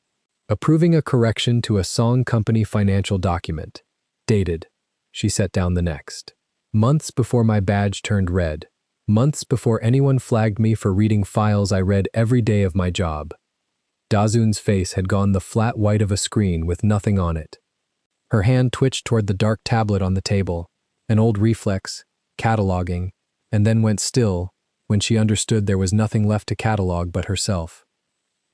Approving a correction to a Song Company financial document. Dated." She set down the next. "Months before my badge turned red. Months before anyone flagged me for reading files I read every day of my job." Dazoon's face had gone the flat white of a screen with nothing on it. Her hand twitched toward the dark tablet on the table, an old reflex, cataloging, and then went still when she understood there was nothing left to catalog but herself.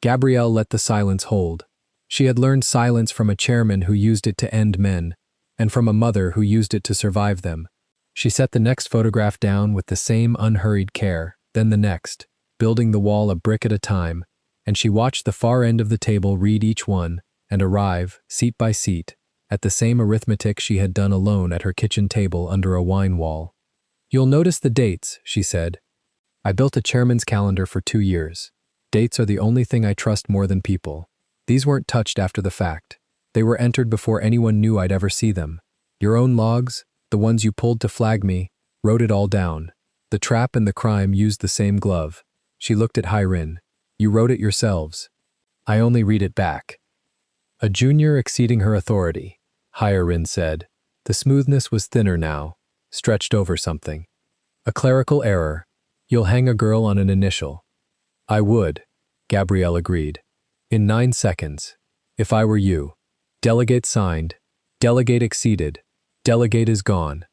Gabrielle let the silence hold. She had learned silence from a chairman who used it to end men, and from a mother who used it to survive them. She set the next photograph down with the same unhurried care, then the next, building the wall a brick at a time, and she watched the far end of the table read each one and arrive, seat by seat, at the same arithmetic she had done alone at her kitchen table under a wine wall. "You'll notice the dates," she said. "I built a chairman's calendar for 2 years. Dates are the only thing I trust more than people. These weren't touched after the fact. They were entered before anyone knew I'd ever see them. Your own logs, the ones you pulled to flag me, wrote it all down. The trap and the crime used the same glove." She looked at Hae-rin. "You wrote it yourselves. I only read it back." "A junior exceeding her authority," Hae-rin said. The smoothness was thinner now, stretched over something. "A clerical error. You'll hang a girl on an initial." "I would," Gabrielle agreed. "In 9 seconds. If I were you." Delegate signed. Delegate exceeded. Delegate is gone.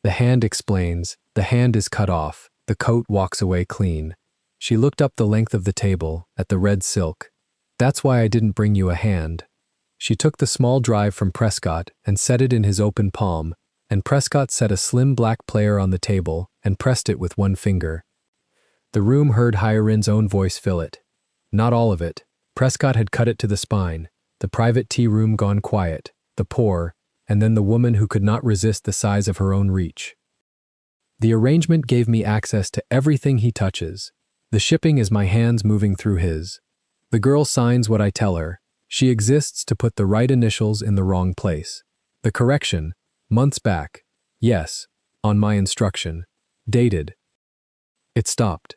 The hand explains. The hand is cut off. The coat walks away clean. She looked up the length of the table, at the red silk. "That's why I didn't bring you a hand." She took the small drive from Prescott and set it in his open palm, and Prescott set a slim black player on the table and pressed it with one finger. The room heard Hyarin's own voice fill it. Not all of it. Prescott had cut it to the spine, the private tea room gone quiet, the poor, and then the woman who could not resist the size of her own reach. The arrangement gave me access to everything he touches. The shipping is my hands moving through his. The girl signs what I tell her. She exists to put the right initials in the wrong place. The correction, months back. Yes, on my instruction. Dated. It stopped.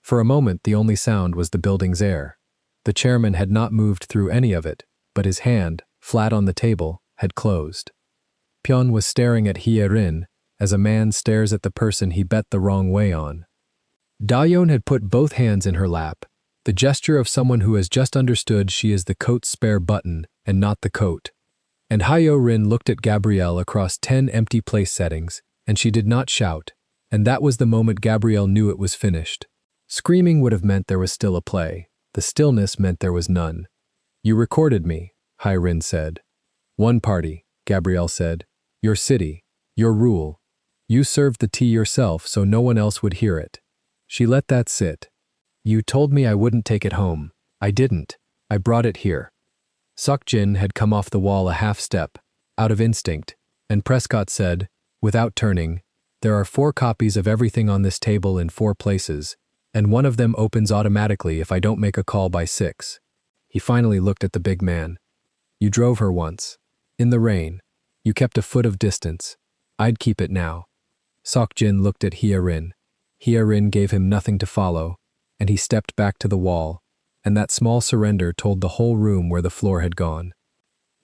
For a moment, the only sound was the building's air. The chairman had not moved through any of it, but his hand, flat on the table, had closed. Pyeon was staring at Hye-rin as a man stares at the person he bet the wrong way on. Da-yeon had put both hands in her lap, the gesture of someone who has just understood she is the coat's spare button and not the coat. And Hye-rin looked at Gabrielle across 10 empty place settings, and she did not shout, and that was the moment Gabrielle knew it was finished. Screaming would have meant there was still a play. The stillness meant there was none. You recorded me, Hye-rin said. One party, Gabrielle said. Your city, your rule. You served the tea yourself so no one else would hear it. She let that sit. You told me I wouldn't take it home. I didn't. I brought it here. Seok-jin had come off the wall a half step, out of instinct, and Prescott said, without turning, there are 4 copies of everything on this table in 4 places, and one of them opens automatically if I don't make a call by 6. He finally looked at the big man. You drove her once. In the rain. You kept a foot of distance. I'd keep it now. Seok-jin looked at Hye-rin. Hye-rin gave him nothing to follow, and he stepped back to the wall, and that small surrender told the whole room where the floor had gone.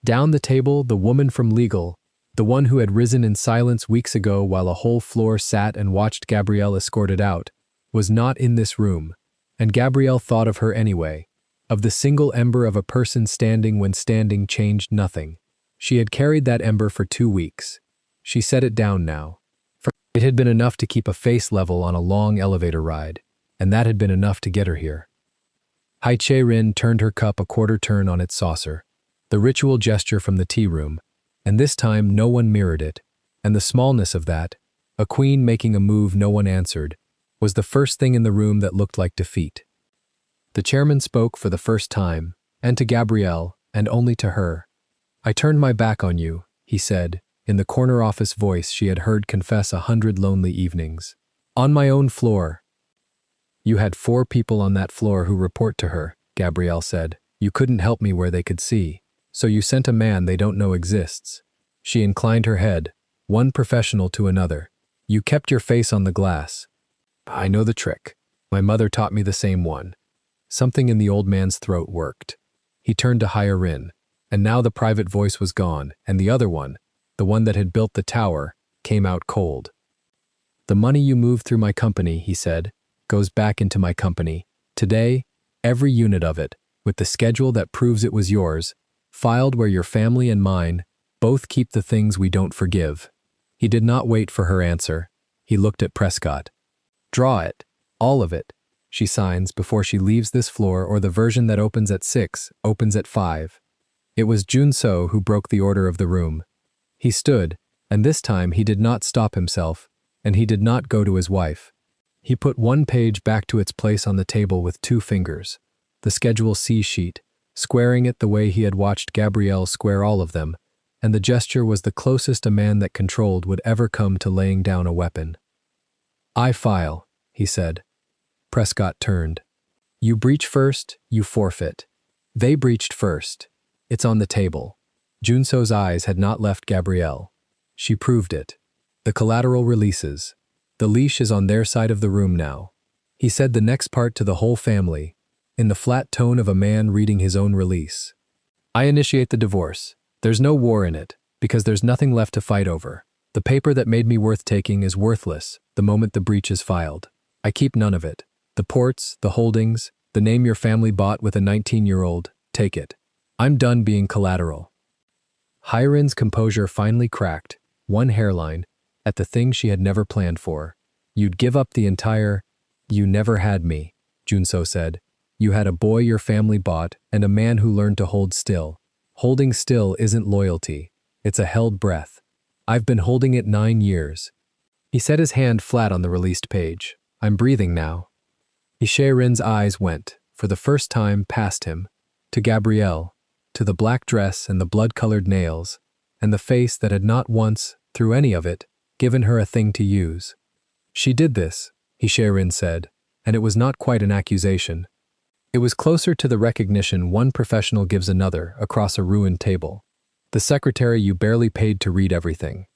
Down the table, the woman from legal, the one who had risen in silence weeks ago while a whole floor sat and watched Gabrielle escorted out, was not in this room, and Gabrielle thought of her anyway, of the single ember of a person standing when standing changed nothing. She had carried that ember for 2 weeks. She set it down now. It had been enough to keep a face level on a long elevator ride, and that had been enough to get her here. Hye-rin turned her cup a quarter turn on its saucer, the ritual gesture from the tea room, and this time no one mirrored it, and the smallness of that, a queen making a move no one answered, was the first thing in the room that looked like defeat. The chairman spoke for the first time, and to Gabrielle, and only to her. I turned my back on you, he said, in the corner office voice she had heard confess 100 lonely evenings. On my own floor. You had 4 people on that floor who report to her, Gabrielle said. You couldn't help me where they could see, so you sent a man they don't know exists. She inclined her head, one professional to another. You kept your face on the glass. I know the trick. My mother taught me the same one. Something in the old man's throat worked. He turned to Hye-rin, and now the private voice was gone, and the other one, the one that had built the tower, came out cold. The money you moved through my company, he said, goes back into my company. Today, every unit of it, with the schedule that proves it was yours, filed where your family and mine both keep the things we don't forgive. He did not wait for her answer. He looked at Prescott. Draw it. All of it. She signs before she leaves this floor, or the version that opens at 6 opens at 5. It was Jun-so who broke the order of the room. He stood, and this time he did not stop himself, and he did not go to his wife. He put one page back to its place on the table with 2 fingers, the Schedule C sheet, squaring it the way he had watched Gabrielle square all of them, and the gesture was the closest a man that controlled would ever come to laying down a weapon. I file, he said. Prescott turned. You breach first, you forfeit. They breached first. It's on the table. Jun-so's eyes had not left Gabrielle. She proved it. The collateral releases. The leash is on their side of the room now. He said the next part to the whole family, in the flat tone of a man reading his own release. I initiate the divorce. There's no war in it, because there's nothing left to fight over. The paper that made me worth taking is worthless the moment the breach is filed. I keep none of it. The ports, the holdings, the name your family bought with a 19-year-old, take it. I'm done being collateral. Hye-rin's composure finally cracked, one hairline, at the thing she had never planned for. You'd give up the entire... You never had me, Jun-so said. You had a boy your family bought and a man who learned to hold still. Holding still isn't loyalty. It's a held breath. I've been holding it 9 years. He set his hand flat on the released page. I'm breathing now. Ishe-rin's eyes went, for the first time, past him, to Gabrielle, to the black dress and the blood-colored nails, and the face that had not once, through any of it, given her a thing to use. She did this, Ishe-rin said, and it was not quite an accusation. It was closer to the recognition one professional gives another across a ruined table. The secretary you barely paid to read everything.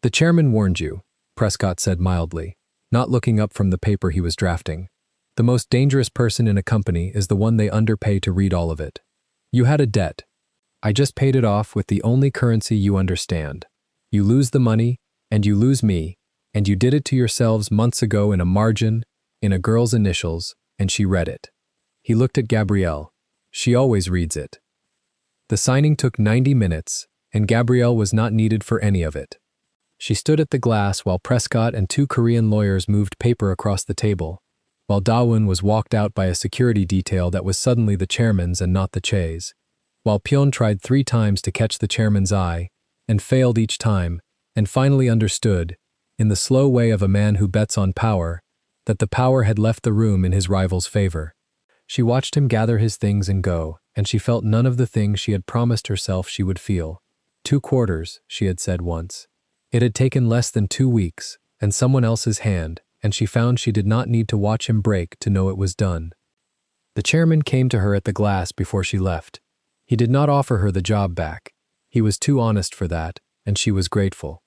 The chairman warned you, Prescott said mildly, not looking up from the paper he was drafting. The most dangerous person in a company is the one they underpay to read all of it. You had a debt. I just paid it off with the only currency you understand. You lose the money, and you lose me, and you did it to yourselves months ago in a margin, in a girl's initials, and she read it. He looked at Gabrielle. She always reads it. The signing took 90 minutes, and Gabrielle was not needed for any of it. She stood at the glass while Prescott and 2 Korean lawyers moved paper across the table, while Dawon was walked out by a security detail that was suddenly the chairman's and not the Che's, while Pyon tried 3 times to catch the chairman's eye, and failed each time, and finally understood, in the slow way of a man who bets on power, that the power had left the room in his rival's favor. She watched him gather his things and go, and she felt none of the things she had promised herself she would feel. 2 quarters, she had said once. It had taken less than 2 weeks, and someone else's hand, and she found she did not need to watch him break to know it was done. The chairman came to her at the glass before she left. He did not offer her the job back. He was too honest for that, and she was grateful.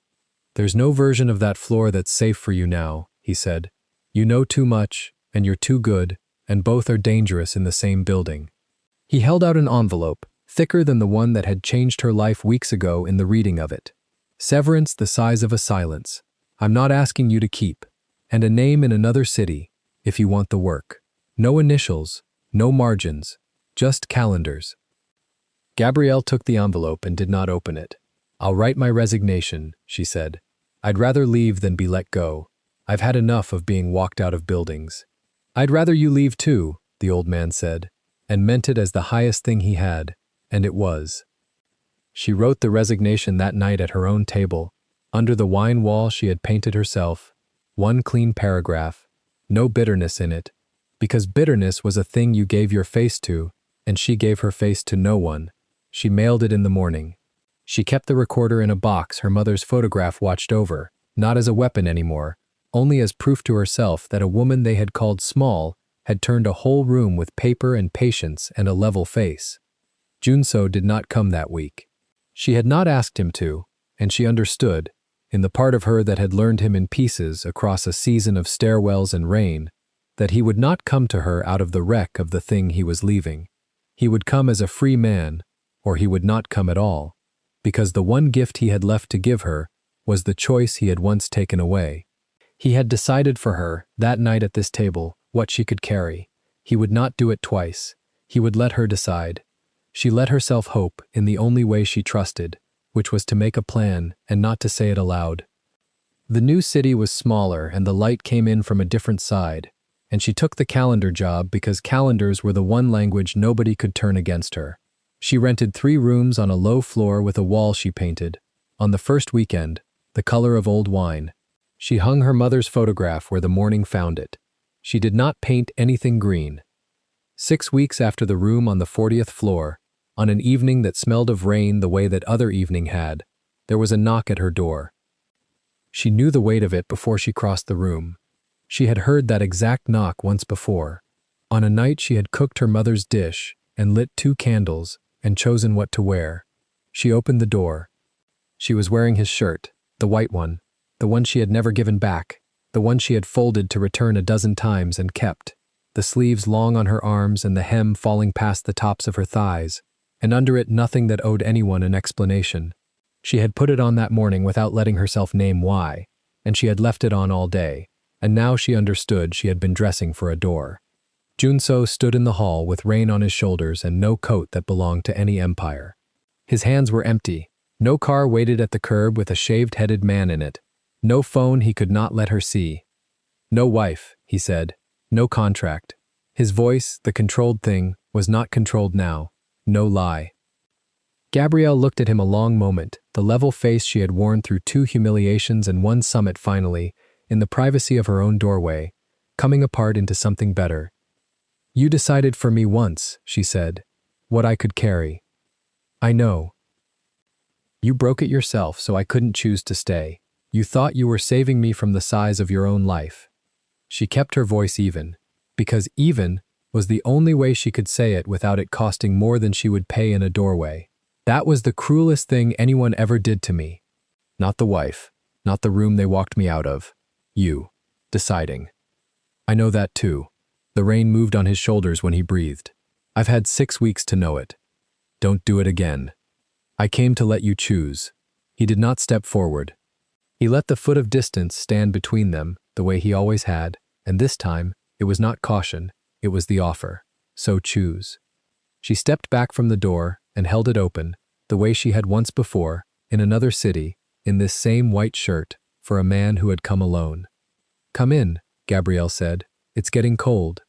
There's no version of that floor that's safe for you now, he said. You know too much, and you're too good, and both are dangerous in the same building. He held out an envelope, thicker than the one that had changed her life weeks ago in the reading of it. Severance the size of a silence. I'm not asking you to keep. And a name in another city, if you want the work. No initials, no margins, just calendars. Gabrielle took the envelope and did not open it. I'll write my resignation, she said. I'd rather leave than be let go. I've had enough of being walked out of buildings. I'd rather you leave too, the old man said, and meant it as the highest thing he had, and it was. She wrote the resignation that night at her own table, under the wine wall she had painted herself, 1 clean paragraph, no bitterness in it, because bitterness was a thing you gave your face to, and she gave her face to no one. She mailed it in the morning. She kept the recorder in a box her mother's photograph watched over, not as a weapon anymore, only as proof to herself that a woman they had called small had turned a whole room with paper and patience and a level face. Junso did not come that week. She had not asked him to, and she understood, in the part of her that had learned him in pieces across a season of stairwells and rain, that he would not come to her out of the wreck of the thing he was leaving. He would come as a free man, or he would not come at all, because the one gift he had left to give her was the choice he had once taken away. He had decided for her, that night at this table, what she could carry. He would not do it twice. He would let her decide. She let herself hope in the only way she trusted, which was to make a plan and not to say it aloud. The new city was smaller and the light came in from a different side, and she took the calendar job because calendars were the one language nobody could turn against her. She rented 3 rooms on a low floor with a wall she painted. On the first weekend, the color of old wine. She hung her mother's photograph where the morning found it. She did not paint anything green. 6 weeks after the room on the 40th floor, on an evening that smelled of rain the way that other evening had, there was a knock at her door. She knew the weight of it before she crossed the room. She had heard that exact knock once before, on a night she had cooked her mother's dish and lit 2 candles and chosen what to wear. She opened the door. She was wearing his shirt, the white one, the one she had never given back, the one she had folded to return a dozen times and kept, the sleeves long on her arms and the hem falling past the tops of her thighs, and under it nothing that owed anyone an explanation. She had put it on that morning without letting herself name why, and she had left it on all day, and now she understood she had been dressing for a door. Junso stood in the hall with rain on his shoulders and no coat that belonged to any empire. His hands were empty. No car waited at the curb with a shaved-headed man in it. No phone he could not let her see. No wife, he said. No contract. His voice, the controlled thing, was not controlled now. No lie. Gabrielle looked at him a long moment, the level face she had worn through 2 humiliations and 1 summit finally, in the privacy of her own doorway, coming apart into something better. "You decided for me once," she said, "what I could carry. I know. You broke it yourself, so I couldn't choose to stay. You thought you were saving me from the size of your own life." She kept her voice even, because even was the only way she could say it without it costing more than she would pay in a doorway. "That was the cruelest thing anyone ever did to me. Not the wife, not the room they walked me out of. You. Deciding. I know that too." The rain moved on his shoulders when he breathed. "I've had 6 weeks to know it. Don't do it again. I came to let you choose." He did not step forward. He let the foot of distance stand between them, the way he always had, and this time, it was not caution, it was the offer. "So choose." She stepped back from the door and held it open, the way she had once before, in another city, in this same white shirt, for a man who had come alone. "Come in," Gabrielle said. "It's getting cold."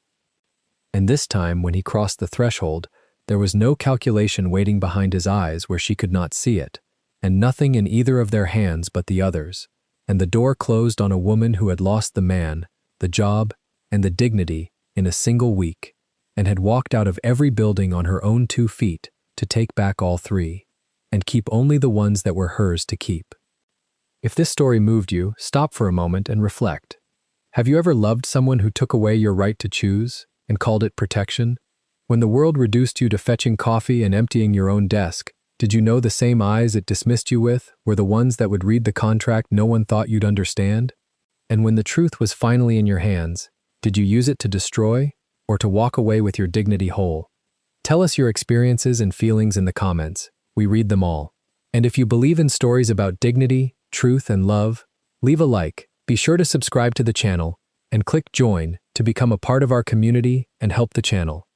And this time, when he crossed the threshold, there was no calculation waiting behind his eyes where she could not see it, and nothing in either of their hands but the other's, and the door closed on a woman who had lost the man, the job, and the dignity in a single week, and had walked out of every building on her own 2 feet to take back all 3, and keep only the ones that were hers to keep. If this story moved you, stop for a moment and reflect. Have you ever loved someone who took away your right to choose and called it protection? When the world reduced you to fetching coffee and emptying your own desk, did you know the same eyes it dismissed you with were the ones that would read the contract no one thought you'd understand? And when the truth was finally in your hands, did you use it to destroy or to walk away with your dignity whole? Tell us your experiences and feelings in the comments. We read them all. And if you believe in stories about dignity, truth, and love, leave a like, be sure to subscribe to the channel, and click join to become a part of our community and help the channel.